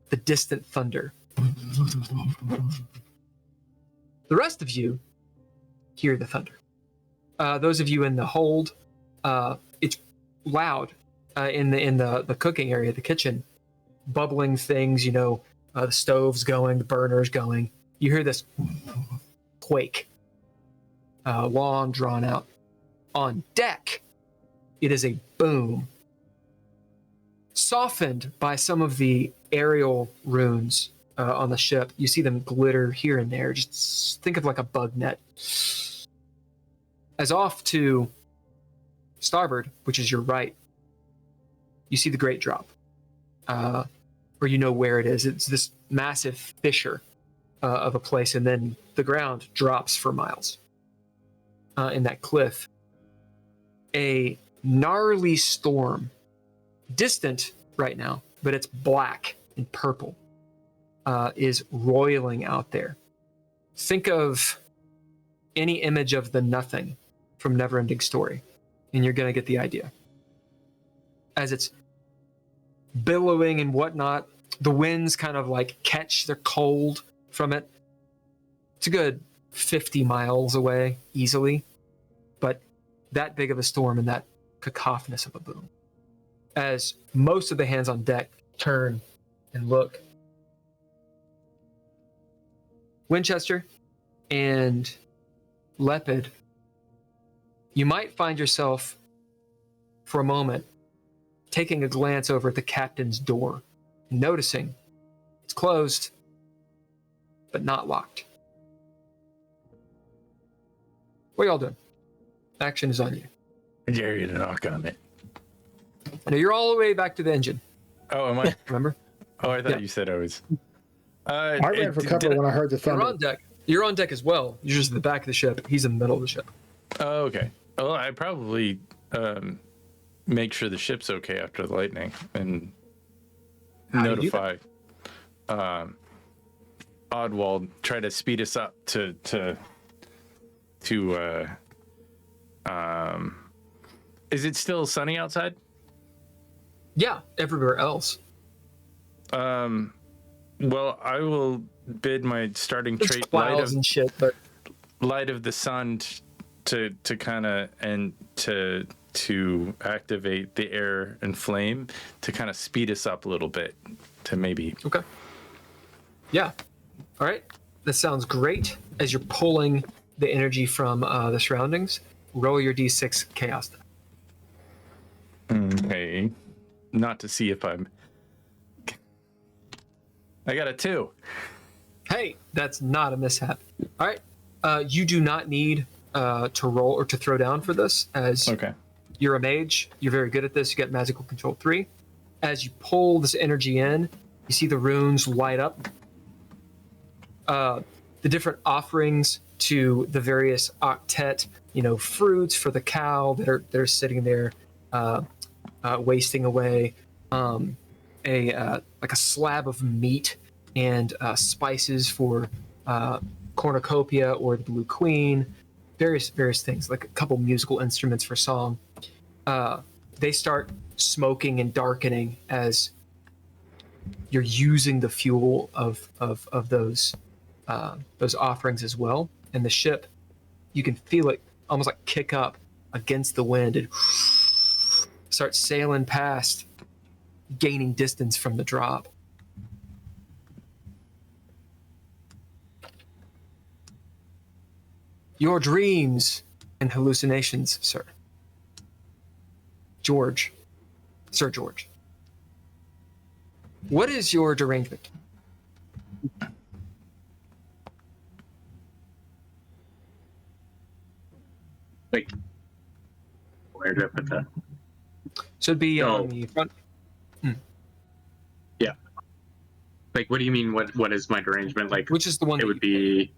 the distant thunder. The rest of you hear the thunder. Those of you in the hold, it's loud in the cooking area, the kitchen, bubbling things, the stove's going, the burner's going. You hear this quake, long drawn out. On deck, it is a boom, softened by some of the aerial runes on the ship. You see them glitter here and there. Just think of like a bug net. As off to starboard, which is your right, you see the Great Drop, or you know where it is. It's this massive fissure of a place, and then the ground drops for miles in that cliff. A gnarly storm, distant right now, but it's black and purple, is roiling out there. Think of any image of the nothing from Neverending Story, and you're going to get the idea. As it's billowing and whatnot, the winds kind of like catch, they're cold from it. It's a good 50 miles away easily, but that big of a storm and that cacophonous of a boom. As most of the hands on deck turn and look, Winchester and Lepid, you might find yourself for a moment taking a glance over at the captain's door, noticing it's closed, but not locked. What are y'all doing? Action is on you. I dare you to knock on it. Now you're all the way back to the engine. Oh, am I? Remember? Oh, I thought you said I was. I ran for cover when I heard the thunder. You're on deck. You're on deck as well. You're just at the back of the ship. He's in the middle of the ship. Oh, okay. Well, I probably make sure the ship's okay after the lightning and notify Oddwald. Try to speed us up to is it still sunny outside? Yeah, everywhere else. Well, I will bid my starting There's trait clouds and shit, but light of the sun to kind of and to activate the air and flame to kind of speed us up a little bit to maybe. Okay. Yeah. All right. That sounds great. As you're pulling the energy from the surroundings, roll your d6 chaos. Okay. Not to see if I got a 2. Hey, that's not a mishap. All right. You do not need to roll or to throw down for this, as Okay. you're a mage. You're very good at this. You get magical control 3. As you pull this energy in, you see the runes light up. The different offerings to the various octet, fruits for the cow that are sitting there, wasting away. Like a slab of meat and spices for cornucopia or the Blue Queen, various things, like a couple musical instruments for song. They start smoking and darkening as you're using the fuel of those offerings as well. And the ship, you can feel it almost like kick up against the wind and start sailing past, gaining distance from the drop. Your dreams and hallucinations, sir. Sir George. What is your derangement? Like, where do I put that? Should be on the front. Yeah. Like, what do you mean? What is my derangement? Like, Which is the one it would be.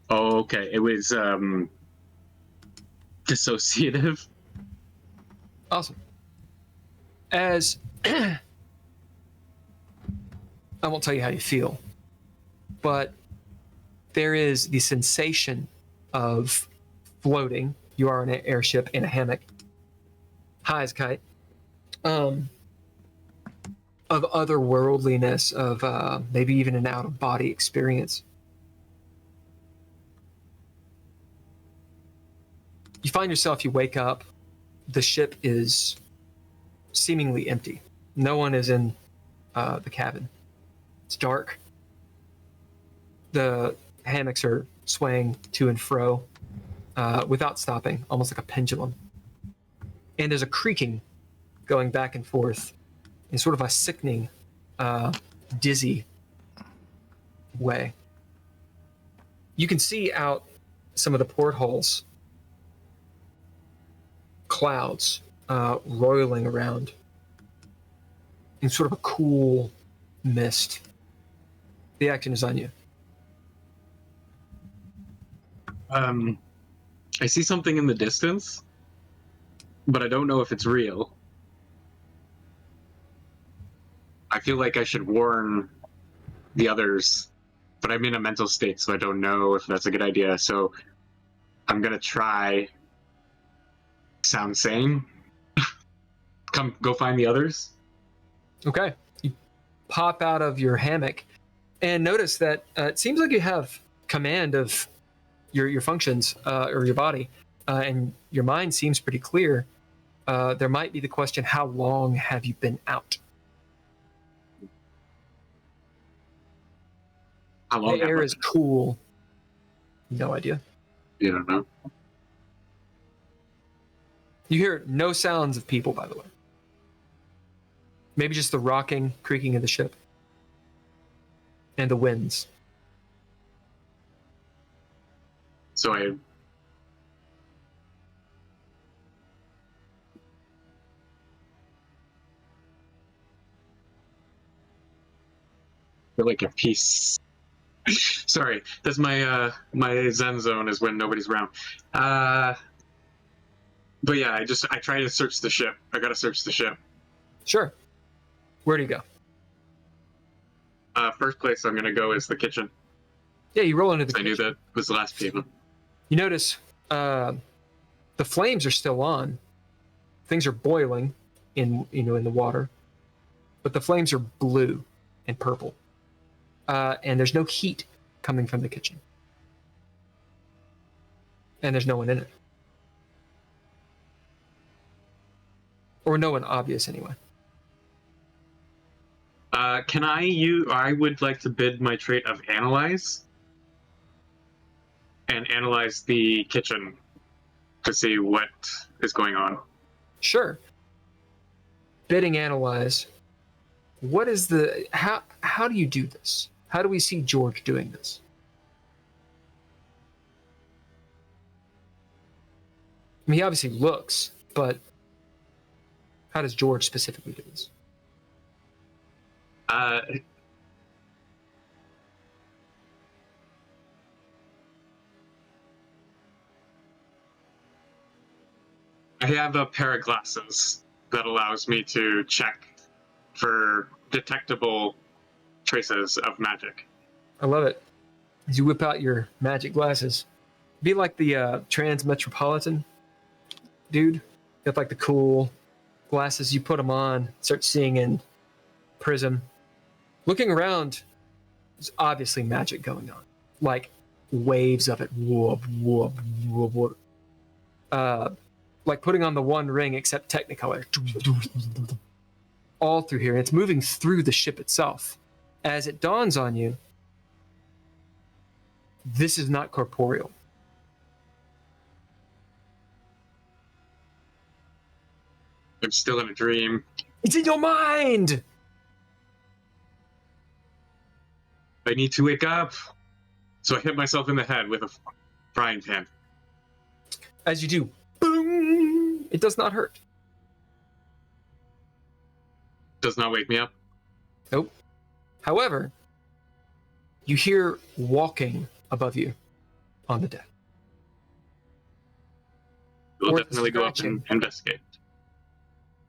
Oh, okay. It was dissociative. Awesome. As I won't tell you how you feel, but there is the sensation of floating. You are in an airship in a hammock, high as a kite, of otherworldliness, of maybe even an out-of-body experience. You find yourself, you wake up, the ship is seemingly empty. No one is in the cabin. It's dark. The hammocks are swaying to and fro without stopping, almost like a pendulum. And there's a creaking going back and forth in sort of a sickening, dizzy way. You can see out some of the portholes, clouds roiling around in sort of a cool mist. The action is on you. I see something in the distance, but I don't know if it's real. I feel like I should warn the others, but I'm in a mental state, so I don't know if that's a good idea. So I'm gonna try sound sane. Go find the others. Okay. You pop out of your hammock and notice that it seems like you have command of your functions or your body, and your mind seems pretty clear. There might be the question, how long have you been out? How long the air is cool. No idea. You don't know. You hear no sounds of people, by the way. Maybe just the rocking, creaking of the ship. And the winds. So I feel like a piece. Sorry, that's my my Zen zone is when nobody's around. But yeah, I try to search the ship. I gotta search the ship. Sure. Where do you go? First place I'm gonna go is the kitchen. Yeah, you roll into the kitchen. I knew that was the last people. You notice the flames are still on. Things are boiling in the water, but the flames are blue and purple, and there's no heat coming from the kitchen, and there's no one in it, or no one obvious anyway. Can I would like to bid my trait of analyze and analyze the kitchen to see what is going on. Sure. Bidding analyze. What is how do you do this? How do we see George doing this? I mean, he obviously looks, but how does George specifically do this? I have a pair of glasses that allows me to check for detectable traces of magic. I love it. As you whip out your magic glasses, be like the Trans-Metropolitan dude. Got like the cool glasses. You put them on, start seeing in prism. Looking around, there's obviously magic going on, like waves of it. Whoop, whoop, whoop, whoop. Like putting on the One Ring, except Technicolor. All through here. It's moving through the ship itself. As it dawns on you, this is not corporeal. I'm still in a dream. It's in your mind! I need to wake up. So I hit myself in the head with a frying pan. As you do, boom! It does not hurt. Does not wake me up. Nope. However, you hear walking above you on the deck. We'll Or definitely go up and scratching. investigate.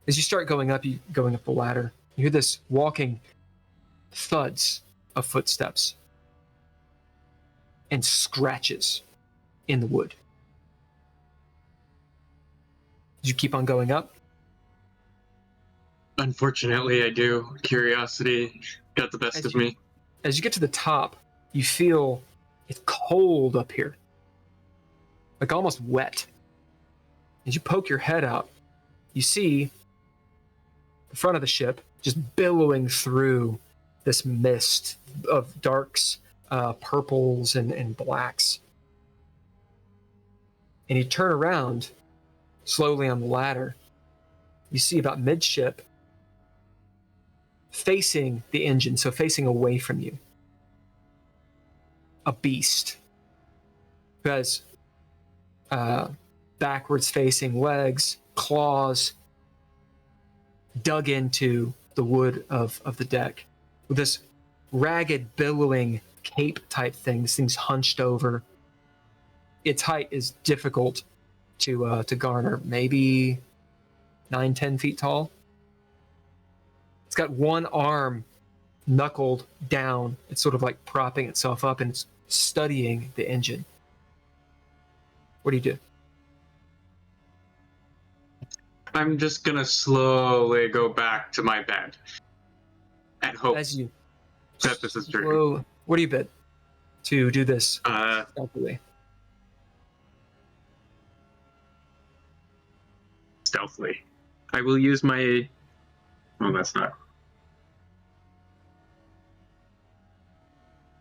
As you start going up the ladder, you hear this walking thuds of footsteps and scratches in the wood. As you keep on going up, Unfortunately, I do. Curiosity got the best of me. as you get to the top, you feel it's cold up here, like almost wet. As you poke your head out, you see the front of the ship just billowing through this mist of darks, purples, and blacks. And you turn around slowly on the ladder. You see about midship, facing the engine, so facing away from you, a beast who has backwards facing legs, claws, dug into the wood of the deck with this ragged, billowing cape type thing. This thing's hunched over. Its height is difficult to garner, maybe 9-10 feet tall. It's got one arm knuckled down. It's sort of like propping itself up and it's studying the engine. What do you do? I'm just gonna slowly go back to my bed and hope As you that this is true. Whoa, what do you bid to do this Uh, stealthily. I will use my... Oh, that's not...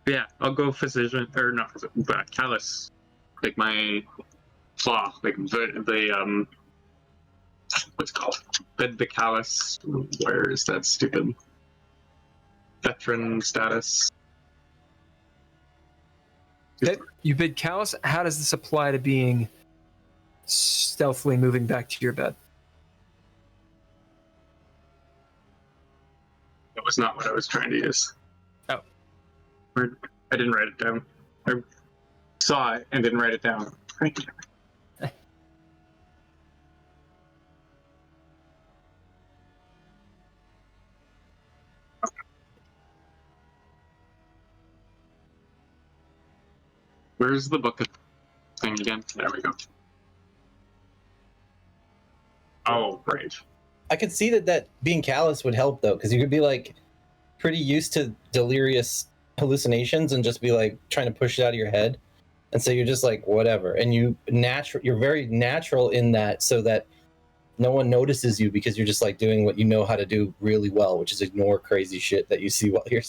Yeah, I'll go physician, or not physician, but callus. Like my claw, like the what's it called? The callus. Where is that stupid veteran status? Okay, you bid callus. How does this apply to being stealthily moving back to your bed? That was not what I was trying to use. Oh. I didn't write it down. I saw it and didn't write it down. Where's the book thing again? There we go. Oh, right. I could see that being callous would help though, because you could be like pretty used to delirious hallucinations and just be like trying to push it out of your head, and so you're just like whatever, and you're very natural in that, so that no one notices you because you're just like doing what you know how to do really well, which is ignore crazy shit that you see while you're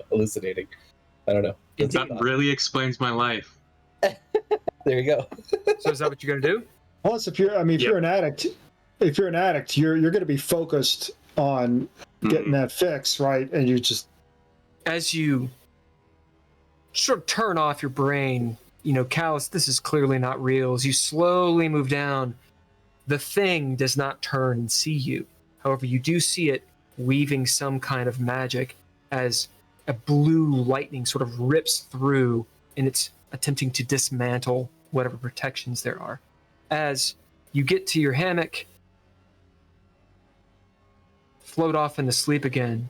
hallucinating. I don't know. That really explains my life. There you go. So is that what you're gonna do? Plus, if you're an addict, you're going to be focused on getting that fix, right? And you just, as you sort of turn off your brain, callous, this is clearly not real. As you slowly move down, the thing does not turn and see you. However, you do see it weaving some kind of magic as a blue lightning sort of rips through, and it's attempting to dismantle whatever protections there are. As you get to your hammock, float off into sleep again,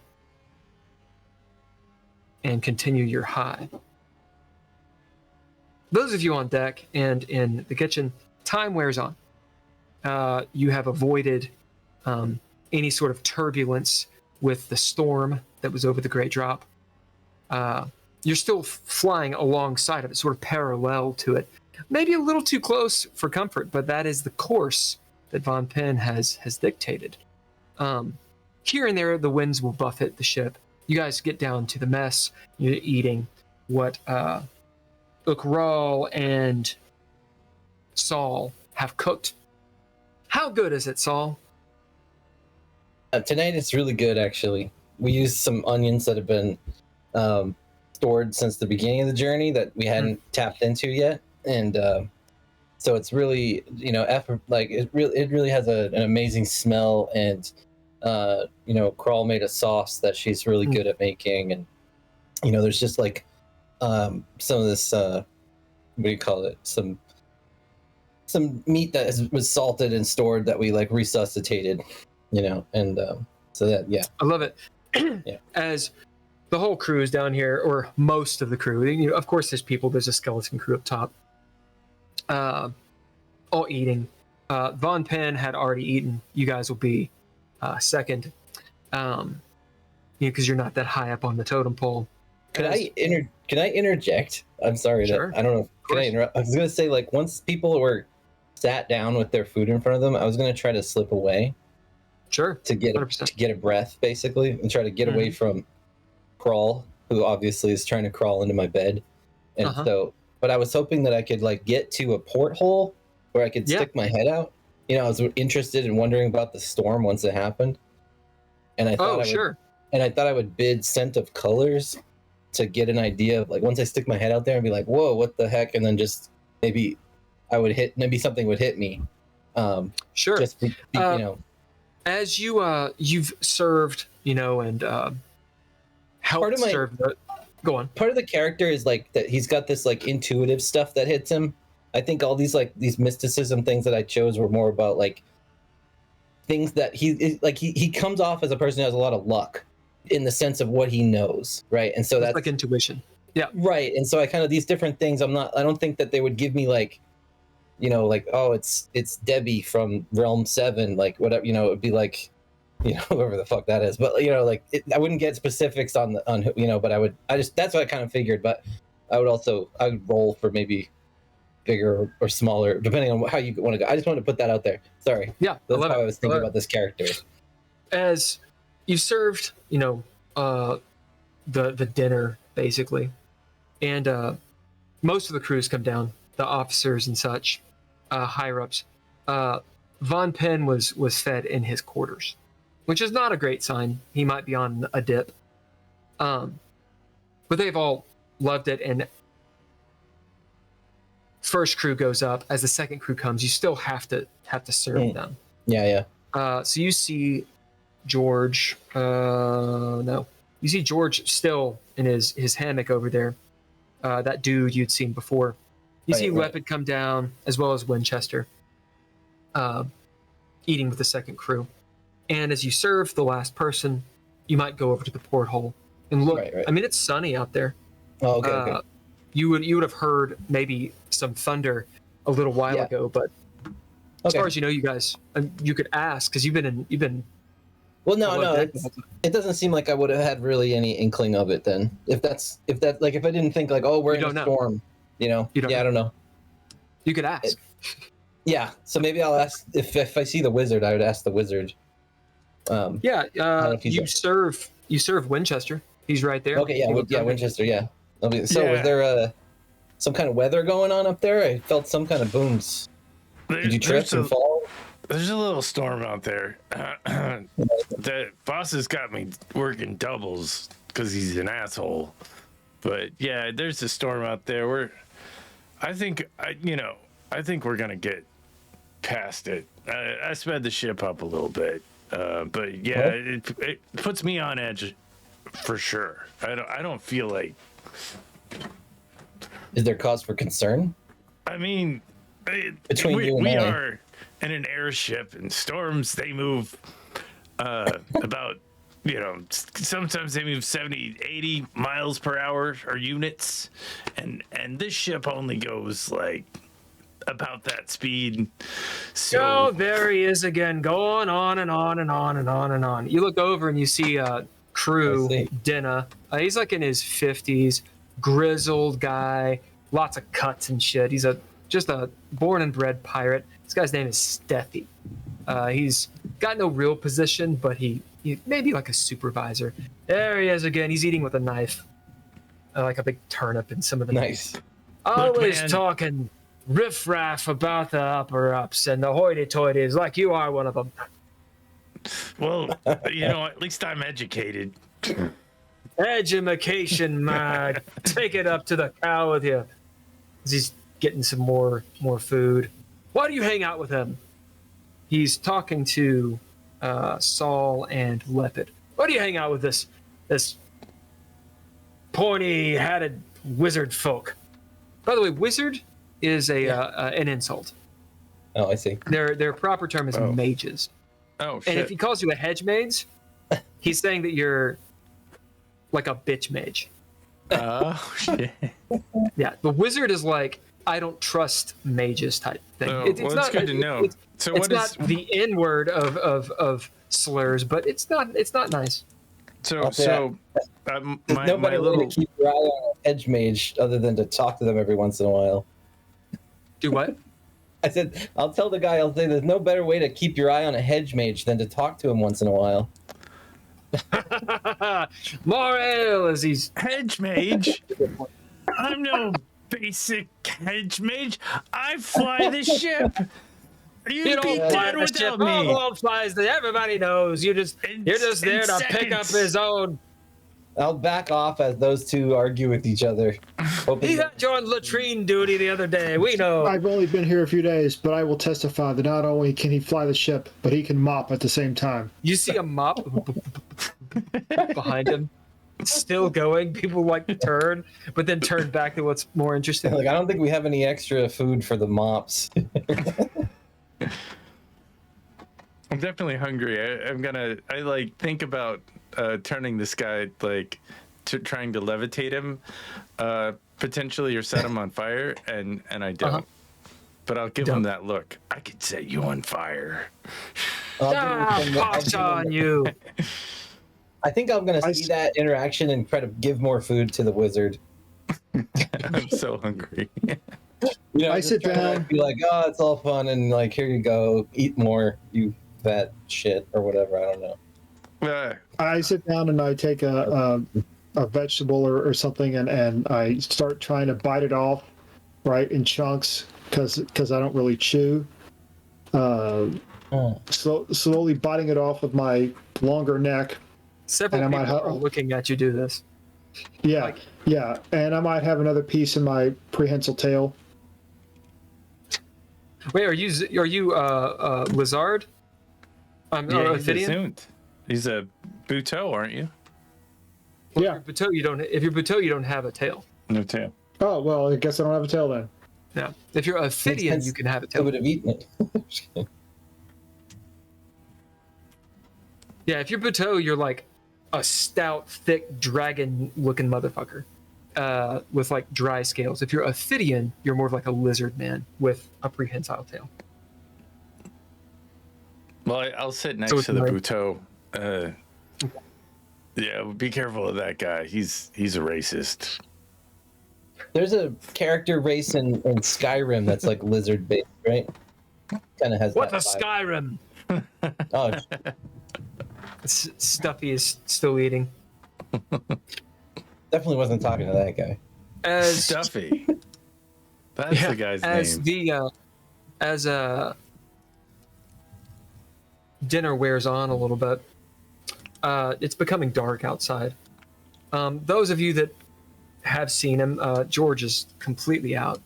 and continue your high. Those of you on deck and in the kitchen, time wears on. You have avoided any sort of turbulence with the storm that was over the Great Drop. You're still flying alongside of it, sort of parallel to it. Maybe a little too close for comfort, but that is the course that Von Penn has dictated. Here and there, the winds will buffet the ship. You guys get down to the mess. You're eating what Ukral and Saul have cooked. How good is it, Saul? Tonight it's really good, actually. We used some onions that have been stored since the beginning of the journey that we hadn't tapped into yet, and so it's really, it really has an amazing smell, and Kral made a sauce that she's really good at making, and there's just like some of this what do you call it, some meat that was salted and stored that we like resuscitated, and so that, yeah, I love it. Yeah. As the whole crew is down here, or most of the crew, of course there's a skeleton crew up top, all eating. Von Penn had already eaten. You guys will be second, because you're not that high up on the totem pole. Can I interject? I'm sorry. Sure. I don't know. Can I interrupt? I was gonna say, like, once people were sat down with their food in front of them, I was gonna try to slip away. Sure. To get a breath, basically, and try to get away from Crawl, who obviously is trying to crawl into my bed, and but I was hoping that I could like get to a porthole where I could stick my head out. I was interested in wondering about the storm once it happened, and I thought I would bid Scent of Colors to get an idea of, like, once I stick my head out there and be like, whoa, what the heck, and then just maybe something would hit me. Sure. Just as you've served, and helped serve. Go on. Part of the character is like that he's got this like intuitive stuff that hits him. I think all these mysticism things that I chose were more about like things that he comes off as a person who has a lot of luck in the sense of what he knows, right? And so that's like intuition. Yeah. Right. And so I kind of, these different things, I don't think that they would give me like like, oh, it's Debbie from Realm 7, like whatever, it'd be like, whoever the fuck that is. But like I wouldn't get specifics on but that's what I kind of figured. But I would roll for maybe bigger or smaller, depending on how you want to go. I just wanted to put that out there. Sorry. Yeah, that's how I was thinking about this character. As you served, the dinner basically, and most of the crews come down, the officers and such, higher ups. Von Penn was fed in his quarters, which is not a great sign. He might be on a dip, but they've all loved it. And first crew goes up. As the second crew comes, you still have to serve them. Yeah. So you see George. No, you see George still in his hammock over there. That dude you'd seen before. You see Leopard come down, as well as Winchester, eating with the second crew. And as you serve the last person, you might go over to the porthole and look. Right. I mean, it's sunny out there. Oh, okay. You would have heard maybe some thunder a little while ago, but as far as you know, you guys, you could ask because you've been. Well, no, it doesn't seem like I would have had really any inkling of it then. If I didn't think like, oh, we're in a storm, I don't know. You could ask. So maybe I'll ask if I see the wizard, I would ask the wizard. You serve Winchester. He's right there. Okay, Winchester, yeah. So was there some kind of weather going on up there? I felt some kind of booms. Did you trip and fall? There's a little storm out there. The boss has got me working doubles because he's an asshole. But yeah, there's a storm out there. I think we're gonna get past it. I sped the ship up a little bit, but yeah, it puts me on edge for sure. I don't feel like. Is there cause for concern? I mean, we are in an airship, and storms, they move about, sometimes they move 70, 80 miles per hour or units, and this ship only goes like about that speed. So there he is again, going on and on and on and on and on. You look over and you see crew Dinah. He's like in his 50s, grizzled guy, lots of cuts and shit. He's just a born and bred pirate. This guy's name is Steffi. He's got no real position, but he may be like a supervisor. There he is again. He's eating with a knife, like a big turnip in some of the nice. Always talking riffraff about the upper ups and the hoity-toities, like you are one of them. Well, at least I'm educated. Education, take it up to the cow with you. He's getting some more food. Why do you hang out with him? He's talking to Saul and Leopard. Why do you hang out with this pointy-hatted wizard folk? By the way, wizard is an insult. Oh, I see. Their proper term is mages. Oh, shit. And if he calls you a hedge mage, he's saying that you're like a bitch mage. Oh, shit. Yeah, the wizard is like, I don't trust mages type thing. It's good to know. It's not the N word of slurs, but it's not nice. My little to keep your eye on a hedge mage other than to talk to them every once in a while. Do what? I said, I'll tell the guy, I'll say there's no better way to keep your eye on a hedge mage than to talk to him once in a while. More ale as he's hedge mage. I'm no basic hedge mage. I fly the ship. You'd be dead without me. All flies. Everybody knows. You're just there to pick up his own. I'll back off as those two argue with each other. He had joined latrine duty the other day. We know. I've only been here a few days, but I will testify that not only can he fly the ship, but he can mop at the same time. You see a mop behind him, still going. People turn, but then turn back to what's more interesting. I don't think we have any extra food for the mops. I'm definitely hungry. I think about turning this guy trying to levitate him, potentially, or set him on fire, and I don't. but I'll give him that look. I could set you on fire. Posh on you. I think I'm gonna see that interaction and try to give more food to the wizard. I'm so hungry. You know, I sit down, be like, "Oh, it's all fun," and like, "Here you go, eat more, you fat shit," or whatever. I don't know. I sit down and I take a vegetable or something, and I start trying to bite it off, right, in chunks, because I don't really chew. Slowly biting it off with my longer neck. Several people are looking at you do this. Yeah, yeah, and I might have another piece in my prehensile tail. Wait, are you lizard? Yeah, he's a Zunt. He's a Buteau, aren't you? Well, Yeah. If you're Buteau, you don't have a tail. No tail. Oh, well, I guess I don't have a tail then. Yeah. If you're Ophidian, you can have a I tail. would have eaten it. Yeah, if you're Buteau, you're like a stout, thick, dragon-looking motherfucker with like dry scales. If you're Ophidian, you're more of like a lizard man with a prehensile tail. Well, I'll sit next to the Buteau. Yeah, be careful of that guy. He's a racist. There's a character race in Skyrim that's like lizard based, right? Kind of has. What a vibe. Skyrim! Oh, Stuffy is still eating. definitely wasn't talking to that guy. As Stuffy. That's the guy's name. As dinner wears on a little bit, it's becoming dark outside. Those of you that have seen him, George is completely out.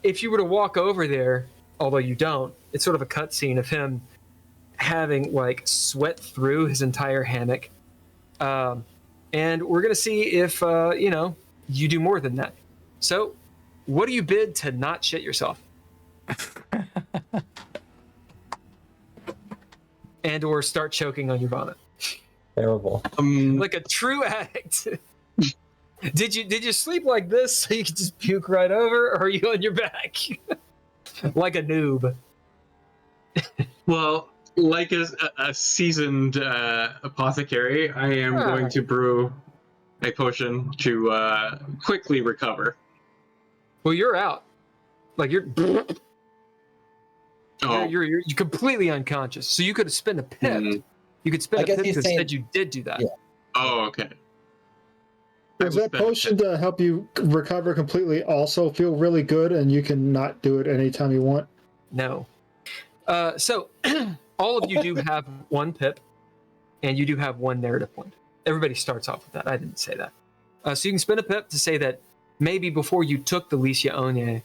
If you were to walk over there, although you don't, it's sort of a cutscene of him having like sweat through his entire hammock. And we're going to see if, you do more than that. So what do you bid to not shit yourself? And or start choking on your vomit. Terrible. Like a true addict. Did you sleep like this so you could just puke right over, or are you on your back? Like a noob. Well, like a seasoned apothecary, I am going to brew a potion to quickly recover. Well, you're out. Like you're completely unconscious. So you could spend a pip. Mm-hmm. You could spend a pip because saying, instead you did do that. Yeah. Oh, okay. Does that potion to help you recover completely also feel really good, and you can not do it anytime you want? No. So all of you do have one pip, and you do have one narrative point. Everybody starts off with that. I didn't say that. So you can spend a pip to say that maybe before you took the Licia Onye,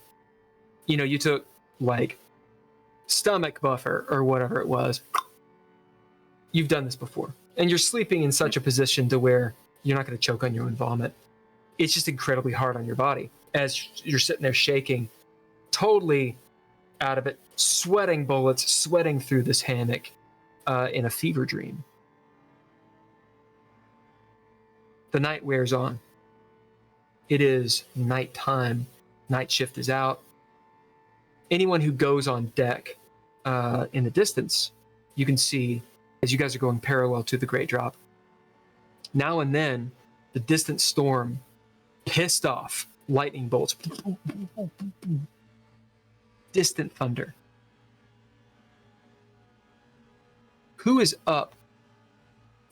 you took like stomach buffer or whatever it was. You've done this before, and you're sleeping in such a position to where you're not going to choke on your own vomit. It's just incredibly hard on your body as you're sitting there shaking, totally out of it, sweating bullets, sweating through this hammock in a fever dream. The night wears on. It is nighttime. Night shift is out. Anyone who goes on deck in the distance, you can see as you guys are going parallel to the Great Drop. Now and then, the distant storm, pissed off, lightning bolts, distant thunder. Who is up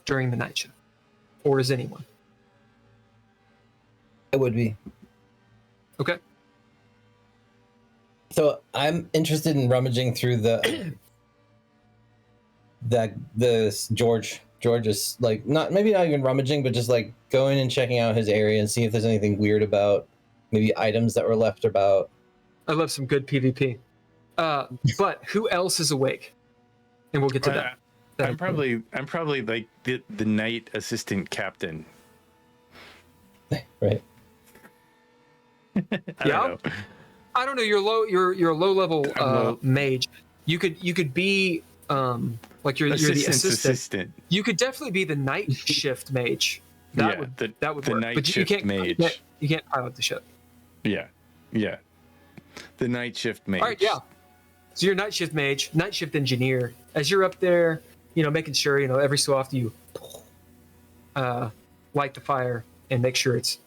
during the night shift? Or is anyone? It would be. Okay. So I'm interested in rummaging through the George is like not even rummaging, but just like going and checking out his area and seeing if there's anything weird about maybe items that were left about. I love some good PvP. But who else is awake? And we'll get to that. I'm probably like the night assistant captain. Right. I don't know. You're a low level mage. You could be like you're the assistant. You could definitely be the night shift mage. That would work. Night but shift mage. You can't pilot the ship. Yeah. The night shift mage. All right, yeah. So you're night shift mage, night shift engineer. As you're up there, making sure, every so often you light the fire and make sure it's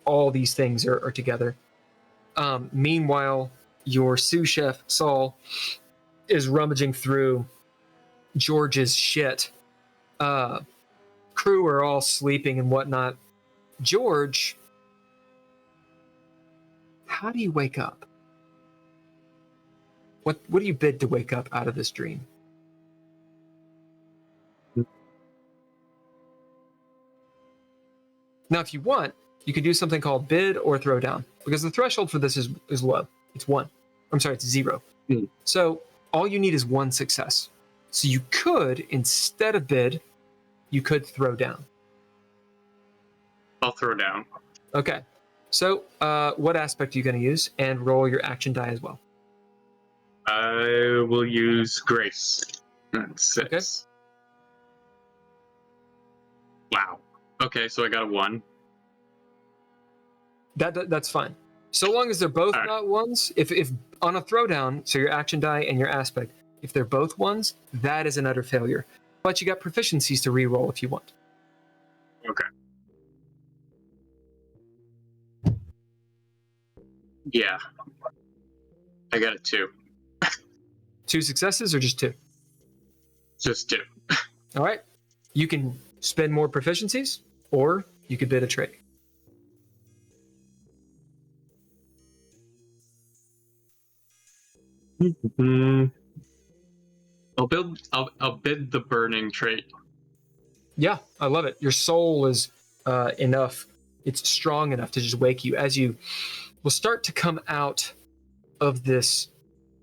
all these things are together. Meanwhile, your sous chef, Saul, is rummaging through George's shit. Crew are all sleeping and whatnot. George, how do you wake up? What do you bid to wake up out of this dream? Now, if you want, you can do something called bid or throw down, because the threshold for this is low. It's 1. I'm sorry, it's 0. So all you need is 1 success. So you could, instead of bid, you could throw down. I'll throw down. Okay. So what aspect are you going to use? And roll your action die as well. I will use Grace. That's 6. Okay. Wow. Okay, so I got a 1. That's fine. So long as they're both All right. not 1s, if on a throwdown, so your action die and your aspect, if they're both 1s, that is an utter failure. But you got proficiencies to re-roll if you want. Okay. Yeah. I got a 2. 2 successes or just 2? Just 2. All right. You can spend more proficiencies, or you could bid a trade. I'll bid the burning trait. Yeah, I love it. Your soul is enough. It's strong enough to just wake you as you will start to come out of this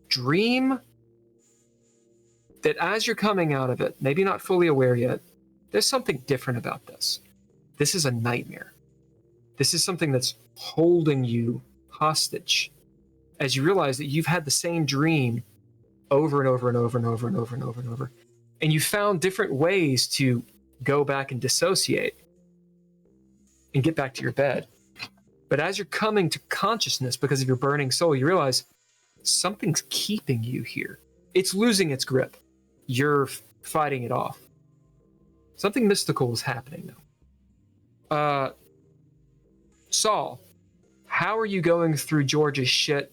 dream. That as you're coming out of it, maybe not fully aware yet, there's something different about this. This is a nightmare. This is something that's holding you hostage as you realize that you've had the same dream over and over and over and over and over and over and over. And you found different ways to go back and dissociate and get back to your bed. But as you're coming to consciousness because of your burning soul, you realize something's keeping you here. It's losing its grip. You're fighting it off. Something mystical is happening now. Saul, how are you going through George's shit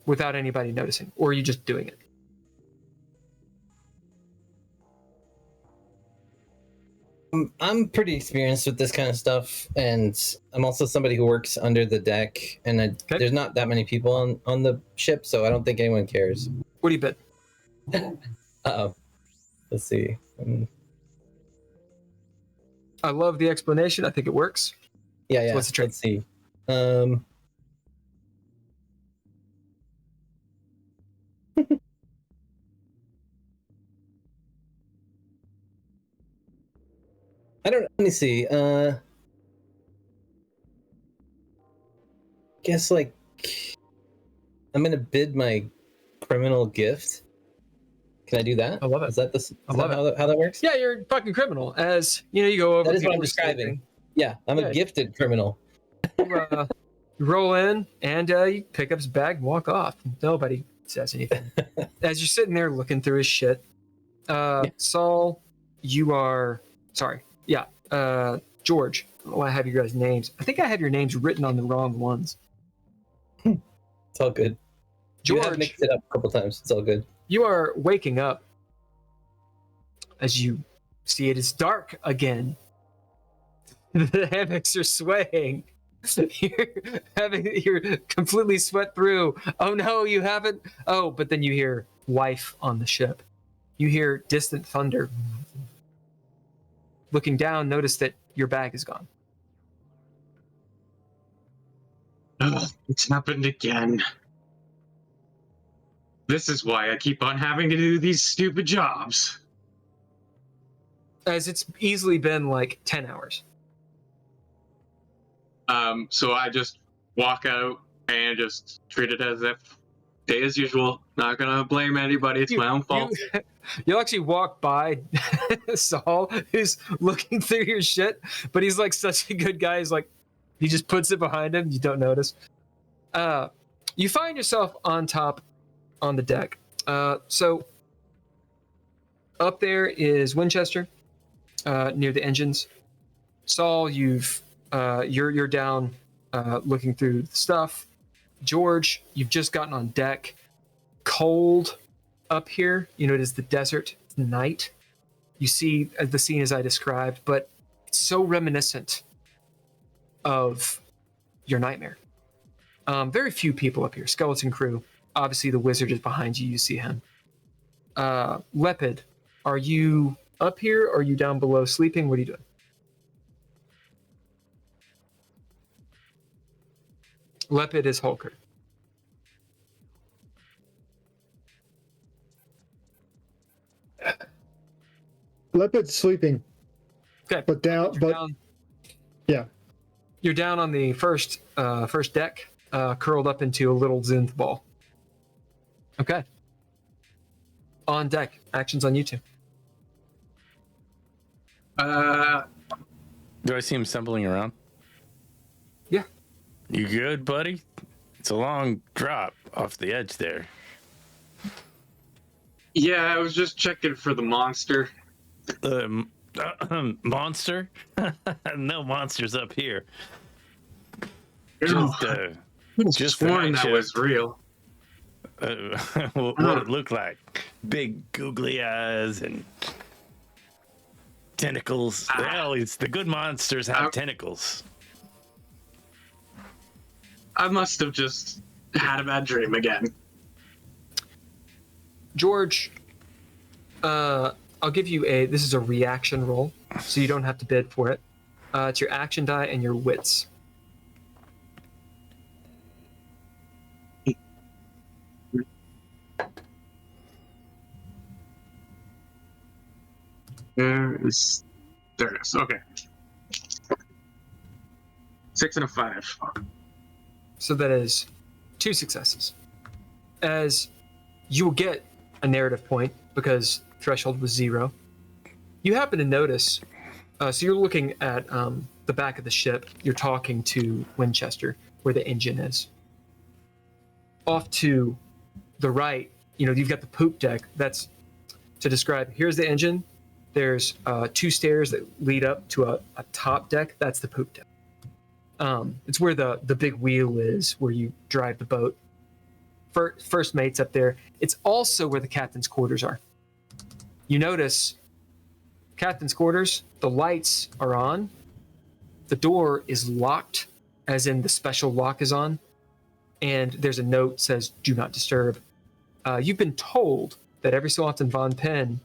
without anybody noticing? Or are you just doing it? I'm pretty experienced with this kind of stuff, and I'm also somebody who works under the deck, and there's not that many people on the ship, so I don't think anyone cares. What do you bet? Uh-oh. Let's see. I love the explanation. I think it works. Yeah. So what's the trade? Let's see. Let me see. Guess like I'm gonna bid my criminal gift. Can I do that? I love it. Is that how that works? Yeah, you're a fucking criminal. As you go over. That is what I'm people describing. sleeping. Yeah, I'm a gifted criminal. You roll in and you pick up his bag and walk off. Nobody says anything. As you're sitting there looking through his shit, Saul, you are sorry. Yeah, George. I don't know why I have you guys' names. I think I have your names written on the wrong ones. It's all good. George, You have mixed it up a couple times. It's all good. you are waking up as you see it is dark again. The hammocks are swaying. You're completely sweat through. Oh no, you haven't. Oh, but then you hear wife on the ship. You hear distant thunder. Looking down, notice that your bag is gone. Ugh, it's happened again. This is why I keep on having to do these stupid jobs. As it's easily been like 10 hours. So I just walk out and just treat it as if day as usual. Not gonna blame anybody. It's my own fault. You'll actually walk by Saul, who's looking through your shit, but he's like such a good guy. He's like, he just puts it behind him. You don't notice. You find yourself on the deck. So up there is Winchester, near the engines. Saul, you're down, looking through the stuff. George, you've just gotten on deck. Cold up here. You know, it is the desert. It's night. You see the scene as I described, but it's so reminiscent of your nightmare. Very few people up here. Skeleton crew. Obviously, the wizard is behind you. You see him. Lepid, are you up here or are you down below sleeping? What are you doing? Lepid is Hulker. Lepid's sleeping. Okay. But down. Yeah. You're down on the first deck, curled up into a little zinth ball. Okay. On deck. Actions on you two. Do I see him stumbling around? Yeah. You good, buddy? It's a long drop off the edge there. Yeah, I was just checking for the monster. Monster? No monsters up here. Just sworn that was real. What it looked like? Big googly eyes and tentacles. Well, the good monsters have tentacles. I must have just had a bad dream again. George, I'll give you this is a reaction roll, so you don't have to bid for it. It's your action die and your wits. There it is. Okay. 6 and a 5. So that is 2 successes. As you will get a narrative point because threshold was 0. You happen to notice, so you're looking at the back of the ship. You're talking to Winchester, where the engine is. Off to the right, you've got the poop deck. That's to describe. Here's the engine. There's 2 stairs that lead up to a top deck. That's the poop deck. It's where the big wheel is, where you drive the boat. First mate's up there. It's also where the captain's quarters are. You notice captain's quarters, the lights are on. The door is locked, as in the special lock is on. And there's a note that says, "Do not disturb." You've been told that every so often Von Penn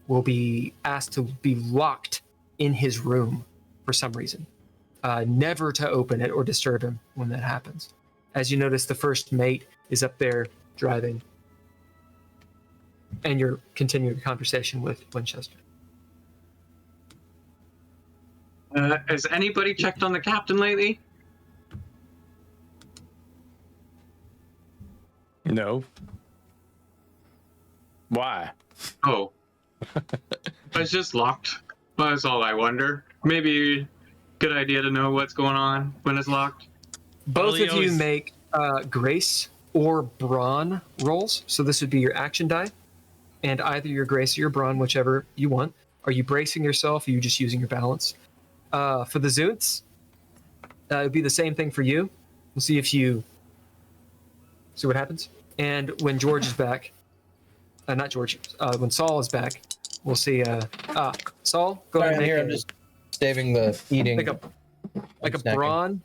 will be asked to be locked in his room for some reason. Never to open it or disturb him when that happens. As you notice, the first mate is up there driving. And you're continuing a conversation with Winchester. Has anybody checked on the captain lately? No. Why? Oh. It's just locked. That's all I wonder. Maybe good idea to know what's going on when it's locked. Both of you make grace or brawn rolls. So this would be your action die. And either your grace or your brawn, whichever you want. Are you bracing yourself? Or are you just using your balance? For the Zoots, it would be the same thing for you. We'll see what happens. And when George is back, not George, when Saul is back, we'll see. Saul, go ahead and make I'm just saving the eating. Like a brawn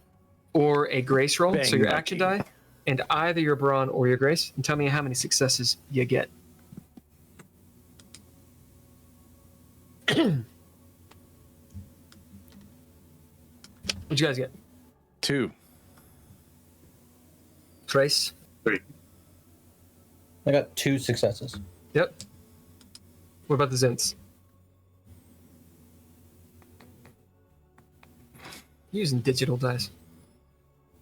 or a grace roll. Bang, so your lucky. action die, and either your brawn or your grace, and tell me how many successes you get. What'd you guys get? 2. Trace? 3. I got 2 successes. Yep. What about the Zints? Using digital dice.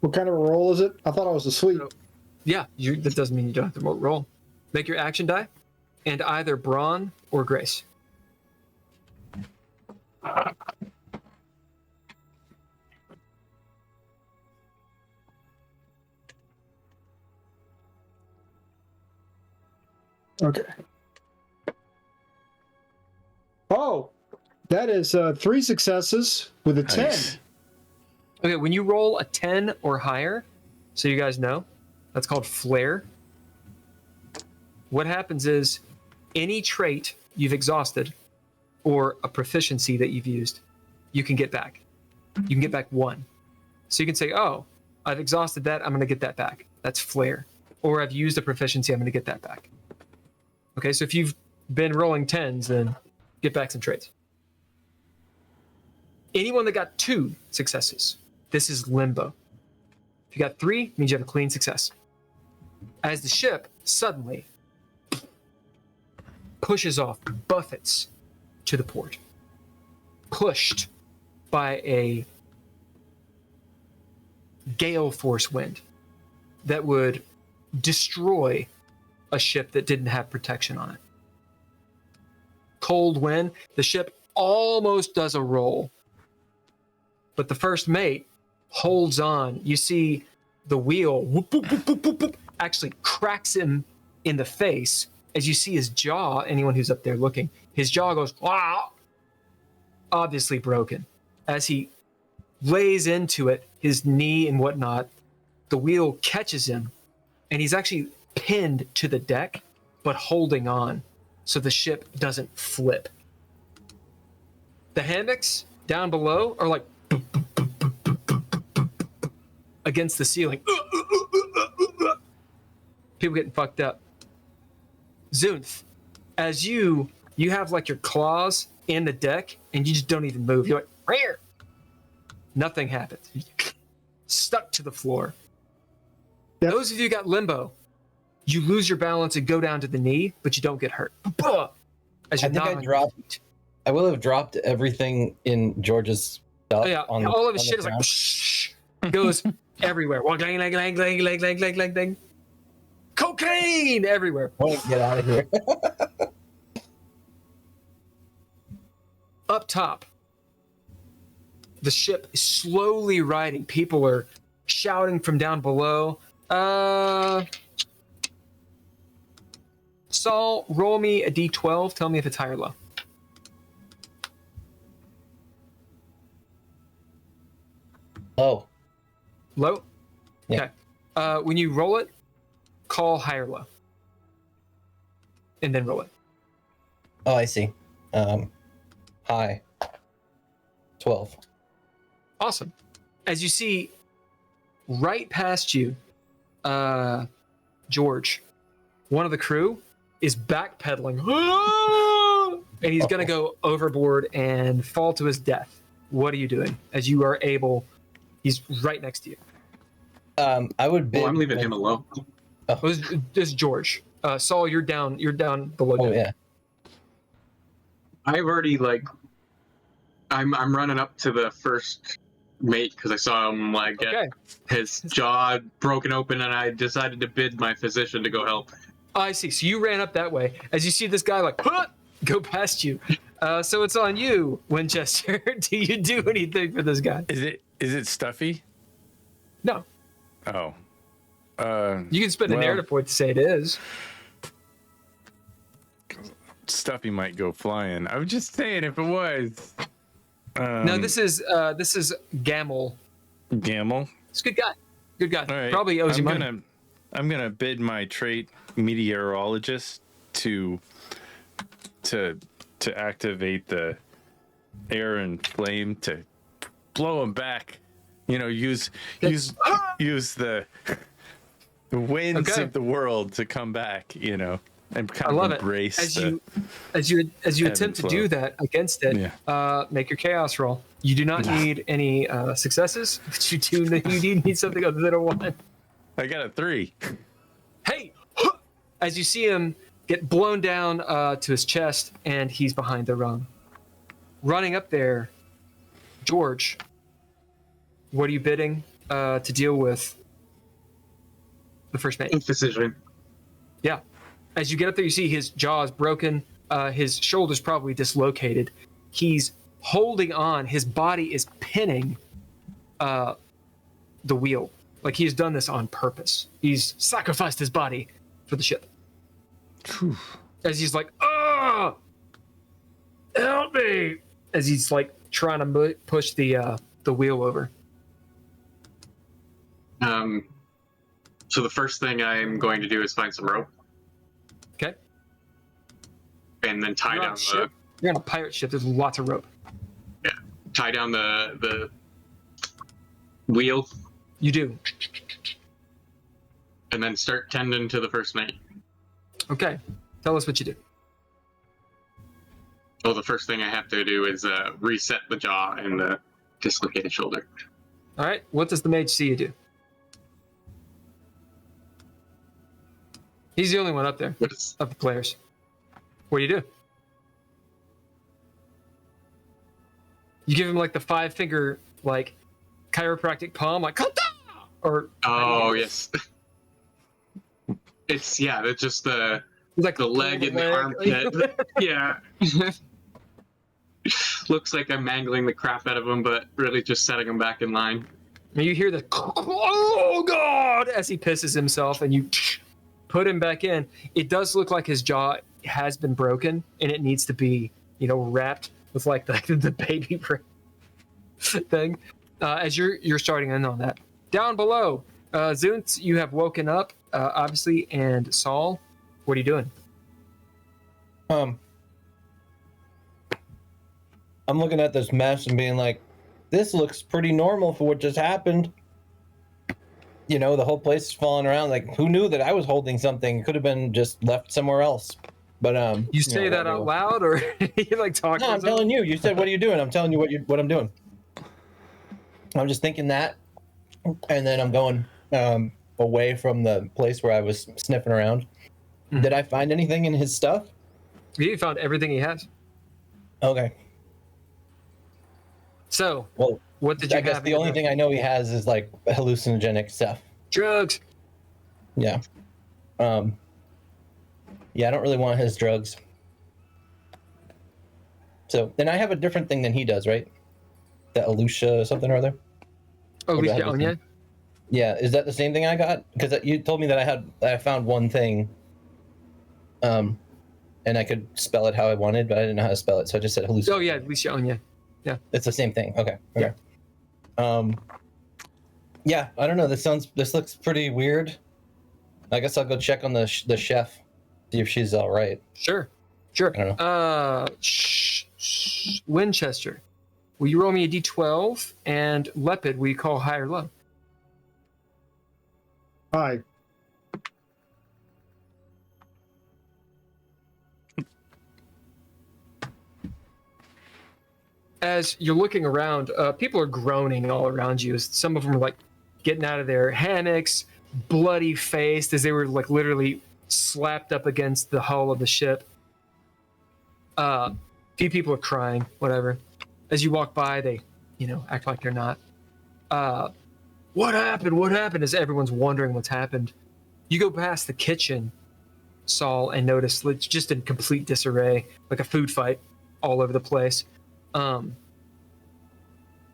What kind of a roll is it? I thought I was asleep. Yeah, that doesn't mean you don't have to roll. Make your action die, and either brawn or grace. Okay. Oh, that is 3 successes with a 10. Nice. Okay, when you roll a 10 or higher, so you guys know, that's called flare. What happens is any trait you've exhausted or a proficiency that you've used, you can get back. You can get back 1. So you can say, oh, I've exhausted that, I'm going to get that back. That's flare. Or I've used a proficiency, I'm going to get that back. Okay, so if you've been rolling 10s, then get back some traits. Anyone that got 2 successes, this is limbo. If you got 3, means you have a clean success. As the ship suddenly pushes off, buffets to the port, pushed by a gale force wind that would destroy a ship that didn't have protection on it. Cold wind, the ship almost does a roll, but the first mate holds on. You see the wheel whoop, whoop, whoop, whoop, whoop, whoop, actually cracks him in the face as you see his jaw. Anyone who's up there looking, his jaw goes, wow, obviously broken. As he lays into it, his knee and whatnot, the wheel catches him, and he's actually pinned to the deck, but holding on so the ship doesn't flip. The hammocks down below are like against the ceiling. People getting fucked up. Zunth, as you have like your claws in the deck and you just don't even move. You're like, rare. Nothing happens. Stuck to the floor. Yep. Those of you who got limbo, you lose your balance and go down to the knee, but you don't get hurt. As you I will have dropped everything in George's stuff. Yeah, all of his shit is like shh, goes everywhere. Cocaine everywhere. Get out of here. Up top, the ship is slowly riding. People are shouting from down below. Saul, roll me a d12. Tell me if it's high or low. Low. Low? Yeah. Okay. When you roll it, call high or low. And then roll it. Oh, I see. High. 12. Awesome. As you see, right past you, George, one of the crew, is backpedaling. And he's going to go overboard and fall to his death. What are you doing? As you are able, he's right next to you. I would bid. Well, I'm leaving him alone. Oh. This is George. Saul, you're down below. Oh, yeah. I've already I'm running up to the first mate because I saw him get his jaw broken open, and I decided to bid my physician to go help. I see. So you ran up that way. As you see this guy go past you. So it's on you, Winchester. Do you do anything for this guy? Is it stuffy? No. Oh. You can spend a narrative point to say it is. Stuffy might go flying. I was just saying if it was. No, this is Gamel. Gamel? It's a good guy. Good guy. All right. Probably owes you money. I'm gonna bid my trait meteorologist to activate the air and flame to blow him back. Use the winds of the world to come back. And kind of embrace as you attempt to do that against it. Yeah. Make your chaos roll. You do not need any successes, but you do need something other than a 1. I got a 3. Hey! As you see him get blown down to his chest, and he's behind the rung. Running up there, George, what are you bidding to deal with the first mate? Physician. Yeah. As you get up there, you see his jaw is broken, his shoulder's probably dislocated. He's holding on. His body is pinning the wheel. Like he's done this on purpose. He's sacrificed his body for the ship. As he's like, "Oh, help me!" As he's like trying to push the wheel over. So the first thing I'm going to do is find some rope. Okay. And then tie down the. You're on a pirate ship. There's lots of rope. Yeah. Tie down the wheel. You do. And then start tending to the first mate. Okay. Tell us what you do. Well, the first thing I have to do is reset the jaw and the dislocated shoulder. All right. What does the mage see you do? He's the only one up there of the players. What do you do? You give him like the 5-finger like chiropractic palm, like Kata! Or yes. It's just the like the leg and the armpit. Yeah. Looks like I'm mangling the crap out of him, but really just setting him back in line. And you hear the "Oh God!" as he pisses himself, and you put him back in. It does look like his jaw has been broken, and it needs to be, wrapped with like the baby thing. As you're starting in on that. Down below, Zuntz, you have woken up, obviously, and Saul, what are you doing? I'm looking at this mess and being like, this looks pretty normal for what just happened. The whole place is falling around. Like, who knew that I was holding something? It could have been just left somewhere else. But you say that out loud, or you like talking? No, I'm telling you. You said, "What are you doing?" I'm telling you what I'm doing. I'm just thinking that, and then I'm going away from the place where I was sniffing around. Mm-hmm. Did I find anything in his stuff? You found everything he has. Okay. So, well, what did you? I guess the only thing I know he has is like hallucinogenic stuff. Drugs. Yeah. Yeah, I don't really want his drugs. So then I have a different thing than he does, right? That Alusha something or other. Alusha Onion. Yeah, is that the same thing I got? Because you told me that I found one thing. And I could spell it how I wanted, but I didn't know how to spell it, so I just said hallucinogenic. Oh yeah, Alusha Onion. Yeah. It's the same thing. Okay. Yeah. Yeah, I don't know. This looks pretty weird. I guess I'll go check on the chef, see if she's all right. Sure. I don't know. Winchester, will you roll me a d12? And Lepid, will you call high or low? Hi. As you're looking around, people are groaning all around you. Some of them are like getting out of their hammocks, bloody faced, as they were like literally slapped up against the hull of the ship. Few people are crying, whatever. As you walk by, they, act like they're not. What happened? What happened? As everyone's wondering what's happened. You go past the kitchen, Saul, and notice it's just in complete disarray, like a food fight all over the place.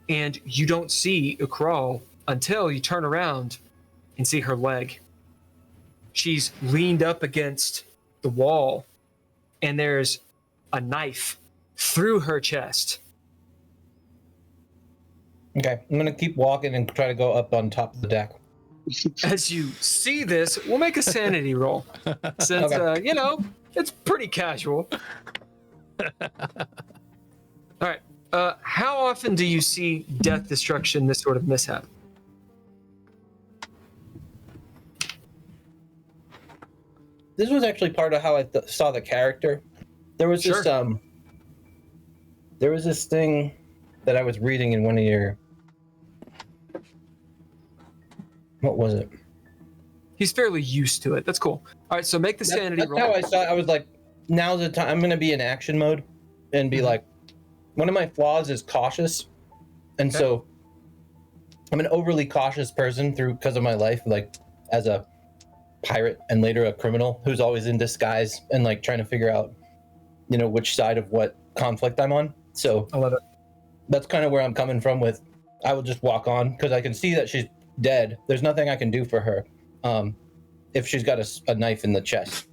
And you don't see Ukral until you turn around and see her leg. She's leaned up against the wall, and there's a knife through her chest. Okay, I'm gonna keep walking and try to go up on top of the deck. As you see this, we'll make a sanity roll, since okay. It's pretty casual. All right. How often do you see death, destruction, this sort of mishap? This was actually part of how I saw the character. There was this there was this thing that I was reading in one of your. What was it? He's fairly used to it. That's cool. All right, so make the sanity roll. That's how I saw it. I was like, now's the time. I'm going to be in action mode and be like, one of my flaws is cautious. And so I'm an overly cautious person because of my life, like as a pirate and later a criminal who's always in disguise and like trying to figure out, which side of what conflict I'm on. So I love it. That's kind of where I'm coming from with, I will just walk on because I can see that she's dead. There's nothing I can do for her. If she's got a knife in the chest,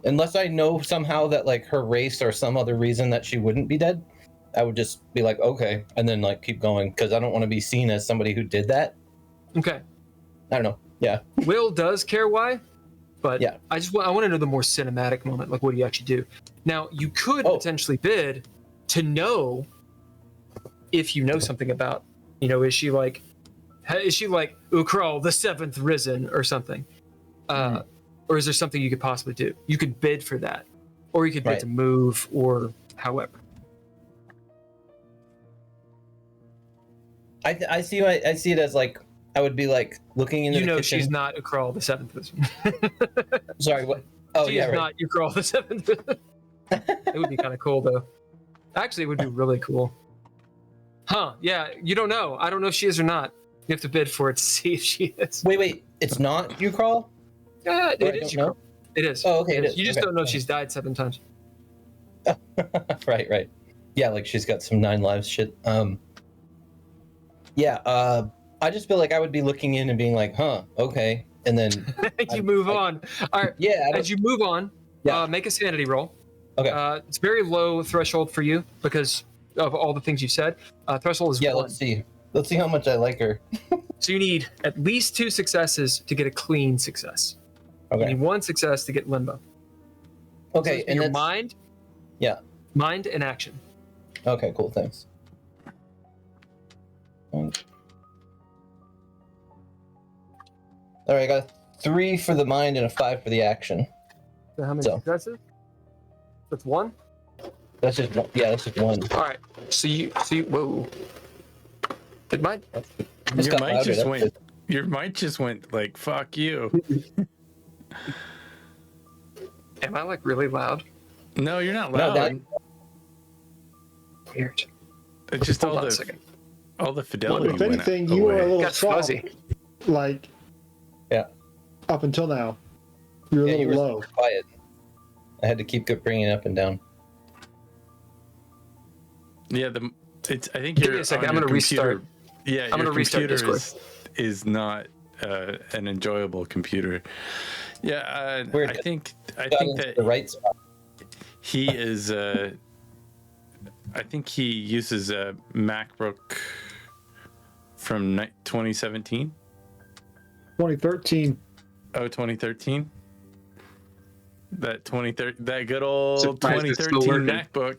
Unless I know somehow that like her race or some other reason that she wouldn't be dead, I would just be like, okay, and then like keep going because I don't want to be seen as somebody who did that. Okay. I don't know. Yeah. Will does care why, but yeah. I want to know the more cinematic moment, like what do you actually do? Now you could potentially bid to know if you know something about, is she like Ukral the seventh risen or something, or is there something you could possibly do? You could bid for that, or you could bid to move, or however. I see it as like I would be like looking into the kitchen. She's not Ukral the seventh risen. Sorry, what? Oh, she is not Ukral the seventh risen. It would be kind of cool though. Actually, it would be really cool. Huh? Yeah, you don't know. I don't know if she is or not. You have to bid for it to see if she is. Wait. It's not Ukral? Yeah, it is Ukral. It is. Oh, okay, it is. You just don't know she's died 7 times. Right. Yeah, like she's got some 9 lives shit. I just feel like I would be looking in and being like, huh, okay. And then you move on. All right. Yeah. As you move on, make a sanity roll. Okay. It's very low threshold for you because of all the things you said. Threshold is 1. Let's see. Let's see how much I like her. So you need at least 2 successes to get a clean success. Okay. You need 1 success to get limbo. Okay. So and your mind. Yeah. Mind and action. Okay, cool. Thanks. All right, I got a 3 for the mind and a 5 for the action. So how many successes? That's 1? That's just 1. Yeah, that's just 1. All right. So you whoa. Did mine? Your mic just went like fuck you. Am I like really loud? No, you're not loud. Weird. It's just all the fidelity. If anything, you were a little soft. Fuzzy. Like, up until now, you were a little low. Quiet. I had to keep bringing it up and down. Yeah, I think Give me a second. I'm going to restart. Yeah, I'm going to restart Discord. Is not an enjoyable computer. Yeah, I think that the right spot. He is. I think he uses a MacBook from 2017. 2013. Oh, 2013. That good old 2013 MacBook.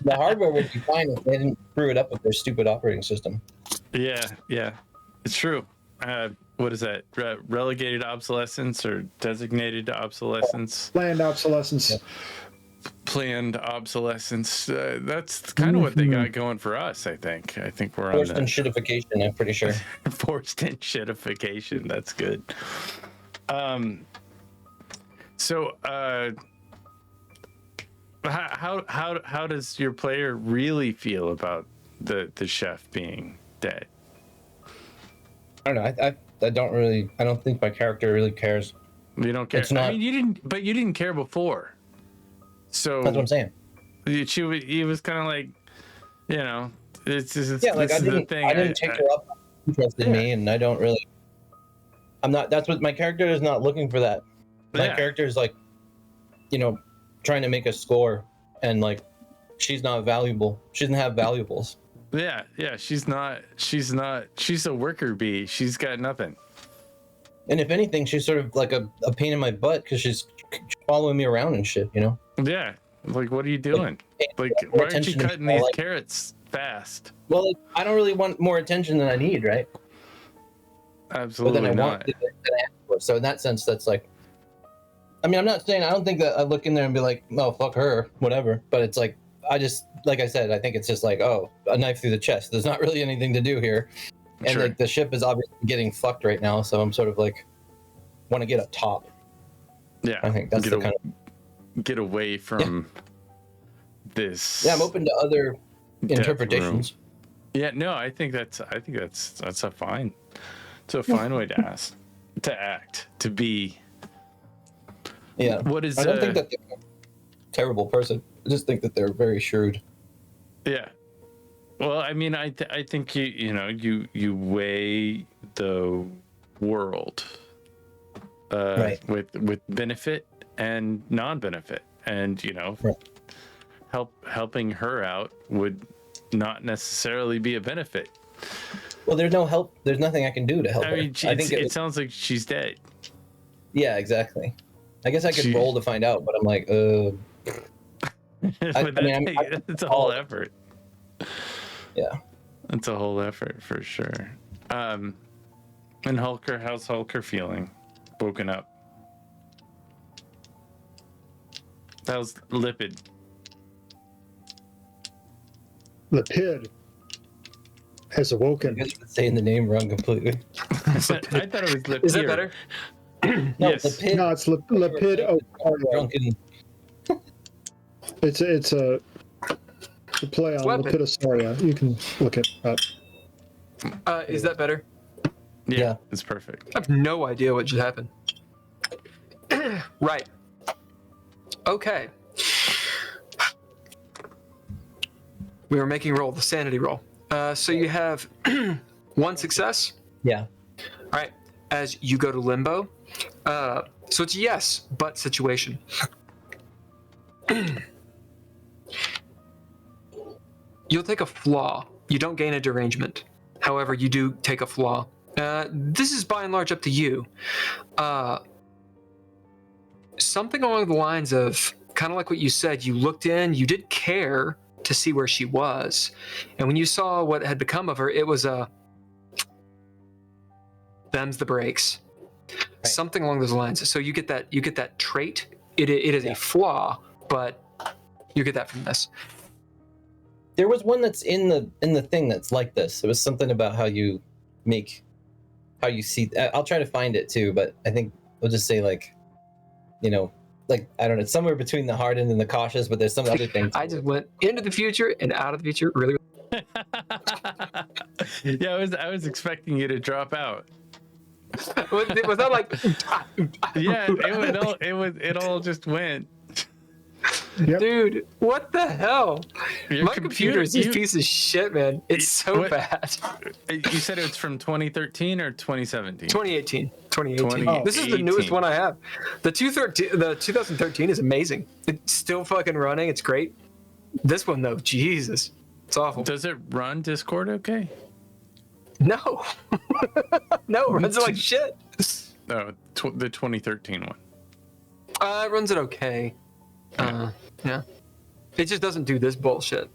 The hardware would be fine if they didn't screw it up with their stupid operating system. Yeah, it's true. What is that? Relegated obsolescence or designated obsolescence? Planned obsolescence. Planned obsolescence. That's kind of what they got going for us, I think. I think we're forced in shitification, I'm pretty sure. Forced in shitification. That's good. So, how does your player really feel about the chef being dead? I don't know. I don't think my character really cares. You don't care. I mean, you didn't care before. So that's what I'm saying. He was kind of like, it's I didn't take her up, interested in me, and I don't really. I'm not. That's what my character is not looking for. That my character is like, trying to make a score, and like, she's not valuable. She doesn't have valuables. Yeah. She's a worker bee. She's got nothing. And if anything, she's sort of like a pain in my butt because she's following me around and shit, Yeah. Like, what are you doing? Like why aren't you cutting these carrots fast? Well, I don't really want more attention than I need, right? Absolutely but then not. So in that sense, that's like, I mean, I'm not saying I don't think that I look in there and be like, oh, fuck her, whatever. But it's like, like I said, I think it's just like, oh, a knife through the chest. There's not really anything to do here. And like the ship is obviously getting fucked right now. So I'm sort of like, want to get up top. Yeah. I think that's get away from this. Yeah, I'm open to other interpretations. Room. Yeah, no, I think that's a fine. It's a fine way to act, to be. Yeah. What is? I don't think that they're a terrible person. I just think that they're very shrewd. Yeah. Well, I mean, I think you weigh the world with benefit and non-benefit, and Right. helping her out would not necessarily be a benefit. Well, there's no help. There's nothing I can do to help I mean, her. I think it sounds like she's dead. Yeah, exactly. I guess I could She- roll to find out, but I'm like, But it's a whole effort. Yeah. It's a whole effort for sure. And Hulker, how's Hulker feeling? Woken up. That was lipid. Lapid has awoken. I guess I'm saying the name wrong completely. I thought it was lipid. Is that better? No, Yes. the pit. No, it's Lapid Ocaria. Drunken. It's a play on Weapon. Lapidosauria. You can look it up. Is that better? Yeah, it's perfect. I have no idea what just happened. Right. Okay. We were making roll, the sanity roll. So you have one success. Yeah. All right. As you go to limbo. So it's yes, but situation. You'll take a flaw. You don't gain a derangement. However, you do take a flaw. This is by and large up to you. Something along the lines of kind of like what you said. You looked in, you did care to see where she was. And when you saw what had become of her, it was them's the breaks. Right. Something along those lines. So you get that trait. It is a flaw, but you get that from this. There was one that's in the thing that's like this. It was something about how you see. I'll try to find it too, but I think we'll just say like I don't know, somewhere between the hardened and the cautious. But there's some other things. I just went into the future and out of the future really. Yeah, I was expecting you to drop out. Was that like? Yeah, it all just went. Yep. Dude, what the hell? Your My computer is this piece of shit, man. It's so What? bad. You said it's from 2013 or 2017? 2018. 2018. Oh. This is the newest one I have. The 2013 is amazing. It's still fucking running. It's great. This one though, Jesus, it's awful. Does it run Discord okay? No, no, it runs it like shit. No, the 2013 one. It runs it okay. Yeah. It just doesn't do this bullshit.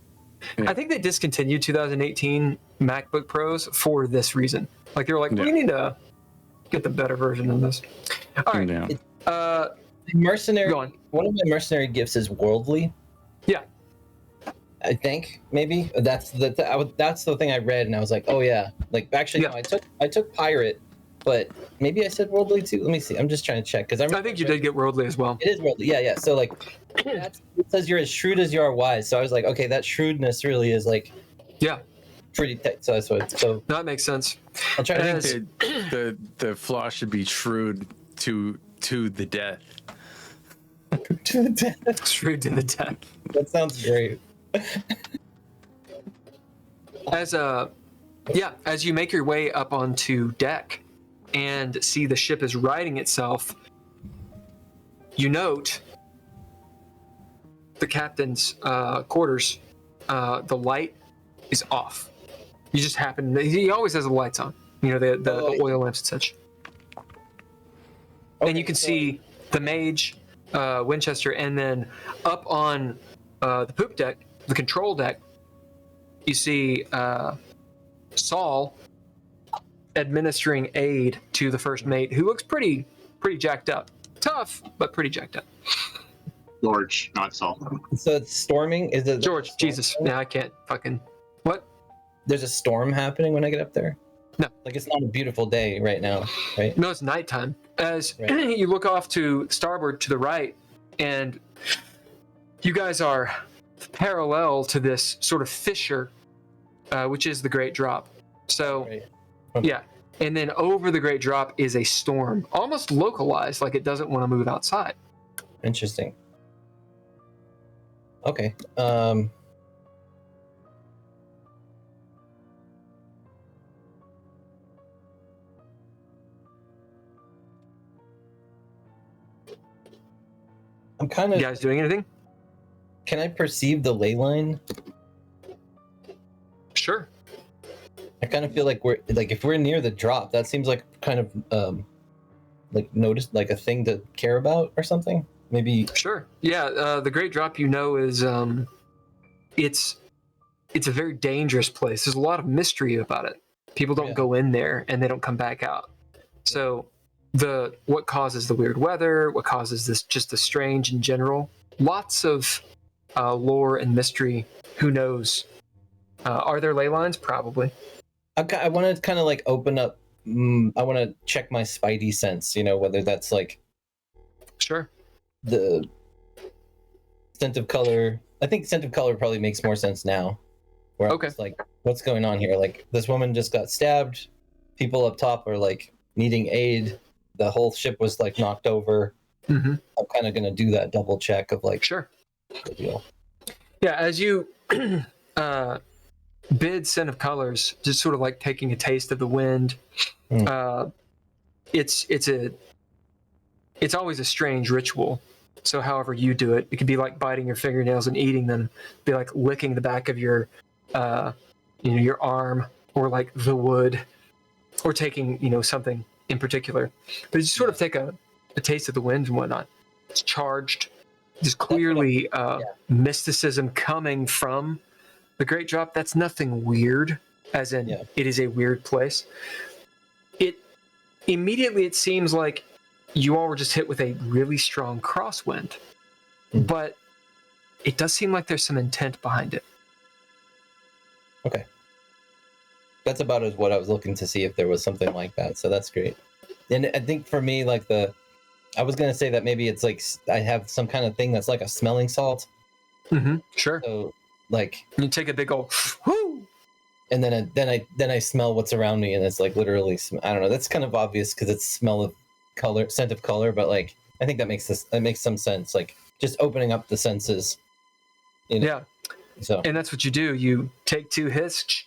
Yeah. I think they discontinued 2018 MacBook Pros for this reason. Like they were like, we need to get the better version of this. All right. Yeah. Mercenary. Go on. One of my mercenary gifts is worldly. Yeah. I think maybe that's the thing I read, and I was like, oh yeah. Like actually, Yeah. no, I took pirate, but maybe I said worldly too. Let me see. I'm just trying to check because I think you did get worldly as well. It is worldly. Yeah. So like, it says you're as shrewd as you are wise. So I was like, okay, that shrewdness really is like, Yeah. pretty tight. So that's what. So That makes sense. I'll try to. I think the flaw should be shrewd to the death. Shrewd to the death. That sounds great. As you make your way up onto deck and see the ship is righting itself, you note the captain's quarters. The light is off. You just happen. He always has the lights on. The oil lamps and such. And you can see the mage, Winchester, and then up on the poop deck, the control deck, you see Saul administering aid to the first mate, who looks pretty jacked up. Tough, but pretty jacked up. George, not Saul. So it's storming. Is it George, Jesus. Now I can't fucking... What? There's a storm happening when I get up there? No. Like it's not a beautiful day right now, right? No, it's nighttime. As Right. you look off to starboard to the right, and you guys are parallel to this sort of fissure, which is the Great Drop. So, Right. yeah. And then over the Great Drop is a storm, almost localized, like it doesn't want to move outside. Interesting. Okay. kind of. You guys doing anything? Can I perceive the ley line? Sure. I kind of feel like if we're near the drop, that seems like kind of notice like a thing to care about or something. Maybe. Sure. Yeah. The Great Drop, is it's a very dangerous place. There's a lot of mystery about it. People don't go in there and they don't come back out. So what causes the weird weather? What causes just the strange in general? Lots of lore and mystery. Who knows? Are there ley lines? Probably. I want to kind of like open up. I want to check my spidey sense. Whether that's like. Sure. The scent of color. I think scent of color probably makes more sense now. Where okay. It's like, what's going on here? Like, this woman just got stabbed. People up top are like needing aid. The whole ship was like knocked over. Mm-hmm. I'm kind of gonna do that double check of like. Sure. The deal. Yeah, as you bid scent of colors, just sort of like taking a taste of the wind. It's always a strange ritual. So however you do it, it could be like biting your fingernails and eating them, be like licking the back of your your arm, or like the wood, or taking something in particular. But you sort of take a taste of the wind and whatnot. It's charged. There's clearly mysticism coming from the Great Drop. That's nothing weird, as in it is a weird place. It seems like you all were just hit with a really strong crosswind, but it does seem like there's some intent behind it. Okay. That's about as what I was looking to see if there was something like that. So that's great. And I think for me, like I was going to say that maybe it's like I have some kind of thing that's like a smelling salt. Mm-hmm. Sure. So like you take a big old whoo, and then I smell what's around me, and it's like literally I don't know. That's kind of obvious because it's smell of color, scent of color, but like I think that makes some sense. Like just opening up the senses. Yeah. So and that's what you do. You take 2 hits,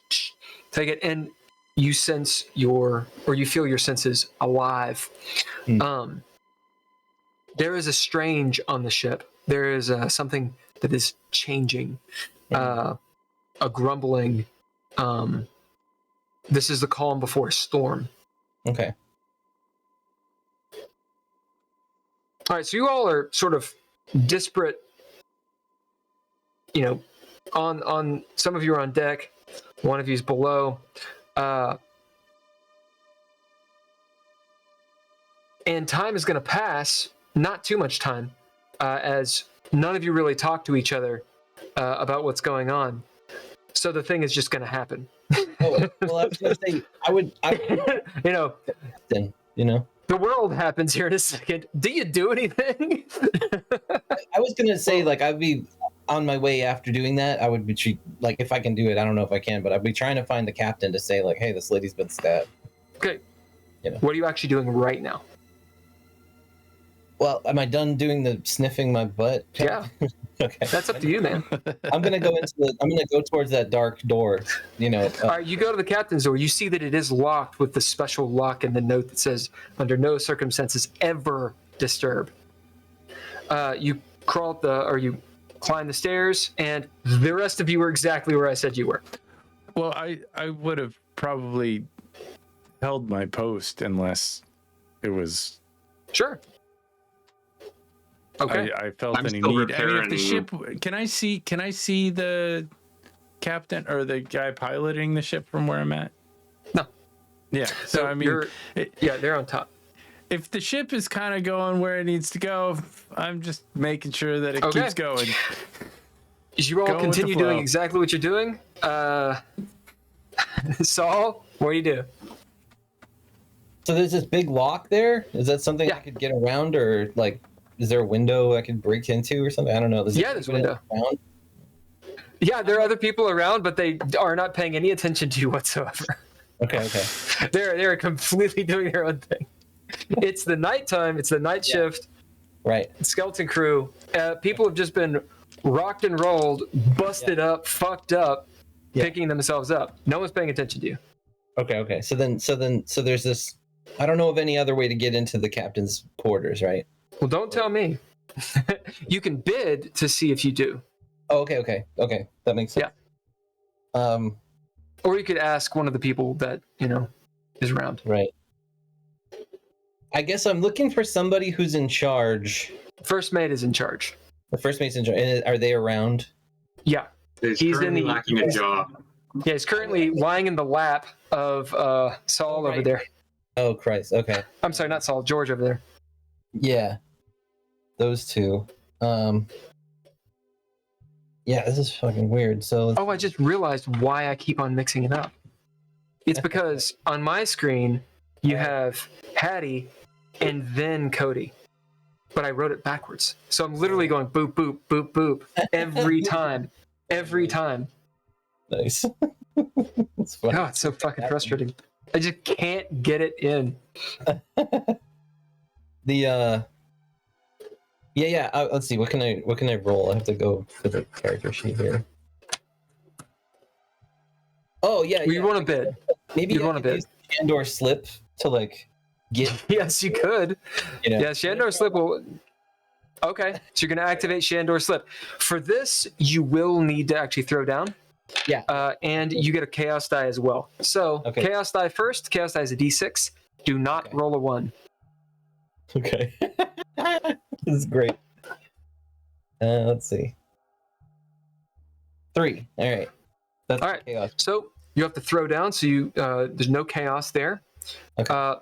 take it, and you you feel your senses alive. There is a strange on the ship. There is something that is changing, a grumbling. This is the calm before a storm. Okay. All right, so you all are sort of disparate. On some of you are on deck, one of you is below, and time is going to pass. Not too much time, as none of you really talk to each other about what's going on. So the thing is just going to happen. Oh, well, I was going to say, then, the world happens here in a second. Do you do anything? I was going to say, like, I'd be on my way after doing that. I would be, like, if I can do it, I don't know if I can, but I'd be trying to find the captain to say, like, hey, this lady's been stabbed. Okay. What are you actually doing right now? Well, am I done doing the sniffing my butt? Yeah. Okay. That's up to you, man. I'm gonna go towards that dark door. All right, you go to the captain's door. You see that it is locked with the special lock and the note that says, "Under no circumstances ever disturb." You you climb the stairs, and the rest of you were exactly where I said you were. Well, I would have probably held my post unless it was sure. Okay. I felt any need. I mean, if the ship, can I see the captain or the guy piloting the ship from where I'm at? No. Yeah. So I mean, they're on top. If the ship is kind of going where it needs to go, I'm just making sure that it keeps going. You all continue doing exactly what you're doing. Saul, what do you do? So there's this big lock there. Is that something I could get around, or like? Is there a window I could break into or something? I don't know. There's a window. Yeah, there are other people around, but they are not paying any attention to you whatsoever. Okay. They're completely doing their own thing. It's the nighttime. It's the night shift. Right. Skeleton crew. People have just been rocked and rolled, busted up, fucked up, picking themselves up. No one's paying attention to you. Okay. So there's this. I don't know of any other way to get into the captain's quarters, right? Well, don't tell me. You can bid to see if you do. Oh, okay. That makes sense. Yeah. Or you could ask one of the people that, is around. Right. I guess I'm looking for somebody who's in charge. First mate is in charge. The first mate's in charge. And are they around? Yeah. He's currently lacking a jaw. Yeah, he's currently lying in the lap of Saul over there. Oh, Christ. Okay. I'm sorry, not Saul, George over there. Yeah. Those two. Yeah, this is fucking weird. So. Oh, I just realized why I keep on mixing it up. It's because on my screen, you have Hattie and then Cody. But I wrote it backwards. So I'm literally going boop, boop, boop, boop every time. Every time. Nice. It's funny. God, it's so fucking frustrating. I just can't get it in. Let's see. What can I roll? I have to go for the character sheet here. Oh yeah. You want to bid? Maybe you want to bid. Shandor slip to like get. Yes, you could. Yeah, Shandor slip will. Okay, so you're gonna activate Shandor slip. For this, you will need to actually throw down. Yeah. And you get a chaos die as well. So chaos die first. Chaos die is a D6. Do not roll a 1. Okay. This is great. Let's see. 3. All right. That's all right. Chaos. So you have to throw down. So you there's no chaos there. Okay.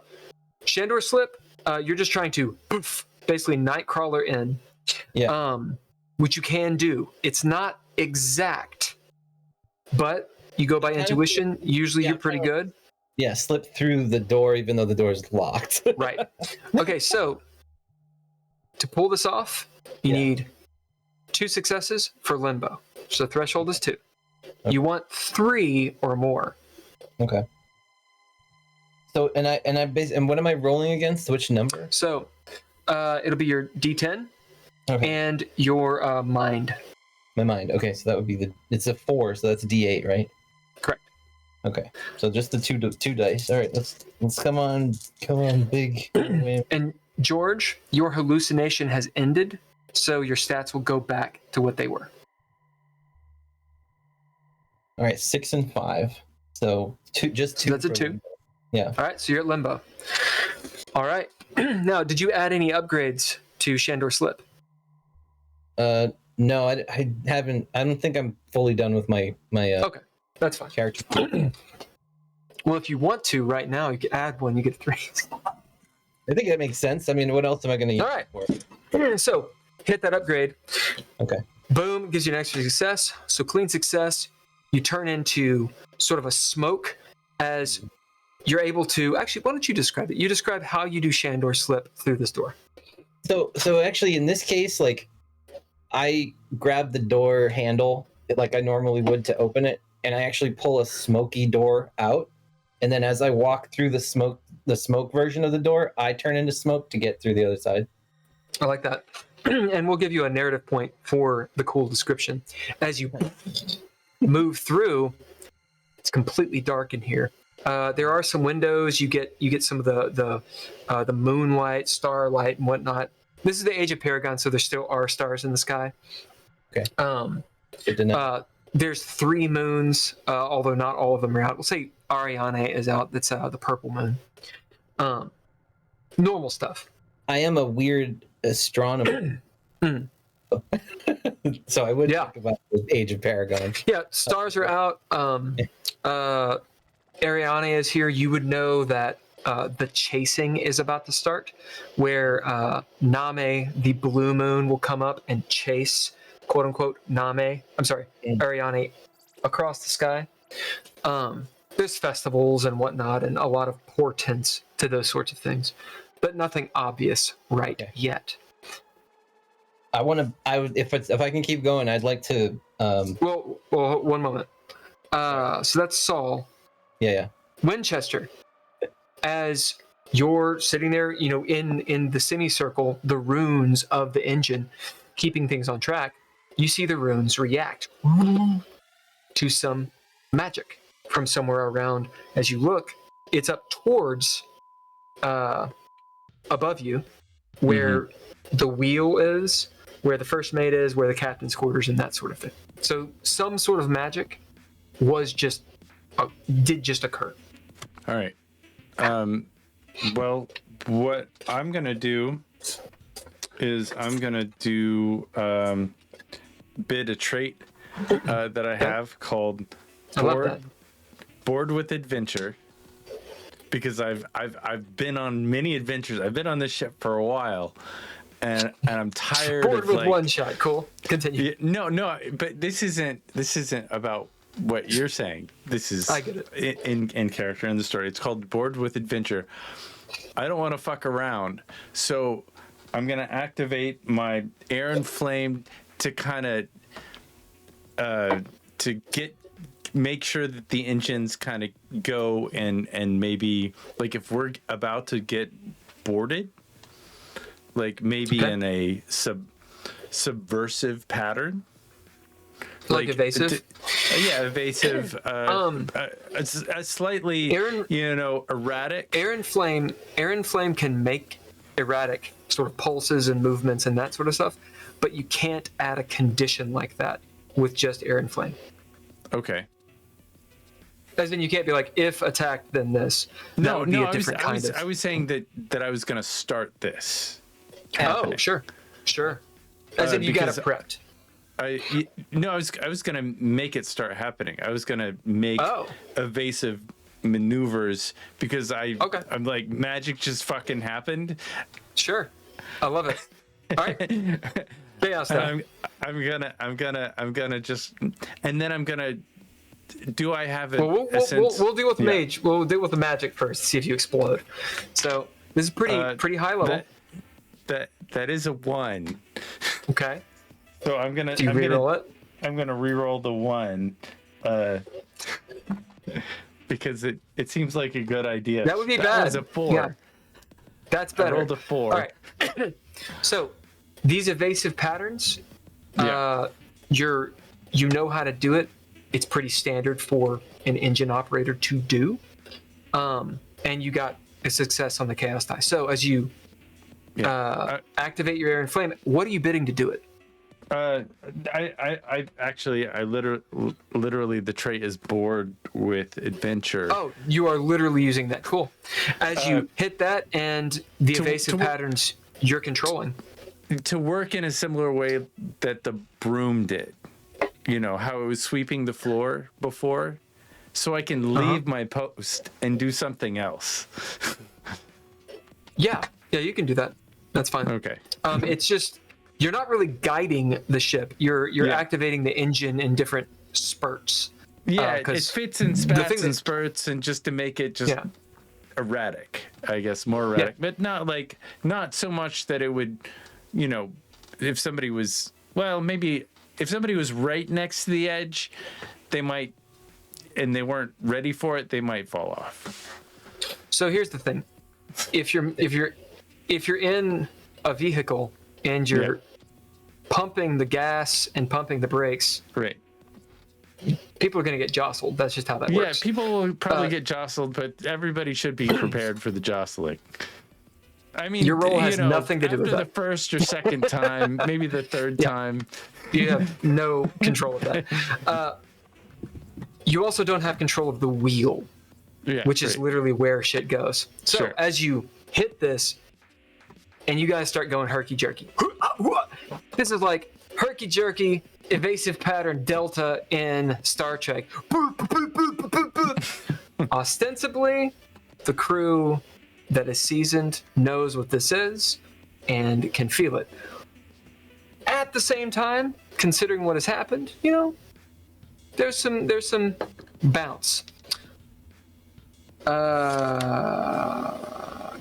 Shandor slip. You're just trying to poof, basically Nightcrawler in. Yeah. Which you can do. It's not exact, but you go by intuition. Usually you're pretty good. Yeah, slip through the door even though the door is locked. Right. Okay, so to pull this off, you need 2 successes for limbo. So the threshold is 2. Okay. You want 3 or more. Okay. So and what am I rolling against? Which number? So it'll be your D10 and your mind. My mind. Okay, so that would be it's a 4, so that's a D8, right? Correct. Okay, so just the two dice. All right, let's come on, big. And George, your hallucination has ended, so your stats will go back to what they were. All right, 6 and 5. So 2, just 2. So that's a 2. Yeah. All right, so you're at limbo. All right. Now, did you add any upgrades to Shandor Slip? No, I haven't. I don't think I'm fully done with my okay, that's fine. Character. Well, if you want to right now, you can add 1. You get 3. I think that makes sense. I mean, what else am I going to use? All right. So hit that upgrade. Okay. Boom, gives you an extra success. So clean success. You turn into sort of a smoke as you're able to. Actually, why don't you describe it? You describe how you do Shandor Slip through this door. So actually, in this case, like, I grab the door handle like I normally would to open it, and I actually pull a smoky door out. And then as I walk through the smoke version of the door, I turn into smoke to get through the other side. I like that. And we'll give you a narrative point for the cool description. As you move through, it's completely dark in here. There are some windows. You get some of the moonlight, starlight, and whatnot. This is the age of Paragon, so there still are stars in the sky. Okay. Good to know. There's 3 moons, although not all of them are out. We'll say Ariane is out. That's the purple moon. Normal stuff. I am a weird astronomer. So I would talk about the age of Paragon. Yeah, stars are out. Ariane is here. You would know that the chasing is about to start, where Name, the blue moon, will come up and chase, quote unquote, Ariane across the sky. There's festivals and whatnot, and a lot of portents to those sorts of things, but nothing obvious yet. If I can keep going, I'd like to. Well, 1 moment. So that's Saul. Yeah. Winchester. As you're sitting there, in the semicircle, the runes of the engine, keeping things on track, you see the runes react to some magic from somewhere around. As you look, it's up towards above you, where the wheel is, where the first mate is, where the captain's quarters, and that sort of thing. So some sort of magic did just occur. All right. Well, what I'm gonna do is I'm gonna do bid a trait that I have called bored with adventure, because I've been on many adventures. I've been on this ship for a while, and I'm tired Bored of with like, one shot. Cool. Continue. No, but this isn't about what you're saying. This is I get it. in character in the story. It's called Bored with Adventure. I don't want to fuck around, so I'm gonna activate my air and flame to kind of make sure that the engines kind of go, and maybe like if we're about to get boarded, like maybe in a subversive pattern. Like evasive? Evasive. A slightly, erratic. Air and flame can make erratic sort of pulses and movements and that sort of stuff, but you can't add a condition like that with just air and flame. Okay. As in, you can't be like, if attacked, then this. That would be a different kind of. I was saying that I was going to start this. Oh, sure. As in, you got it prepped. I was gonna make it start happening. I was gonna make evasive maneuvers because I'm like, magic just fucking happened. Sure, I love it. All right, chaos time. I'm gonna just, and then I'm gonna. Do I have a? We'll deal with mage. We'll deal with the magic first. See if you explode. So this is pretty high level. That is a 1. Okay. So I'm gonna. Do you reroll it? I'm gonna reroll the 1, because it seems like a good idea. That would be bad. That was a 4. Yeah. That's better. I rolled a 4. All right. So these evasive patterns, you know how to do it. It's pretty standard for an engine operator to do, and you got a success on the chaos die. So as you activate your air and flame, what are you bidding to do it? I literally the trait is bored with adventure. Oh, you are literally using that. Cool. As you hit that and the evasive patterns you're controlling. To work in a similar way that the broom did. You know, how it was sweeping the floor before. So I can leave my post and do something else. Yeah, you can do that. That's fine. Okay. It's just, you're not really guiding the ship. You're activating the engine in different spurts. Yeah, it fits in spats and spurts, and just to make it just erratic, I guess, more erratic. But not so much that it would, if somebody was, maybe if somebody was right next to the edge, they might, and they weren't ready for it, they might fall off. So here's the thing. If you're in a vehicle and you're pumping the gas and pumping the brakes, right, people are going to get jostled. That's just how that works. Yeah, people will probably get jostled, but everybody should be prepared for the jostling. I mean, your role has nothing to do with that. After the first or second time, maybe the third time, you have no control of that. You also don't have control of the wheel, which is literally where shit goes. So as you hit this, and you guys start going herky-jerky. This is like herky-jerky, evasive pattern Delta in Star Trek. Ostensibly, the crew that is seasoned knows what this is and can feel it. At the same time, considering what has happened, there's some bounce.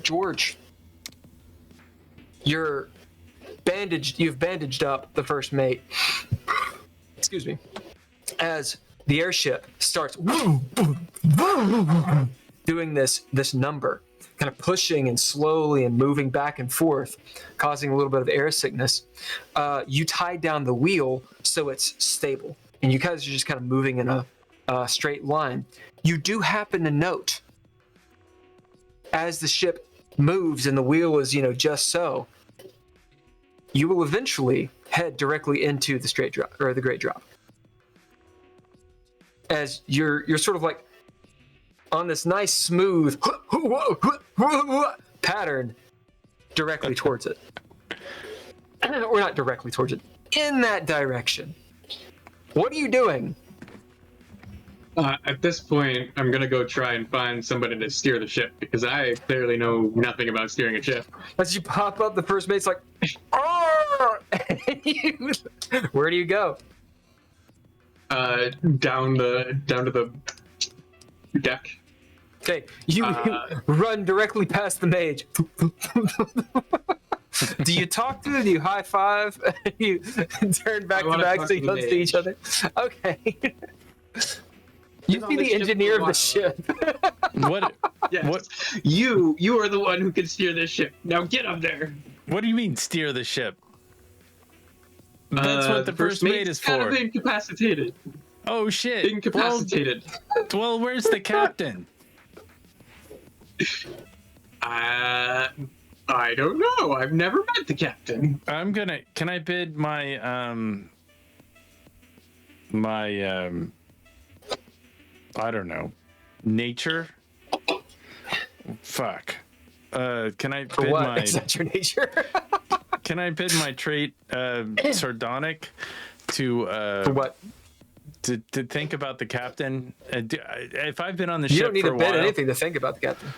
George, you've bandaged up the first mate. Excuse me. As the airship starts doing this number, kind of pushing and slowly and moving back and forth, causing a little bit of air sickness, you tie down the wheel so it's stable. And you guys are just kind of moving in a straight line. You do happen to note, as the ship moves and the wheel is, just so, you will eventually head directly into the straight drop or the great drop. As you're sort of like on this nice smooth pattern directly towards it. Or not directly towards it, in that direction. What are you doing? At this point, I'm gonna go try and find somebody to steer the ship because I clearly know nothing about steering a ship. As you pop up, the first mate's like, "Arr!" Where do you go? Down to the deck. Okay, you run directly past the mage. Do you talk to them? Do you high five? You turn back to back so you don't see each other? Okay. You be the engineer of the ship. What? Yes. What? You are the one who can steer this ship. Now get up there. What do you mean steer the ship? That's what the first mate is kind for. of incapacitated. Oh shit! Incapacitated. Well, where's the captain? I don't know. I've never met the captain. Can I bid my I don't know, nature? Fuck. Can I For bid what? my? Is that your nature? Can I bid my trait sardonic to For what? to think about the captain? If I've been on the You ship don't need for to a bid while, anything to think about the captain.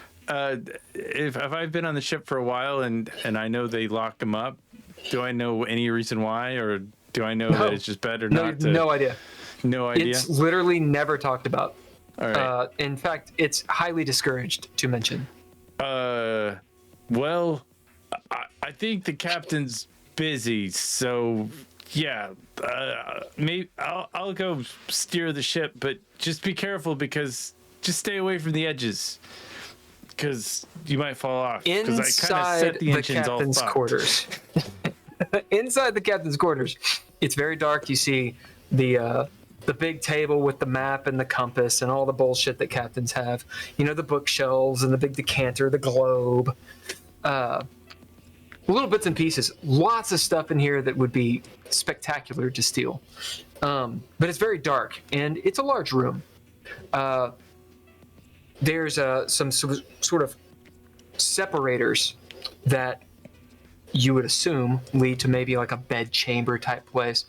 if I've been on the ship for a while and I know they lock him up, do I know any reason why, or do I know that it's just better not to? No idea. No idea. It's literally never talked about. All right. In fact, it's highly discouraged to mention. Well, I think the captain's busy, so yeah. Maybe I'll go steer the ship, but just be careful just stay away from the edges, because you might fall off. Because I kind of set the engines all captain's fucked. quarters. Inside the captain's quarters, it's very dark. You see the big table with the map and the compass and all the bullshit that captains have. You know, the bookshelves and the big decanter, the globe. Little bits and pieces. Lots of stuff in here that would be spectacular to steal. But it's very dark, and it's a large room. There's some sort of separators that you would assume lead to maybe like a bed chamber type place.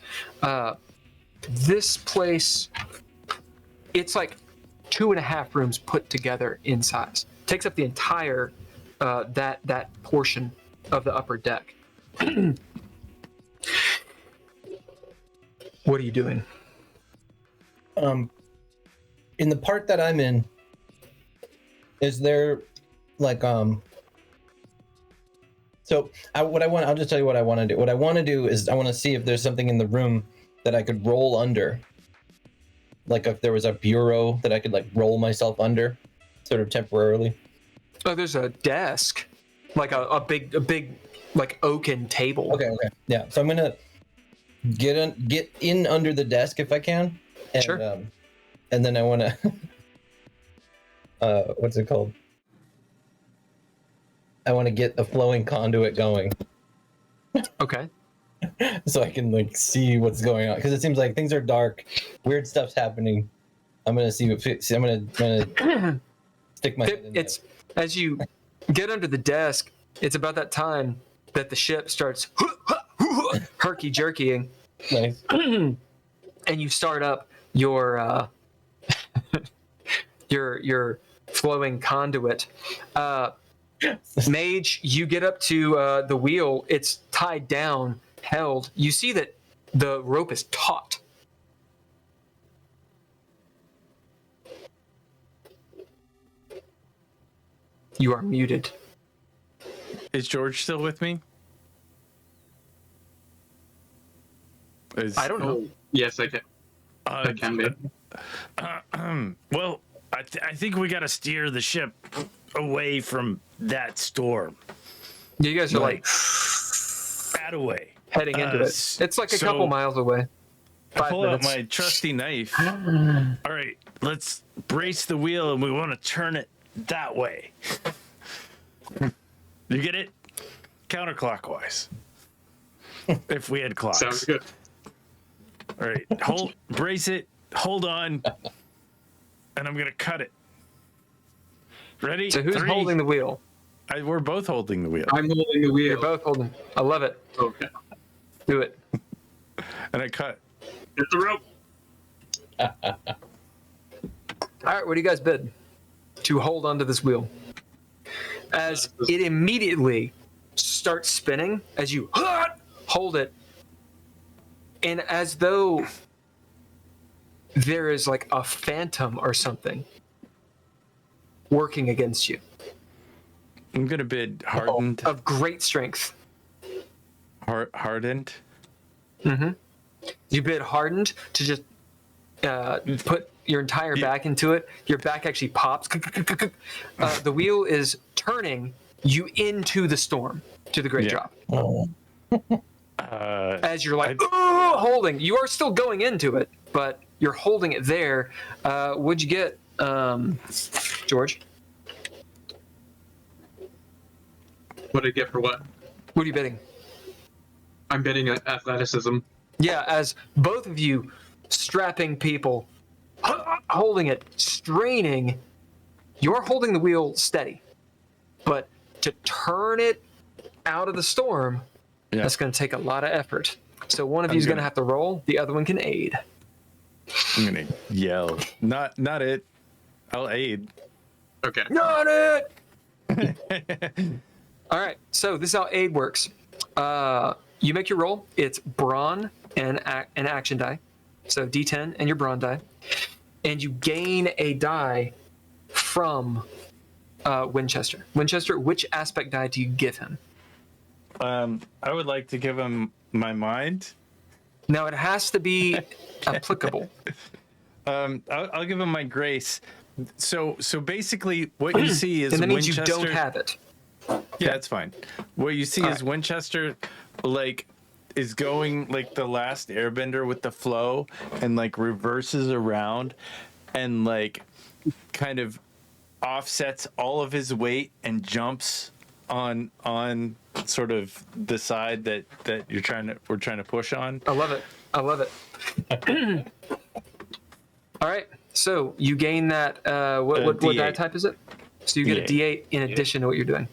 This place, it's like 2.5 rooms put together in size. Takes up the entire that portion of the upper deck. What are you doing? In the part that I'm in, is there like I'll just tell you what I want to do. What I want to do is I want to see if there's something in the room that I could roll under. Like if there was a bureau that I could like roll myself under, sort of temporarily. Oh, there's a desk, like a big like oaken table. Okay. Yeah. So I'm gonna get in under the desk if I can. And, sure. And then I want to what's it called? I want to get the flowing conduit going. Okay. So I can like see what's going on, because it seems like things are dark, weird stuff's happening. I'm gonna see what. I'm gonna stick my head in It's as you get under the desk. It's about that time that the ship starts herky jerkying. Nice. And you start up your your flowing conduit. Mage, you get up to the wheel. It's tied down, held. You see that the rope is taut. You are muted. Is George still with me? I don't know. Yes, I can. I can be. Well, I think we got to steer the ship away from that storm. You guys are like That away. heading into it. It's like a couple miles away. I 5 pull minutes. out my trusty knife. All right, let's brace the wheel, and we want to turn it that way. You get it? Counterclockwise. If we had clocks. Sounds good. All right, brace it, hold on, and I'm gonna cut it. Ready? So who's 3. holding the wheel? We're both holding the wheel. I'm holding the wheel. You're both holding. I love it. Okay. Do it. And I cut. Get the rope. All right, what do you guys bid to hold onto this wheel? As it immediately starts spinning, as you hold it, and as though there is like a phantom or something working against you I'm gonna bid hardened. of great strength. Hardened. You bid hardened to just put your entire back into it. Your back actually pops. The wheel is turning you into the storm, to the great drop. As you're like holding, you are still going into it, but you're holding it there. What'd you get, George? What did I get for what? What are you bidding? I'm bidding athleticism. Yeah, as both of you strapping people, holding it, straining, you're holding the wheel steady. But to turn it out of the storm, that's going to take a lot of effort. So one of you is going to have to roll, the other one can aid. I'm gonna yell. Not it. I'll aid. Okay. Not it! All right, so this is how aid works. You make your roll. It's brawn and an action die. So D10 and your brawn die. And you gain a die from Winchester. Winchester, which aspect die do you give him? I would like to give him my mind. Now, it has to be applicable. I'll give him my grace. So basically, what you see is And that means Winchester. you don't have it. Yeah, that's fine. What you see is Winchester, like, is going like the last Airbender with the flow, and like reverses around, and like kind of offsets all of his weight and jumps on sort of the side that we're trying to push on. I love it. I love it. All right. So you gain that. What die type is it? So you get a D8 in addition to what you're doing.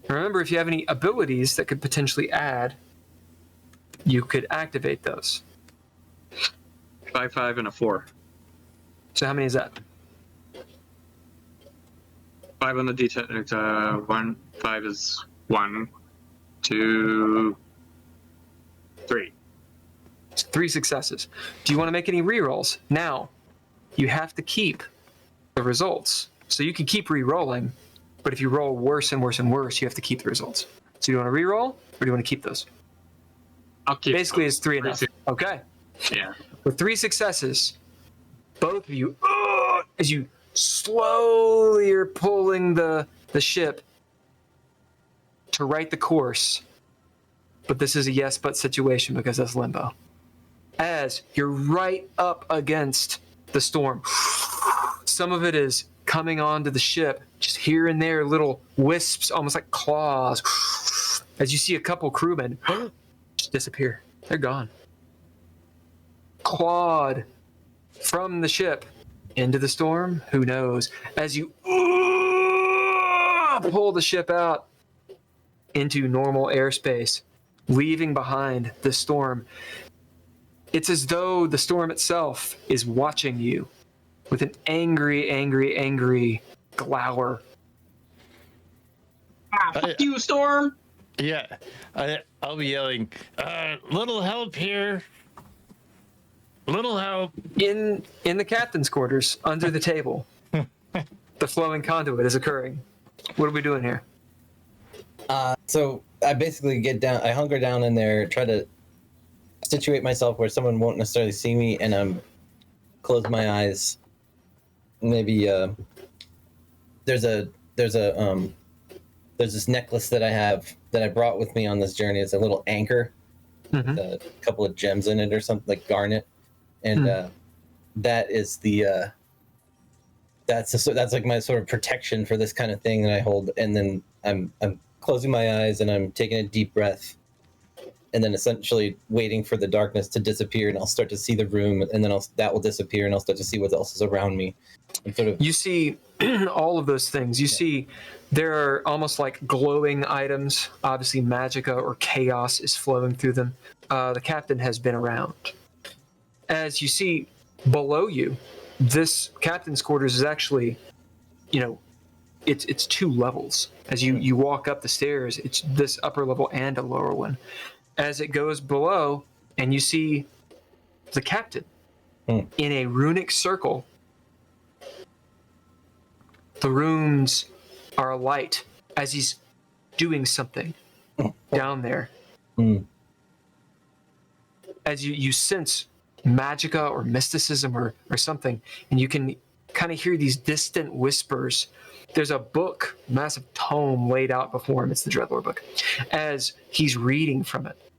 Remember, if you have any abilities that could potentially add, you could activate those. 5, 5, and a 4. So how many is that? 5 on the D10. It's 1. 5 is 1, 2, 3. It's 3 successes. Do you want to make any rerolls? Now, you have to keep the results. So you can keep re-rolling, but if you roll worse and worse and worse, you have to keep the results. So do you want to re-roll, or do you want to keep those? I'll keep. Basically, it's 3 enough. Okay. Yeah. With 3 successes, both of you, as you slowly are pulling the ship to right the course, but this is a yes but situation because that's limbo. As you're right up against the storm, some of it is coming onto the ship, just here and there, little wisps, almost like claws. As you see a couple crewmen just disappear. They're gone. Clawed from the ship into the storm, who knows? As you pull the ship out into normal airspace, leaving behind the storm, it's as though the storm itself is watching you with an angry, angry, angry glower. Fuck you, Storm! Yeah, I'll be yelling, little help here. Little help. In the captain's quarters, under the table, the flowing conduit is occurring. What are we doing here? So I basically get down, I hunker down in there, try to situate myself where someone won't necessarily see me, and close my eyes. Maybe there's this necklace that I have that I brought with me on this journey. It's a little anchor, with a couple of gems in it or something, like garnet, and that is the that's like my sort of protection for this kind of thing that I hold. And then I'm closing my eyes and I'm taking a deep breath, and then essentially waiting for the darkness to disappear, and I'll start to see the room, and then that will disappear, and I'll start to see what else is around me. And sort of, you see all of those things. You see there are almost like glowing items. Obviously, magicka or chaos is flowing through them. The captain has been around. As you see below you, this captain's quarters is actually, it's 2 levels. As you walk up the stairs, it's this upper level and a lower one. As it goes below, and you see the captain in a runic circle. The runes are alight as he's doing something down there. As you sense magicka or mysticism or something, and you can kind of hear these distant whispers. There's a book, massive tome laid out before him. It's the DreadLore book. As he's reading from it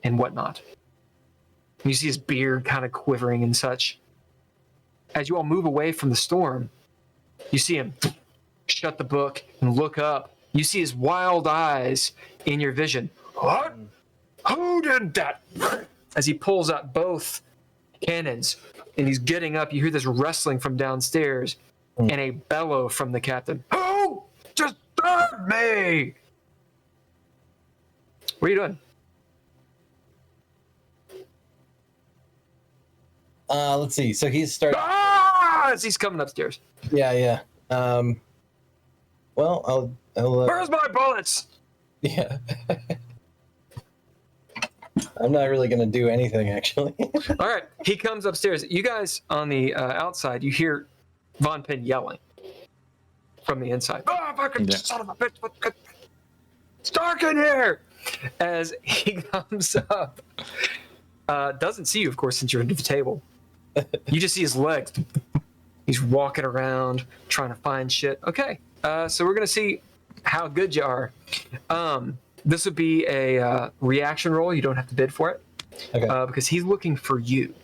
and whatnot. And you see his beard kind of quivering and such. As you all move away from the storm, you see him shut the book and look up. You see his wild eyes in your vision. What? Who did that? As he pulls out both cannons and he's getting up, you hear this wrestling from downstairs and a bellow from the captain. Who disturbed me? What are you doing? Let's see. So he's starting. As he's coming upstairs. Yeah. Well, I'll Where's my bullets? Yeah. I'm not really going to do anything, actually. All right. He comes upstairs. You guys on the outside, you hear Von Penn yelling from the inside. Oh, fucking son of a bitch. It's dark in here. As he comes up. Doesn't see you, of course, since you're under the table. You just see his legs. He's walking around trying to find shit. Okay. So we're going to see how good you are. This would be a reaction roll. You don't have to bid for it. Okay. Because he's looking for you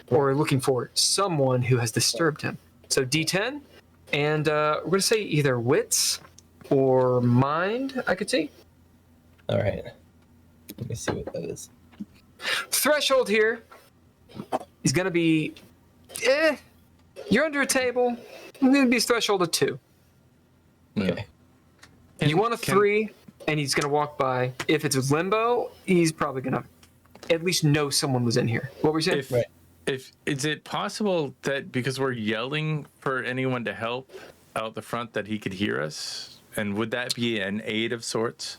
or looking for someone who has disturbed him. So D10, and we're going to say either wits or mind, I could see. All right. Let me see what that is. Threshold here is going to be, you're under a table. It's going to be threshold of 2. Okay. You want a 3, and he's going to walk by. If it's with limbo, he's probably going to at least know someone was in here. What were you saying? If is it possible that because we're yelling for anyone to help out the front that he could hear us? And would that be an aid of sorts?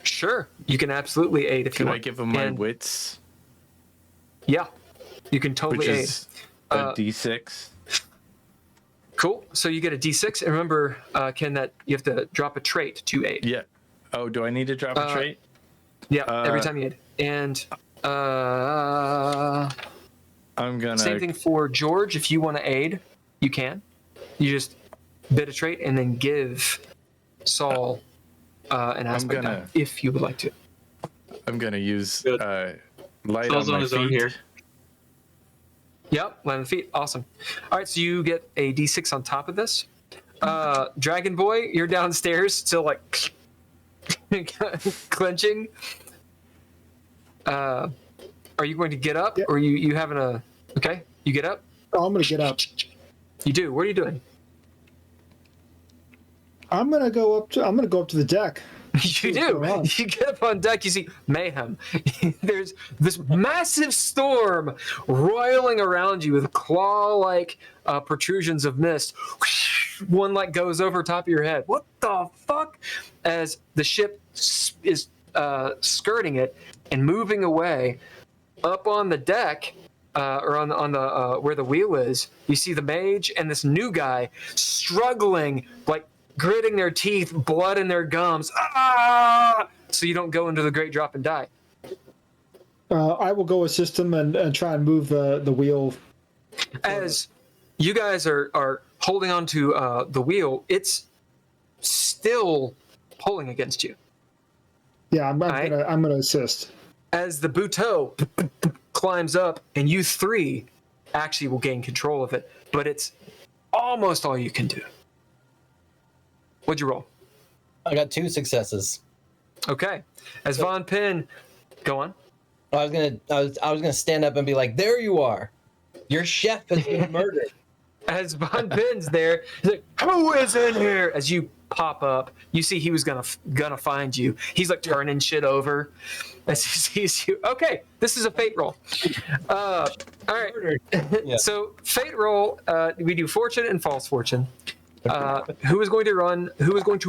Sure. You can absolutely aid if you want. Can I give him my wits? Yeah. You can totally aid. Which is a D6. Cool. So you get a D6. And remember, Ken, that you have to drop a trait to aid. Yeah. Oh, do I need to drop a trait? Yeah, every time you aid. And I'm gonna. Same thing for George. If you want to aid, you can. You just bid a trait and then give Saul an aspect die, if you would like to. I'm gonna use light Saul's on my his own feet. here. Yep, land on the feet. Awesome. All right, so you get a D6 on top of this. Dragon Boy, you're downstairs, still like clenching. Are you going to get up, or you having a? Okay, you get up. Oh, I'm going to get up. You do. What are you doing? I'm going to go up to the deck. You do. You get up on deck. You see mayhem. There's this massive storm roiling around you with claw-like protrusions of mist. One like goes over top of your head. What the fuck? As the ship is skirting it and moving away, up on the deck or on the where the wheel is, you see the mage and this new guy struggling, like gritting their teeth, blood in their gums. So you don't go into the great drop and die. I will go assist him and try and move the wheel. As you guys are holding on to the wheel, it's still pulling against you. Yeah, I'm gonna assist. As the Buteau climbs up, and you 3 actually will gain control of it, but it's almost all you can do. What'd you roll? I got 2 successes. Okay. As Von Penn Go on. I was gonna stand up and be like, "There you are, your chef has been murdered." As Von Ben's there, he's like, "Who is in here?" As you pop up, you see he was gonna find you. He's like turning shit over as he sees you. Okay, this is a fate roll. All right. Yeah. So fate roll. We do fortune and false fortune. Who is going to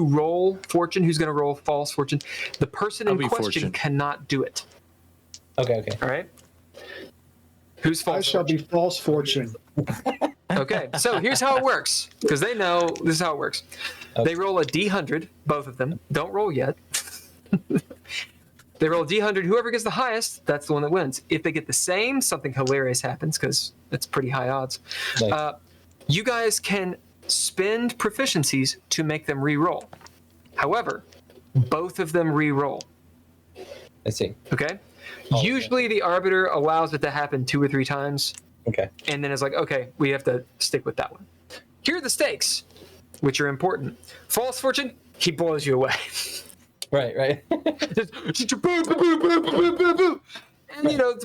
roll fortune? Who's going to roll false fortune? The person in question fortune. cannot do it. Okay. All right. Who's false? I shall be false fortune. Okay, so here's how it works, because they know this is how it works. They roll a D100, both of them. Don't roll yet. They roll a D100. Whoever gets the highest, that's the one that wins. If they get the same, something hilarious happens, because it's pretty high odds. Nice. You guys can spend proficiencies to make them re-roll. However, both of them re-roll. I see. Okay? Usually the Arbiter allows it to happen 2 or 3 times. Okay. And then it's like, okay, we have to stick with that one. Here are the stakes, which are important. False fortune, he blows you away. Right. Just, and it's a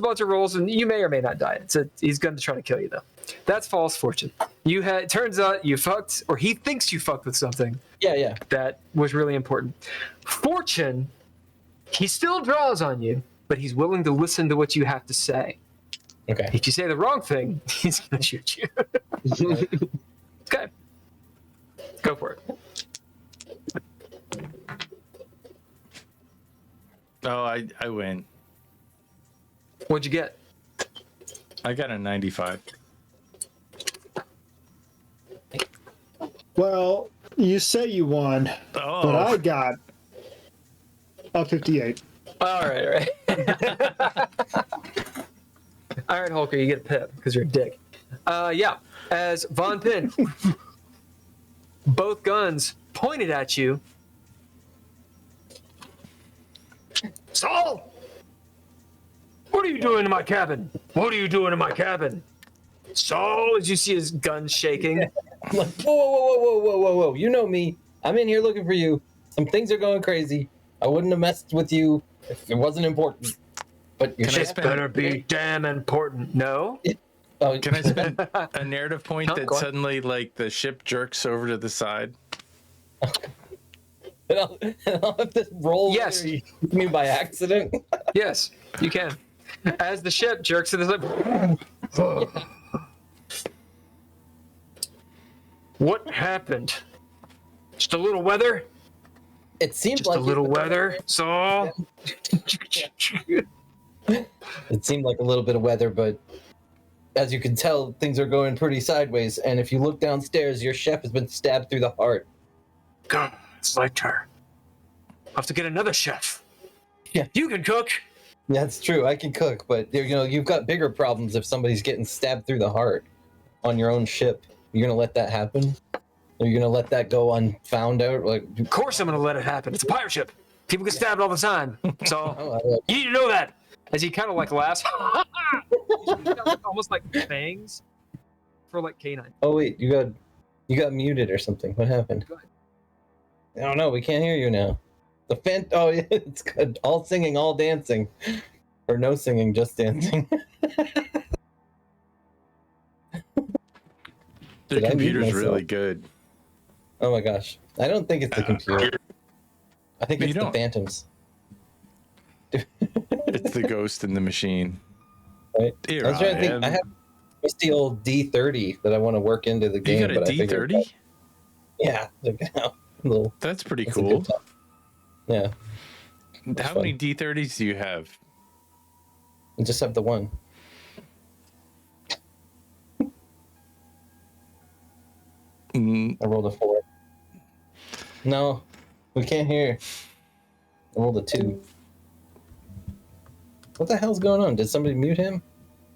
bunch of rolls, and you may or may not die. He's going to try to kill you, though. That's false fortune. It turns out you fucked, or he thinks you fucked with something. Yeah. That was really important. Fortune, he still draws on you, but he's willing to listen to what you have to say. Okay. If you say the wrong thing, he's going to shoot you. Okay. Go for it. Oh, I win. What'd you get? I got a 95. Well, you say you won, Oh. but I got a 58. All right. All right, Hulker, you get a pip because you're a dick. Yeah, as Von Pin, both guns pointed at you. Saul! What are you doing in my cabin? What are you doing in my cabin? Saul, as you see his gun shaking. I'm like, whoa. You know me. I'm in here looking for you. Some things are going crazy. I wouldn't have messed with you if it wasn't important. But your Shit better be damn important. No? Oh, Can I spend a narrative point No, that go on. suddenly, like, the ship jerks over to the side? and I'll have to roll. Yes. You mean by accident? Yes, you can. As the ship jerks to the side. What happened? Just a little weather? It seemed Just like a little weather, Saul? It seemed like a little bit of weather, but as you can tell, things are going pretty sideways. And if you look downstairs, your chef has been stabbed through the heart. God, it's my turn. I'll have to get another chef. Yeah. You can cook. That's true. I can cook, but you've got bigger problems if somebody's getting stabbed through the heart on your own ship. You're gonna let that happen? Are you gonna let that go unfound out? Of course I'm going to let it happen. It's a pirate ship. People get stabbed all the time. So you need to know that. As he kind of like laughs. Almost like fangs for like canine. Oh wait, you got muted or something. What happened? Go ahead. I don't know. We can't hear you now. Oh yeah, it's good. All singing, all dancing, or no singing, just dancing. Their Did I mute computer's myself? really good. Oh my gosh, I don't think it's the computer. I think You it's the don't. phantoms. It's the ghost in the machine. Right? Here I was trying to think. am. I have the old D30 that I want to work into the game. You got a but I figured D30? yeah, look out. Little. That's pretty That's a cool. good time. Yeah, How many D30s do you have? I just have the one. Mm, I rolled a 4. No, we can't hear. I rolled a 2. What the hell's going on? Did somebody mute him?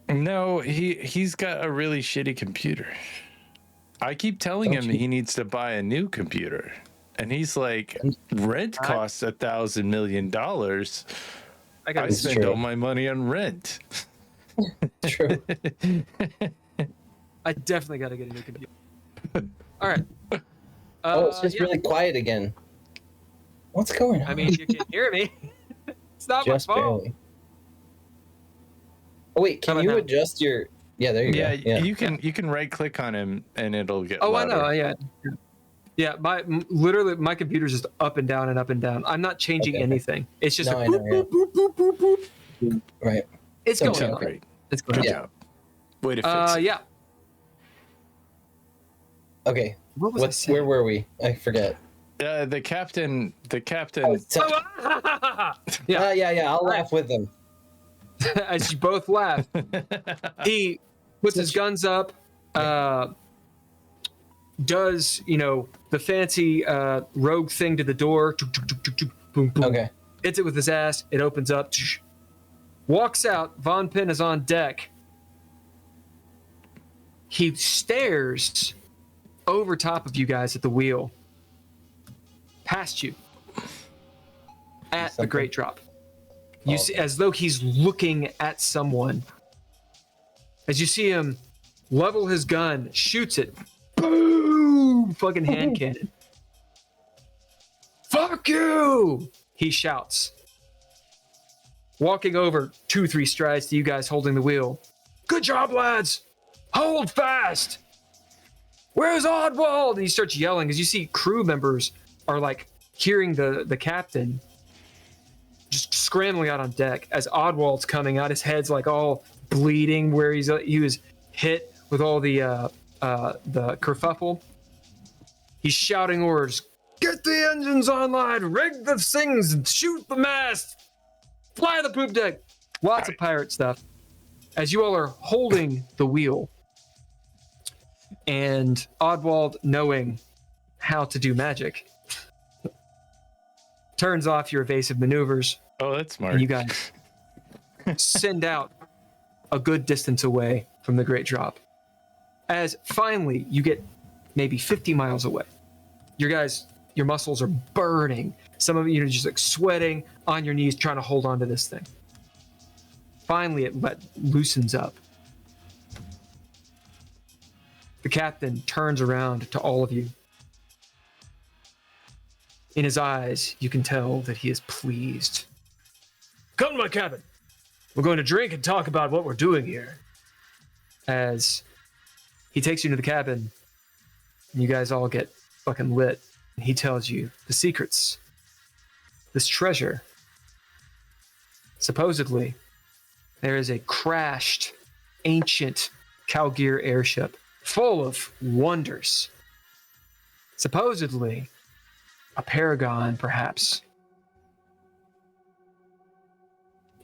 no, he's got a really shitty computer. I keep telling him he needs to buy a new computer. And he's like, rent costs $1,000 million. I spend all my money on rent. True. I definitely got to get a new computer. All right. Oh, it's just really quiet again. What's going on? I mean, you can hear me. It's not just my fault. barely. Oh wait, can you adjust your? Yeah, there you go. Yeah, you can right click on him and it'll get. Oh, louder. I know. Yeah. Literally my computer's just up and down and up and down. I'm not changing anything. It's just boop, boop. Right. It's going up. Great. It's going Good job. Way to fix it. Yeah. Okay. What was I saying? Where were we? I forget. The captain. Yeah. I'll laugh with them. As you both laugh, he puts his guns up, does the fancy rogue thing to the door, boom, boom. Okay. Hits it with his ass. It opens up. Walks out. Von Penn is on deck. He stares over top of you guys at the wheel, past you, at the Great Drop. You see, as though he's looking at someone. As you see him level his gun, shoots it, boom, fucking hand cannon. Fuck you! He shouts, walking over 2-3 strides to you guys holding the wheel. Good job, lads! Hold fast! Where's Oddwald? And he starts yelling as you see crew members are like hearing the captain just scrambling out on deck as Oddwald's coming out. His head's like all bleeding where he was hit with all the kerfuffle. He's shouting orders. Get the engines online, rig the things, and shoot the mast. Fly the poop deck. Lots of pirate stuff. As you all are holding the wheel, and Oddwald, knowing how to do magic, turns off your evasive maneuvers. Oh, that's smart. And you guys send out a good distance away from the Great Drop. As finally you get maybe 50 miles away. Your muscles are burning. Some of you are just like sweating on your knees trying to hold on to this thing. Finally it loosens up. The captain turns around to all of you. In his eyes, you can tell that he is pleased. Come to my cabin. We're going to drink and talk about what we're doing here. As he takes you into the cabin, and you guys all get fucking lit. And he tells you the secrets. This treasure. Supposedly, there is a crashed, ancient Calgear airship full of wonders. Supposedly, a paragon, perhaps.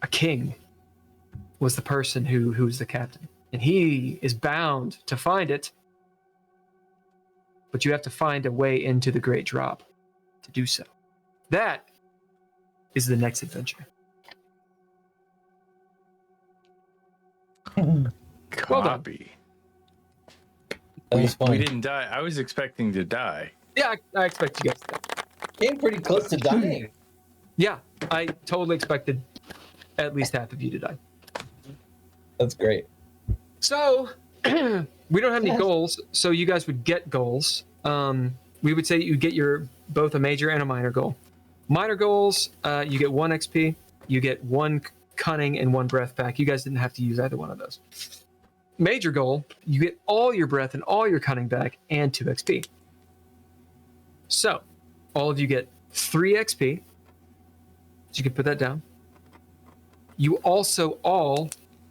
A king was the person who was the captain. And he is bound to find it. But you have to find a way into the Great Drop to do so. That is the next adventure. Copy. That was fun. We didn't die. I was expecting to die. Yeah, I expect you guys to. Came pretty close to dying. Yeah, I totally expected at least half of you to die. That's great. So, we don't have any goals, so you guys would get goals. We would say you get both a major and a minor goal. Minor goals, you get 1 XP, you get 1 cunning and 1 breath back. You guys didn't have to use either one of those. Major goal, you get all your breath and all your cunning back and 2 XP. So, all of you get 3 XP. So you can put that down. You also all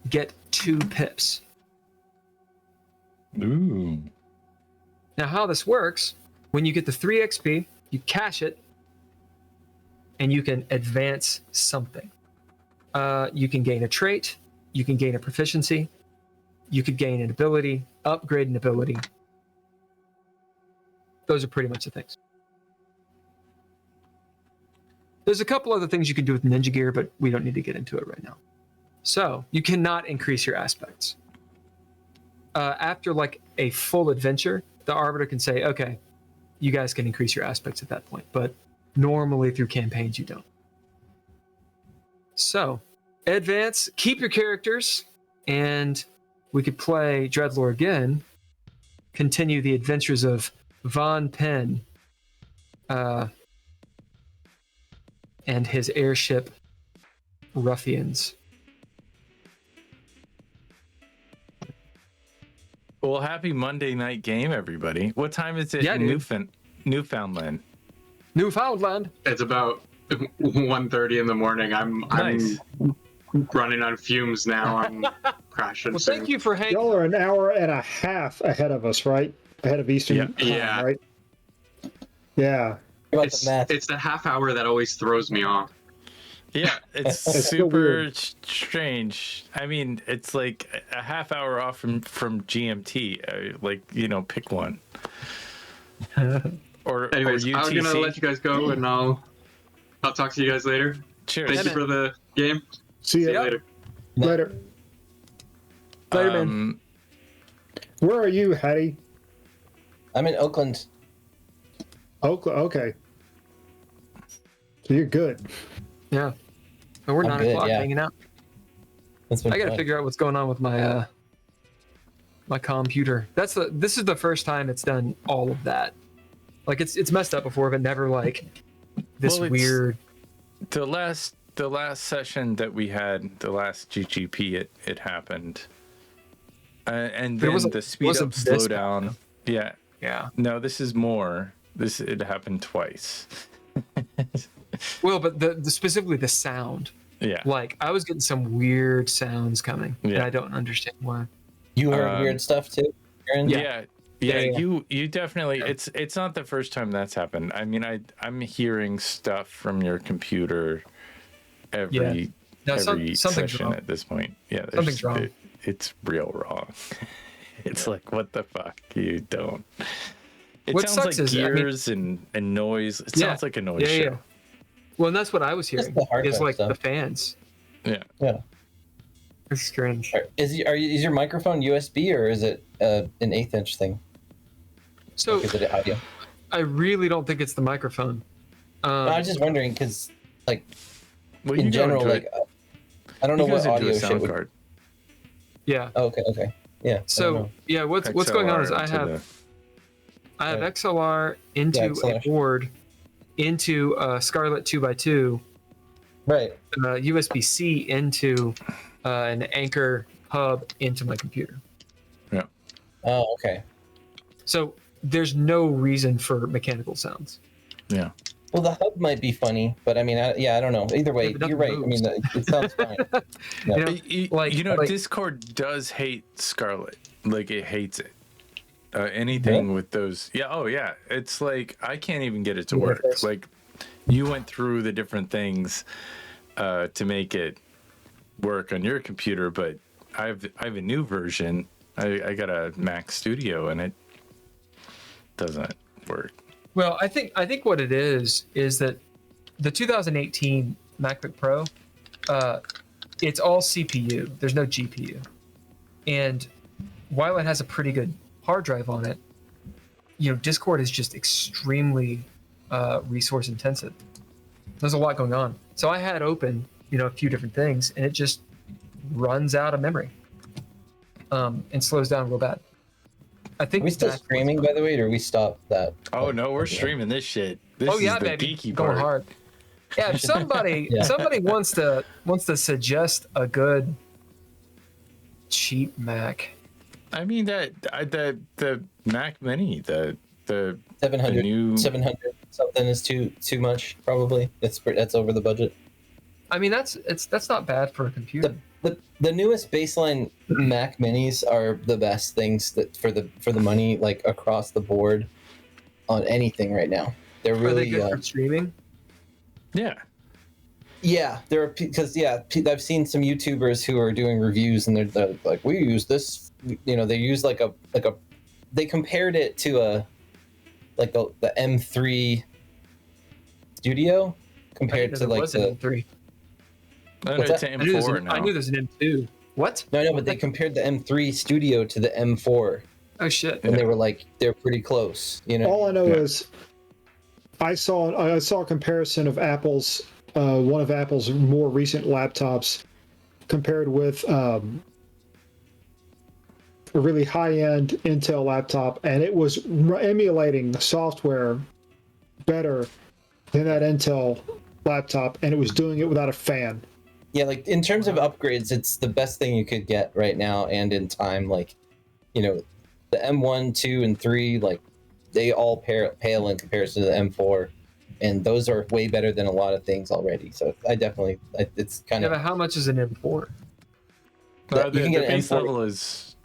get 2 pips. Ooh. Now, how this works, when you get the 3 XP, you cash it, and you can advance something. You can gain a trait, you can gain a proficiency, you could gain an ability, upgrade an ability. Those are pretty much the things. There's a couple other things you can do with ninja gear, but we don't need to get into it right now. So, you cannot increase your aspects. After like a full adventure, the Arbiter can say, okay, you guys can increase your aspects at that point, but normally through campaigns you don't. So, advance, keep your characters, and we could play DreadLore again, continue the adventures of Von Penn and his airship ruffians. Well, happy Monday night game, everybody. What time is it Yeah, in dude. Newfoundland? Newfoundland. It's about 1:30 in the morning. Nice. I'm running on fumes now. I'm crashing. Well, soon. thank you for hanging. Y'all are an hour and a half ahead of us, right? Ahead of Eastern time, Yeah. right? Yeah. About It's, the math. it's the half hour that always throws me off. Yeah, it's That's so super weird. strange. I mean, it's like a half hour off from GMT. Like, pick one. Or Anyways, or I'm UTC. gonna let you guys go, and I'll talk to you guys later. Cheers. Thank you for the game. See See you you later. later. Later, man. Where are you, Hattie? I'm in Oakland. Oakland. Okay. So you're good. Yeah. And we're I'm 9 good, o'clock yeah. hanging out. That's been I got to fun. figure out what's going on with my my computer. This is the first time it's done all of that. Like it's messed up before, but never like this Well, it's- weird. The last session that we had, the last GGP, it happened. And But it then wasn't- the it speed wasn't up, this slow down. Yeah. Yeah. No, this is more. It happened twice. Well, but the specifically the sound. Yeah. Like I was getting some weird sounds coming, and Yeah. I don't understand why. You heard weird stuff too, Aaron? Yeah. Yeah. You definitely. It's not the first time that's happened. I mean, I'm hearing stuff from your computer every No, something's session wrong. at this point. Yeah, Something's wrong. It's real wrong. It's like, what the fuck? You don't. It What sounds sucks like is, I mean- gears and noise. It Yeah. sounds like a noise Yeah, show. yeah. Well, and that's what I was hearing. the hardware Is like stuff. the fans. Yeah. Yeah. It's strange. Is your microphone USB or is it an 1/8 inch thing? So Like, is it audio? I really don't think it's the microphone. I was just wondering because, like, Well, in you go general, into like, it. I don't know You guys what into a audio shit sound would. card. Yeah. Oh, okay. Yeah. I don't So know. yeah, what's going on is XLR I into have Right. XLR into a XLR. board into a Scarlett 2x2, Right. USB-C into an Anchor hub into my computer. Oh, okay. So there's no reason for mechanical sounds. Yeah. Well, the hub might be funny, but I mean, I don't know. Either way, Yeah, but you're right. I nothing mean, it sounds fine. You know, like- Discord does hate Scarlet. Like, it hates it. Anything with those. Yeah. Oh, yeah. It's like, I can't even get it to work. Interface. Like, you went through the different things to make it work on your computer, but I have a new version. I got a Mac Studio and it doesn't work. Well, I think what it is that the 2018 MacBook Pro, it's all CPU. There's no GPU, and while it has a pretty good hard drive on it, Discord is just extremely resource intensive. There's a lot going on. So I had open, a few different things, and it just runs out of memory, and slows down real bad. I think Are we still that's what's streaming, by the way, or we stopped that? Oh, no, we're streaming this shit. This Oh yeah, is the baby, geeky going part. hard. Yeah, if somebody Yeah. somebody wants to suggest a good cheap Mac. I mean, the Mac Mini, the 700, new- 700 something is too much, probably. That's over the budget. I mean, that's not bad for a computer. The newest baseline Mac Minis are the best things that for the money, like across the board on anything right now. They're Are really they good for streaming? yeah. yeah. They're because I've seen some YouTubers who are doing reviews and they're like, we use this, they use like a they compared it to the M3 Studio compared to like the M3. No, What's it's that? an I knew, M4 now. I knew there's an M2. What? no, but they compared the M3 Studio to the M4 Oh shit. and they were like they're pretty close, All I know Yeah. is I saw a comparison of Apple's one of Apple's more recent laptops compared with a really high-end Intel laptop, and it was emulating the software better than that Intel laptop, and it was doing it without a fan. Yeah, like in terms of upgrades, it's the best thing you could get right now and in time. Like, the M1, 2, and 3, like they all pale in comparison to the M4, and those are way better than a lot of things already. So it's kind Yeah, of. but how much is an M4? The You can get an base M4. level is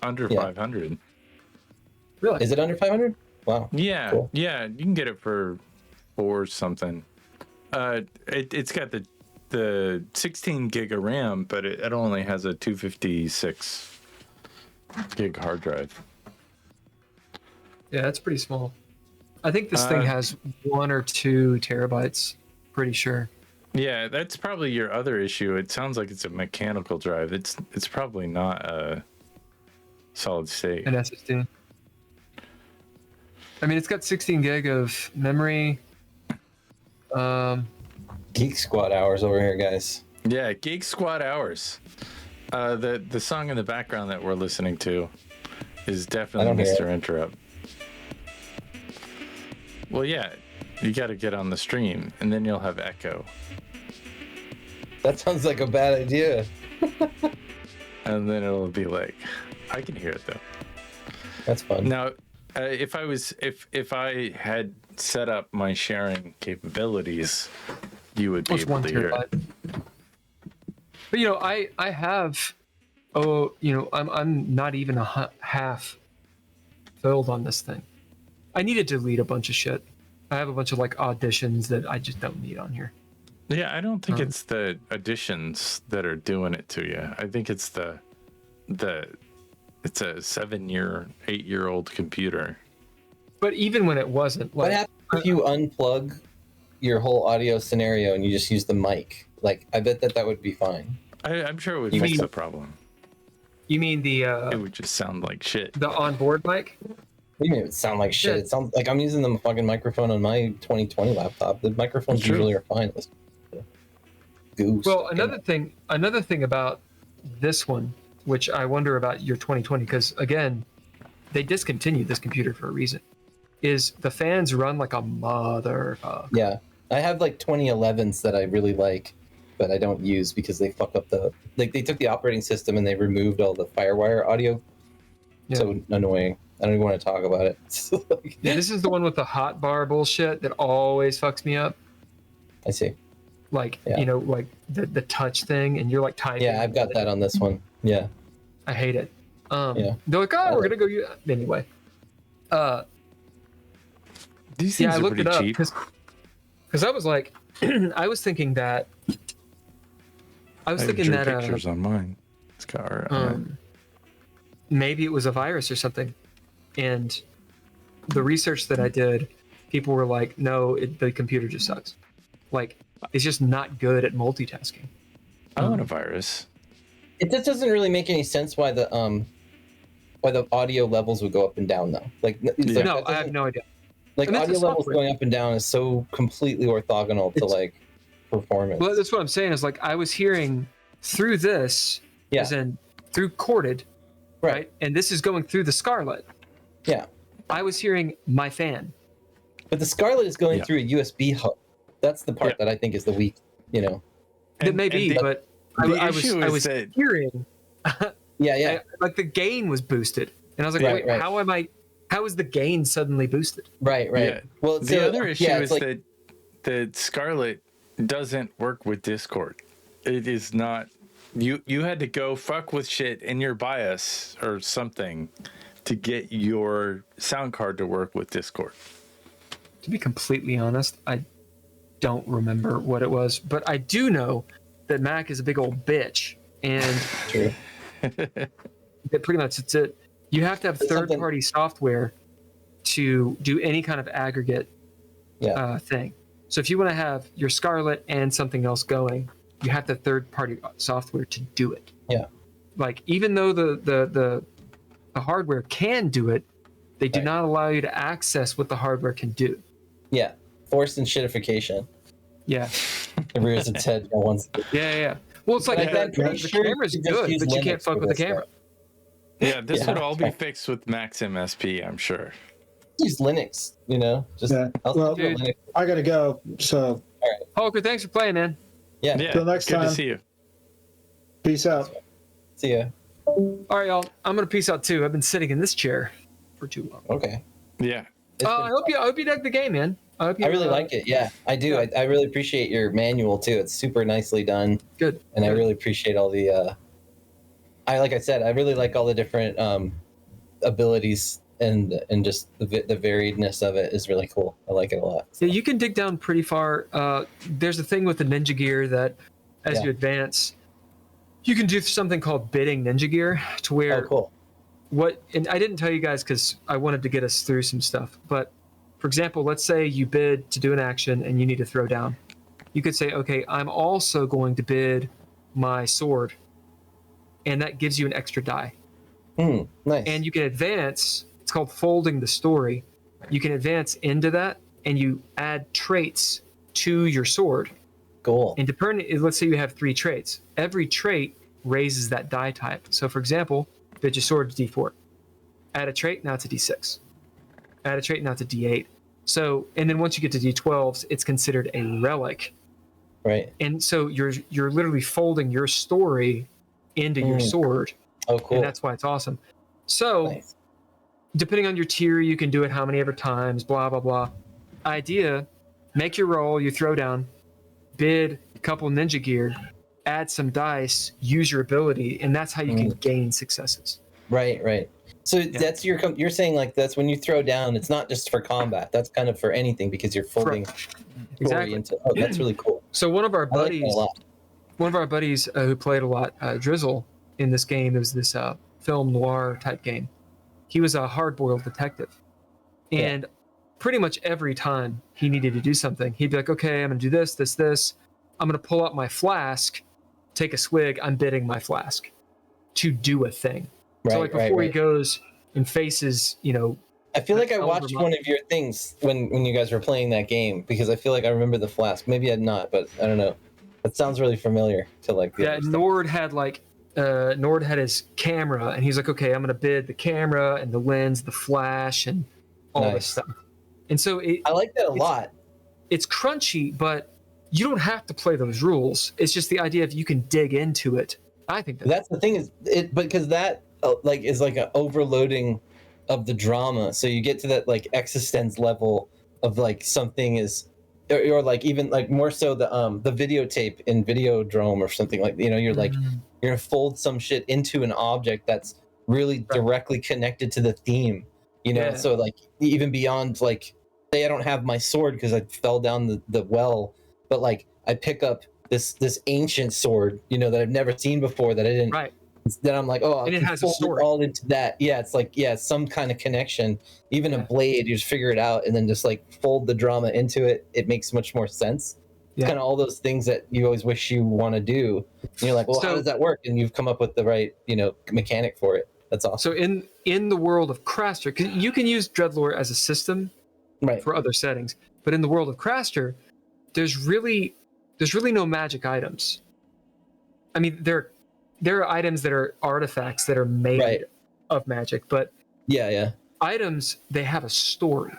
under Yeah. 500. Really? Is it under 500? Wow. Yeah, Cool. yeah, you can get it for 4 something. It's got the 16 gig of RAM, but it only has a 256 gig hard drive. Yeah, that's pretty small. I think this thing has 1 or 2 terabytes. Pretty sure. Yeah, that's probably your other issue. It sounds like it's a mechanical drive. It's probably not a solid state. An SSD. I mean, it's got 16 gig of memory. Geek Squad hours over here, guys. Yeah, Geek Squad hours. The song in the background that we're listening to is definitely Mr. Interrupt. Well, yeah, you got to get on the stream, and then you'll have echo. That sounds like a bad idea. And then it'll be like, I can hear it though. That's fun. Now, if I had set up my sharing capabilities, you would be able to hear it. But you know, I have, I'm not even half filled on this thing. I need to delete a bunch of shit. I have a bunch of like auditions that I just don't need on here. Yeah, I don't think it's the additions that are doing it to you. I think it's it's a 8-year-old computer. But even when it wasn't, like, what happens if you unplug your whole audio scenario and you just use the mic? Like, I bet that would be fine. I'm sure it would fix the problem. You mean the it would just sound like shit. The onboard mic? What do you mean it would sound like shit? It sounds like I'm using the fucking microphone on my 2020 laptop. The microphones usually are fine. Goose. Well, another thing about this one, which I wonder about your 2020, because again, they discontinued this computer for a reason, is the fans run like a motherfucker. Yeah, I have like 2011s that I really like, but I don't use because they fuck up they took the operating system and they removed all the FireWire audio. Yeah. So annoying. I don't even want to talk about it. Yeah, this is the one with the hot bar bullshit that always fucks me up. I see. Like, like the touch thing, and you're like typing. Yeah, I've got that on this one. Yeah. I hate it. Yeah. They're like, we're going to go use... Anyway. These things I looked it up cheap. because I was like, I was thinking that... pictures on mine. It's got maybe it was a virus or something. And the research that I did, people were like, no, the computer just sucks. Like, it's just not good at multitasking. I want a virus. It just doesn't really make any sense why the audio levels would go up and down though. Like, I have no idea. Like, audio levels going up and down is so completely orthogonal to like performance. Well, that's what I'm saying. Is like I was hearing through this, as in through corded, right? And this is going through the Scarlett. Yeah. I was hearing my fan. But the Scarlett is going through a USB hub. That's the part that I think is the weak, It may be, but I was hearing. Like the gain was boosted, and I was like, wait, how is the gain suddenly boosted? Right. Yeah. Well, the other issue is that the Scarlett doesn't work with Discord. It is not. You had to go fuck with shit in your BIOS or something to get your sound card to work with Discord. To be completely honest, I don't remember what it was, but I do know that Mac is a big old bitch, and pretty much it's it. You have to have third-party software to do any kind of aggregate thing. So if you want to have your Scarlett and something else going, you have the third-party software to do it. Yeah. Like, even though the hardware can do it, they do not allow you to access what the hardware can do. Yeah. Forced and shitification. Yeah. It rears its head once. Yeah. Well, it's like the camera's good, but you can't fuck with the camera. Yeah, this would all be fixed with Max MSP, I'm sure. Use Linux, Just well, Linux. I gotta go. So, all right, Holker, thanks for playing, man. Yeah. Till next good time. to see you. Peace out. See ya. All right, y'all. I'm gonna peace out too. I've been sitting in this chair for too long. Okay. Yeah. I hope you dug the game, man. I really like it. Yeah, I do. Yeah. I really appreciate your manual too. It's super nicely done. Good. And Good. I really appreciate all the. Like I said, I really like all the different abilities and just the variedness of it is really cool. I like it a lot. So. Yeah, you can dig down pretty far. There's a thing with the ninja gear that, as you advance, you can do something called bidding ninja gear to where cool. And I didn't tell you guys because I wanted to get us through some stuff. But for example, let's say you bid to do an action and you need to throw down. You could say, okay, I'm also going to bid my sword, and that gives you an extra die. Nice. And you can advance. It's called folding the story. You can advance into that, and you add traits to your sword. Cool. And let's say you have 3 traits. Every trait raises that die type. So, for example, bid your sword to D4. Add a trait, now it's a D6. Add a trait, now it's a D8. So, and then once you get to D12s, it's considered a relic. Right. And so you're literally folding your story into your sword. Oh, cool. And that's why it's awesome. So, depending on your tier, you can do it how many ever times, blah, blah, blah. Idea, make your roll, you throw down, bid a couple ninja gear, add some dice, use your ability, and that's how you can gain successes. Right. So that's you're saying like that's when you throw down, it's not just for combat. That's kind of for anything because you're folding story into. Oh, that's really cool. So one of our buddies who played a lot, Drizzle, in this game, it was this film noir type game. He was a hard-boiled detective, and pretty much every time he needed to do something, he'd be like, "Okay, I'm gonna do this. I'm gonna pull up my flask, take a swig. I'm bidding my flask to do a thing." So like before he goes and faces, I feel like I watched one of your things when you guys were playing that game because I feel like I remember the flask. Maybe I'd not, but I don't know. That sounds really familiar to like. Nord had his camera, and he's like, "Okay, I'm gonna bid the camera and the lens, the flash, and all this stuff." And so I like that a lot. It's crunchy, but you don't have to play those rules. It's just the idea of you can dig into it. I think that's the thing because that is like an overloading of the drama. So you get to that like existence level of like something is, or like even like more so the videotape in Videodrome or something like you're like you're gonna fold some shit into an object that's really directly connected to the theme. So like even beyond like say I don't have my sword because I fell down the well, but like I pick up this ancient sword, that I've never seen before that I didn't. Right. Then I'm like, oh, and it has a story all into that. Yeah, it's like some kind of connection. Even a blade, you just figure it out and then just like fold the drama into it. It makes much more sense. It's kind of all those things that you always wish you want to do. And you're like, well, how does that work? And you've come up with the right, mechanic for it. That's awesome. So in the world of Craster, you can use DreadLore as a system for other settings, but in the world of Craster, there's really no magic items. I mean, there are items that are artifacts that are made of magic, but items, they have a story,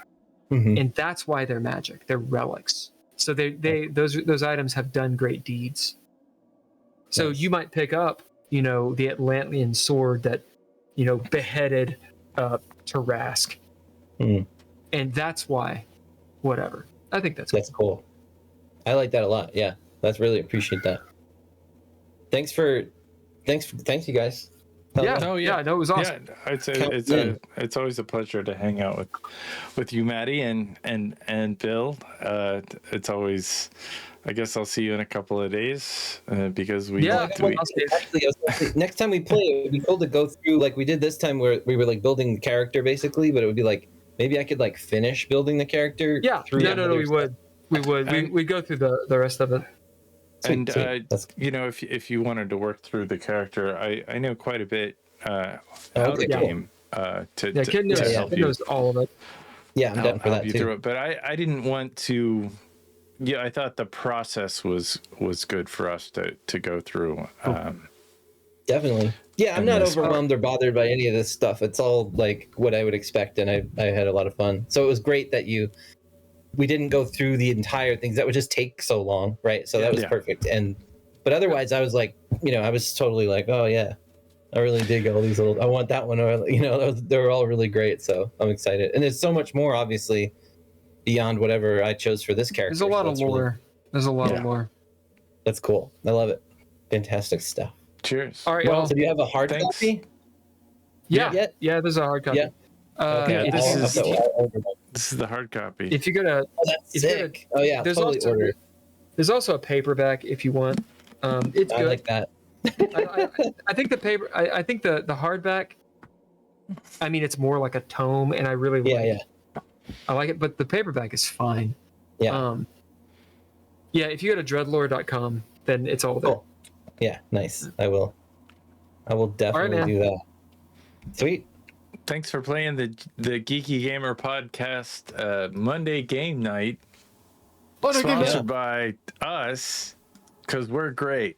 and that's why they're magic. They're relics. So those items have done great deeds. So you might pick up, the Atlantean sword that, beheaded Tarask, and that's why. Whatever. I think that's cool. I like that a lot. Yeah, that's really appreciate that. Thanks you guys. No, it was awesome. Yeah, I'd say it's always a pleasure to hang out with you, Maddie, and Bill. It's always. I guess I'll see you in a couple of days because actually, next time we play, it would be cool to go through like we did this time where we were like building the character basically, but it would be like maybe I could like finish building the character. Yeah, we would. We'd go through the rest of it. And if you wanted to work through the character, I know quite a bit out of the game Kid knows all of it. Yeah, I'm down for that too. Through it. But I didn't want to. Yeah, I thought the process was good for us to go through. Definitely. Yeah, I'm not overwhelmed or bothered by any of this stuff. It's all like what I would expect, and I had a lot of fun. So it was great that we didn't go through the entire things. That would just take so long, right? So that was perfect. But otherwise, I was like, I was totally like, oh yeah, I really dig all these little. I want that one. Or they're all really great. So I'm excited. And there's so much more, obviously, beyond whatever I chose for this character. There's a lot of lore. Really, there's a lot of lore. That's cool. I love it. Fantastic stuff. Cheers. All right, Well, y'all. so do you have a hard copy? Yeah, there's a hard copy. Yeah. Okay. This is the hard copy. If you go to, that's sick. There's totally order. There's also a paperback if you want. It's good. I like that. I think the paper. I think the hardback. I mean, it's more like a tome, and I really like it. I like it, but the paperback is fine. Yeah. If you go to DreadLore.com, then it's all there. Cool. Yeah, nice. I will definitely do that. Sweet. Thanks for playing the Geeky Gamer Podcast Monday game night. Sponsored by us, because we're great.